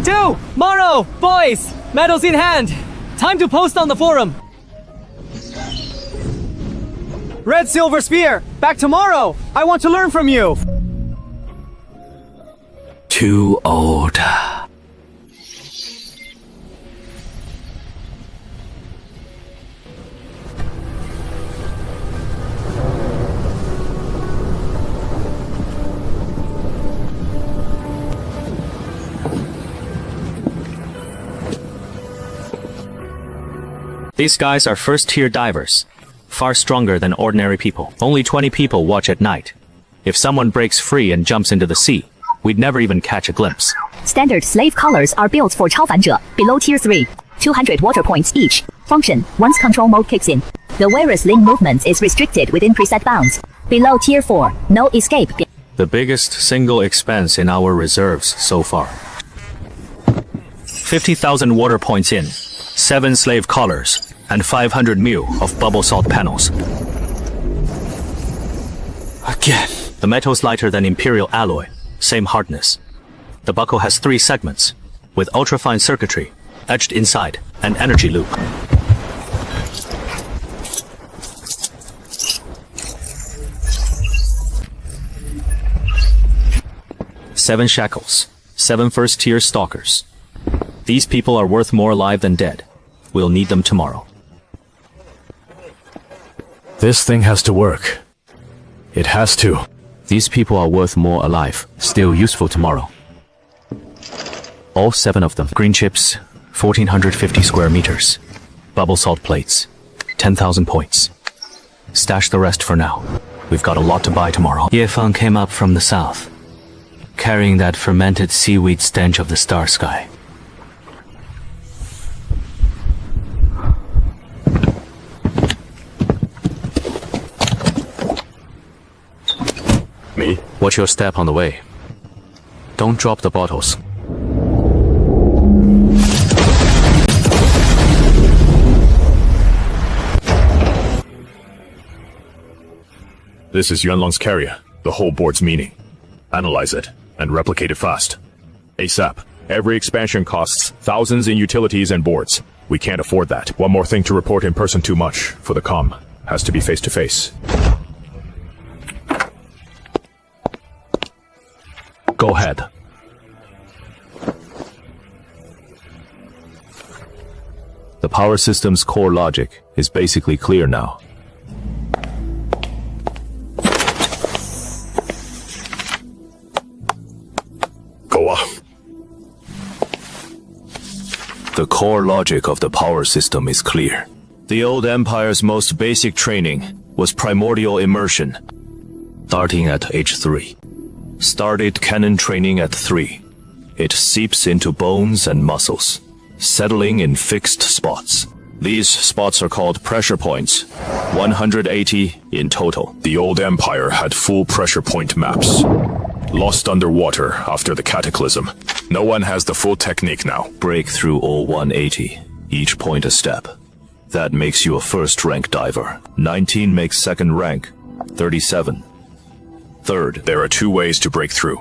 Speaker 11: Tomorrow, boys! Medals in hand! Time to post on the forum! Red Silver Spear, back tomorrow! I want to learn from you!
Speaker 6: Too old. These guys are first-tier divers. Far stronger than ordinary people. Only 20 people watch at night. If someone breaks free and jumps into the sea, we'd never even catch a glimpse.
Speaker 21: Standard slave collars are built for 超凡者, below tier 3. 200 water points each. Function, once control mode kicks in. The wearer's limb movement is restricted within preset bounds. Below tier 4, no escape.
Speaker 6: The biggest single expense in our reserves so far. 50,000 water points in, 7 slave collars, and 500 mil of bubble salt panels.
Speaker 1: again.
Speaker 6: The metal's lighter than Imperial alloy, same hardness. The buckle has 3 segments, with ultrafine circuitry, etched inside, and energy loop. Seven shackles, 7 first-tier stalkers. These people are worth more alive than dead. We'll need them tomorrow.
Speaker 15: This thing has to work. It has to.
Speaker 6: These people are worth more alive, still useful tomorrow. All 7 of them. Green chips, 1,450 square meters. Bubble salt plates, 10,000 points. Stash the rest for now. We've got a lot to buy tomorrow. Ye Feng came up from the south, carrying that fermented seaweed stench of the star sky.
Speaker 15: Me?
Speaker 6: Watch your step on the way. Don't drop the bottles.
Speaker 15: This is Yuanlong's carrier, the whole board's meaning. Analyze it, and replicate it fast. ASAP. Every expansion costs thousands in utilities and boards. We can't afford that. One more thing to report in person too much, for the comm. Has to be face to face. Go ahead.
Speaker 12: The power system's core logic is basically clear now.
Speaker 15: Go off.
Speaker 12: The core logic of the power system is clear. The old empire's most basic training was primordial immersion, starting at age 3. Started cannon training at 3. It seeps into bones and muscles, settling in fixed spots. These spots are called pressure points, 180 in total.
Speaker 15: The old empire had full pressure point maps. Lost underwater after the cataclysm. No one has the full technique now.
Speaker 12: Break through all 180, each point a step. That makes you a first-rank diver. 19 makes second rank, 37.
Speaker 15: Third, there are 2 ways to break through.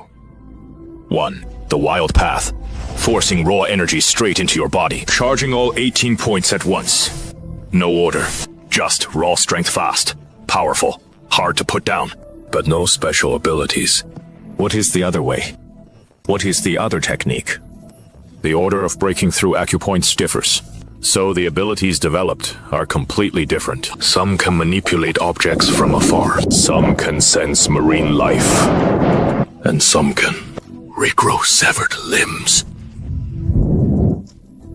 Speaker 15: 1. The wild path. Forcing raw energy straight into your body. Charging all 18 points at once. No order. Just raw strength fast. Powerful. Hard to put down.
Speaker 3: But no special abilities.
Speaker 12: What is the other way? What is the other technique?
Speaker 15: The order of breaking through acupoints differs. So the abilities developed are completely different.
Speaker 3: Some can manipulate objects from afar.
Speaker 15: Some can sense marine life.
Speaker 3: And some can regrow severed limbs.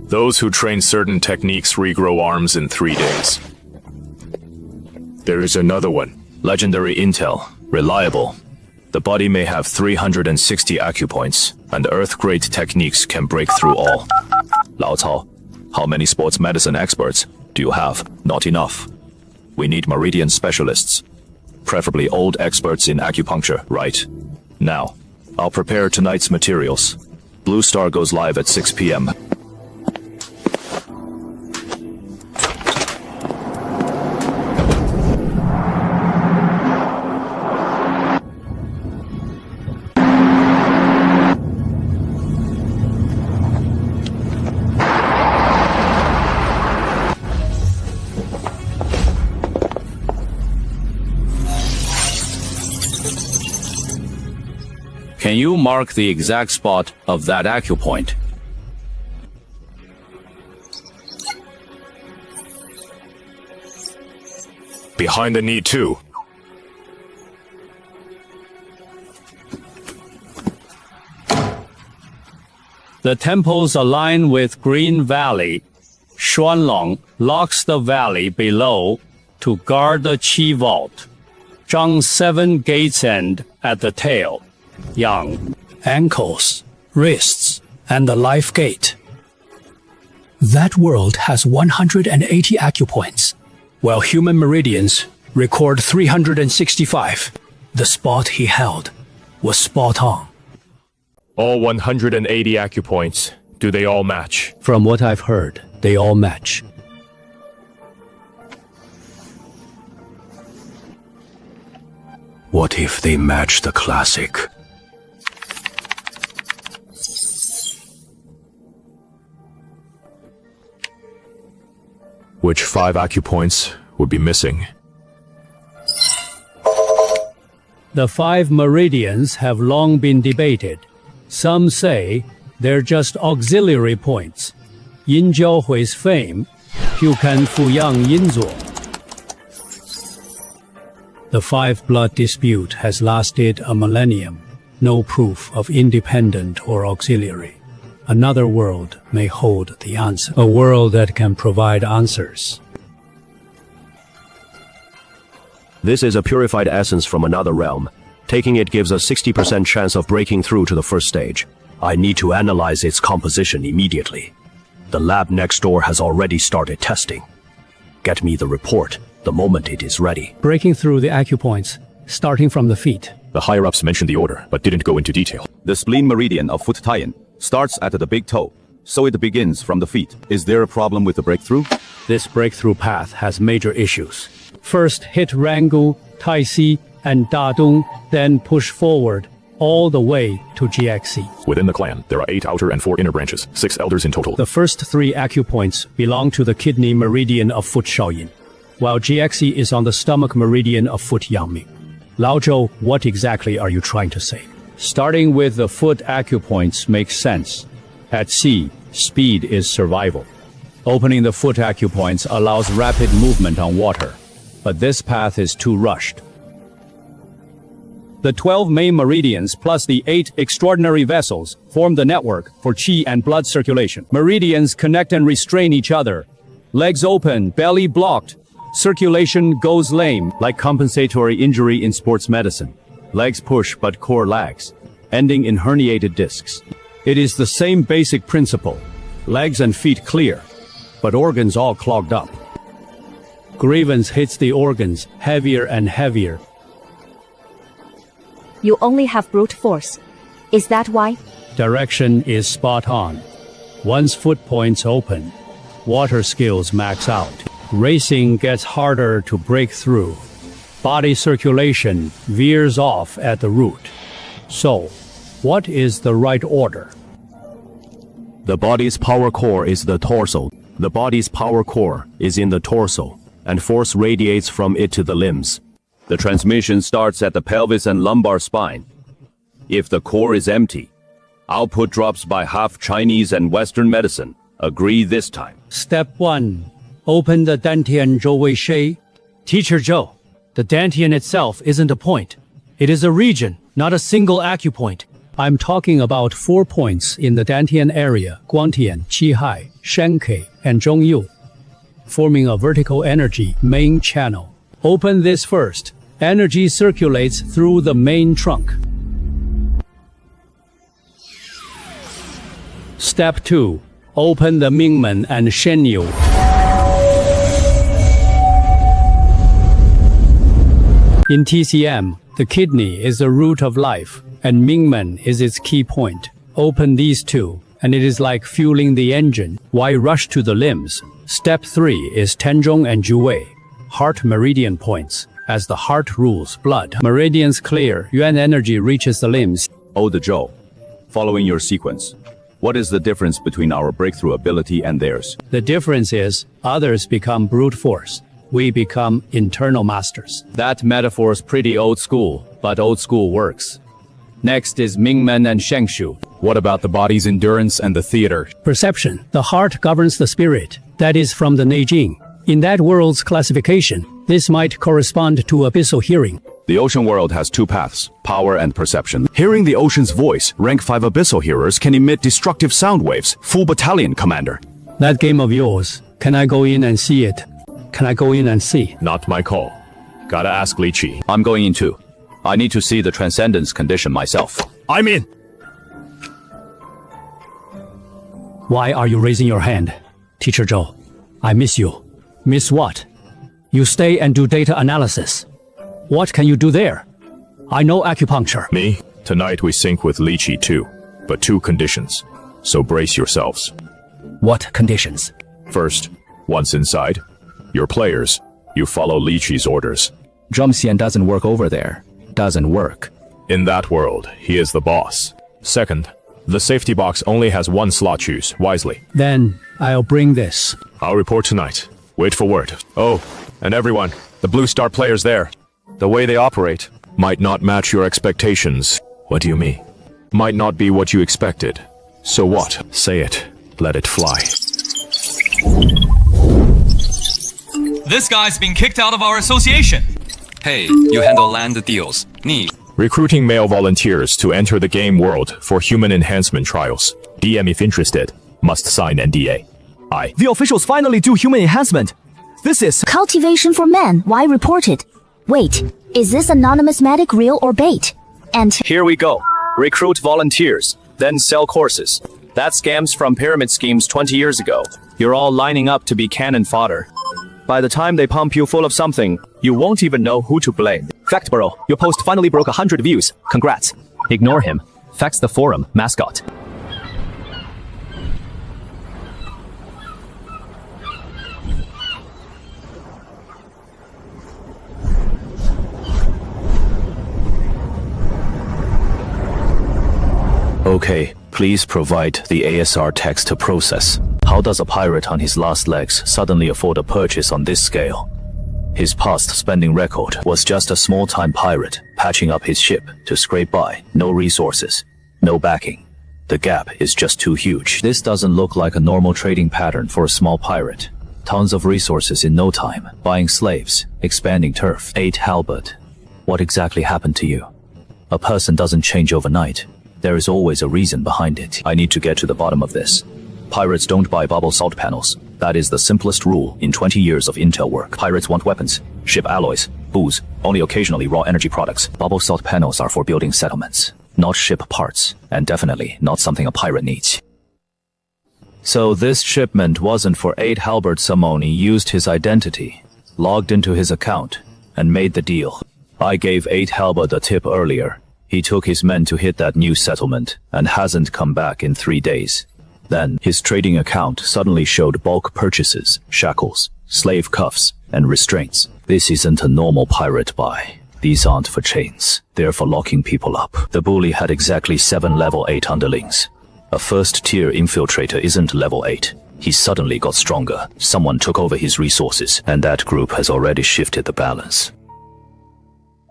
Speaker 15: Those who train certain techniques regrow arms in 3 days. There is another one.
Speaker 12: Legendary intel. Reliable. The body may have 360 acupoints, and Earth-grade techniques can break through all. Lao Cao, how many sports medicine experts do you have? Not enough. We need meridian specialists. Preferably old experts in acupuncture, right? Now, I'll prepare tonight's materials. Blue Star goes live at 6 p.m.
Speaker 9: Can you mark the exact spot of that acupoint?
Speaker 15: Behind the knee too.
Speaker 9: The temples align with Green Valley. Xuanlong locks the valley below to guard the Qi Vault. Zhang's 7 gates end at the tail. Yang,
Speaker 11: ankles, wrists, and the life gate. That world has 180 acupoints, while human meridians record 365. The spot he held was spot on.
Speaker 15: All 180 acupoints, do they all match?
Speaker 11: From what I've heard, they all match.
Speaker 3: What if they match the classic?
Speaker 15: Which 5 acupoints would be missing?
Speaker 11: The 5 meridians have long been debated. Some say they're just auxiliary points. Yin Jiao Hui's fame, Hu Kan Fu Yang Yin Zuo. The 5 blood dispute has lasted a millennium. No proof of independent or auxiliary. Another world may hold the answer. A world that can provide answers.
Speaker 4: This is a purified essence from another realm. Taking it gives a 60% chance of breaking through to the first stage. I need to analyze its composition immediately. The lab next door has already started testing. Get me the report the moment it is ready.
Speaker 11: Breaking through the acupoints, starting from the feet.
Speaker 15: The higher-ups mentioned the order, but didn't go into detail.
Speaker 18: The spleen meridian of foot tie-in starts at the big toe, so it begins from the feet. Is there a problem with the breakthrough?
Speaker 11: This breakthrough path has major issues. First hit Rangu, Taixi, and Dadong, then push forward all the way to GXC.
Speaker 15: Within the clan, there are 8 outer and 4 inner branches, 6 elders in total.
Speaker 11: The first 3 acupoints belong to the kidney meridian of foot Shaoyin, while GXC is on the stomach meridian of foot Yangming. Lao Zhou, what exactly are you trying to say?
Speaker 9: Starting with the foot acupoints makes sense. At sea, speed is survival. Opening the foot acupoints allows rapid movement on water, but this path is too rushed. The 12 main meridians plus the 8 extraordinary vessels form the network for qi and blood circulation. Meridians connect and restrain each other. Legs open, belly blocked. Circulation goes lame, like compensatory injury in sports medicine. Legs push but core lags, ending in herniated discs. It is the same basic principle. Legs and feet clear, but organs all clogged up. Grievance hits the organs heavier and heavier.
Speaker 14: You only have brute force. Is that why?
Speaker 11: Direction is spot on. Once foot points open, water skills max out. Racing gets harder to break through. Body circulation veers off at the root. So, what is the right order?
Speaker 4: The body's power core is the torso. The body's power core is in the torso, and force radiates from it to the limbs. The transmission starts at the pelvis and lumbar spine. If the core is empty, output drops by half. Chinese and Western medicine agree this time.
Speaker 11: Step 1. Open the Dantian Zhou Wei Shei. Teacher Zhou, the Dantian itself isn't a point. It is a region, not a single acupoint. I'm talking about 4 points in the Dantian area, Guangtian, Qihai, Shenkei, and Zhongyu, forming a vertical energy main channel. Open this first. Energy circulates through the main trunk. Step 2. Open the Mingmen and Shenyu. In TCM, the kidney is the root of life, and Mingmen is its key point. Open these 2, and it is like fueling the engine. Why rush to the limbs? Step 3 is Tenzhong and Juwei, heart meridian points. As the heart rules blood, meridians clear, yuan energy reaches the limbs.
Speaker 18: Oh, the Zhou. Following your sequence, what is the difference between our breakthrough ability and theirs?
Speaker 11: The difference is, others become brute force. We become internal masters.
Speaker 9: That metaphor's pretty old school, but old school works. Next is Mingmen and Shengshu.
Speaker 20: What about the body's endurance and the theater?
Speaker 11: Perception. The heart governs the spirit. That is from the Neijing. In that world's classification, this might correspond to abyssal hearing.
Speaker 18: The ocean world has 2 paths, power and perception. Hearing the ocean's voice, rank 5 abyssal hearers can emit destructive sound waves. Full battalion, Commander.
Speaker 11: That game of yours, can I go in and see it? Can I go in and see?
Speaker 15: Not my call. Gotta ask Li Qi.
Speaker 18: I'm going in too. I need to see the transcendence condition myself.
Speaker 2: I'm in.
Speaker 11: Why are you raising your hand? Teacher Zhou, I miss you. Miss what? You stay and do data analysis. What can you do there? I know acupuncture.
Speaker 15: Me? Tonight we sync with Li Qi too, but 2 conditions. So brace yourselves.
Speaker 11: What conditions?
Speaker 15: First, once inside, your players, you follow Li Qi's orders.
Speaker 19: Zhengxian doesn't work over there.
Speaker 18: doesn't work.
Speaker 15: In that world, he is the boss. Second, the safety box only has one slot. Choose wisely.
Speaker 11: Then I'll bring this.
Speaker 15: I'll report tonight. Wait for word. Oh, and everyone, the Blue Star players there. The way they operate might not match your expectations.
Speaker 12: What do you mean?
Speaker 15: Might not be what you expected. So what?
Speaker 12: Say it. Let it fly.
Speaker 8: This guy's been kicked out of our association. Hey, you handle land deals. Ni.
Speaker 15: Recruiting male volunteers to enter the game world for human enhancement trials. DM if interested. Must sign NDA.
Speaker 19: The officials finally do human enhancement. This is
Speaker 21: Cultivation for men. Why report it? Wait, is this anonymous medic real or bait? And
Speaker 6: here we go. Recruit volunteers, then sell courses. That scams from pyramid schemes 20 years ago. You're all lining up to be cannon fodder. By the time they pump you full of something, you won't even know who to blame.
Speaker 19: Fact Bro, your post finally broke 100 views. Congrats.
Speaker 10: Ignore him. Facts the forum mascot.
Speaker 12: Okay, please provide the ASR text to process. How does a pirate on his last legs suddenly afford a purchase on this scale? His past spending record was just a small-time pirate patching up his ship to scrape by. No resources, no backing. The gap is just too huge. This doesn't look like a normal trading pattern for a small pirate. Tons of resources in no time. Buying slaves, expanding turf. 8 halberd. What exactly happened to you? A person doesn't change overnight. There is always a reason behind it. I need to get to the bottom of this. Pirates don't buy bubble salt panels. That is the simplest rule in 20 years of intel work. Pirates want weapons, ship alloys, booze, only occasionally raw energy products. Bubble salt panels are for building settlements, not ship parts, and definitely not something a pirate needs. So this shipment wasn't for 8 halberd. Samoni used his identity, logged into his account, and made the deal. I gave 8 halberd a tip earlier. He took his men to hit that new settlement and hasn't come back in 3 days. Then, his trading account suddenly showed bulk purchases, shackles, slave cuffs, and restraints. This isn't a normal pirate buy. These aren't for chains. They're for locking people up. The bully had exactly 7 level 8 underlings. A first-tier infiltrator isn't level 8. He suddenly got stronger. Someone took over his resources, and that group has already shifted the balance.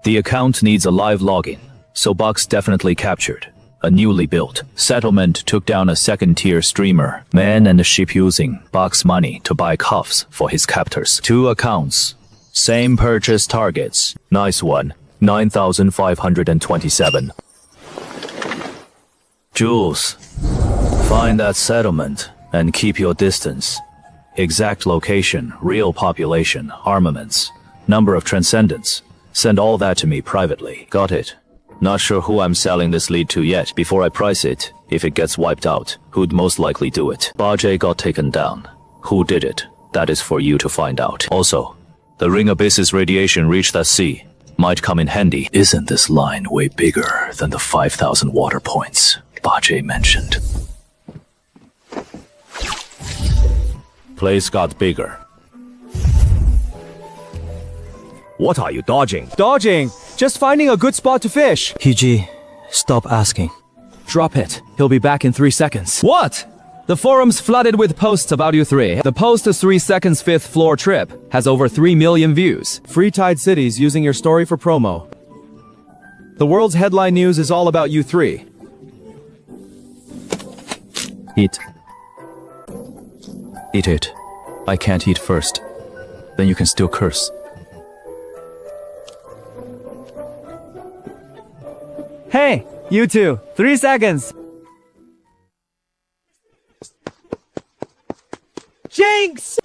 Speaker 12: The account needs a live login. So Bucks definitely captured. A newly built settlement took down a second-tier streamer, man and ship using Bucks money to buy cuffs for his captors. 2 accounts. Same purchase targets. Nice one. 9,527. Jules, find that settlement and keep your distance. Exact location, real population, armaments, number of transcendents. Send all that to me privately. Got it? Not sure who I'm selling this lead to yet. Before I price it, if it gets wiped out, who'd most likely do it? Bajie got taken down. Who did it? That is for you to find out. Also, the ring abyss's radiation reached that sea. Might come in handy. Isn't this line way bigger than the 5,000 water points Bajie mentioned? Place got bigger.
Speaker 19: What are you dodging? Dodging! Just finding a good spot to fish. PG, stop asking. Drop it. He'll be back in 3 seconds. What? The forum's flooded with posts about you 3. The post is 3 seconds 5th floor trip. Has over 3 million views. Free Tide Cities using your story for promo. The world's headline news is all about you 3. Eat. Eat it. I can't eat first. Then you can still curse. Hey, you two, 3 seconds. Jinx!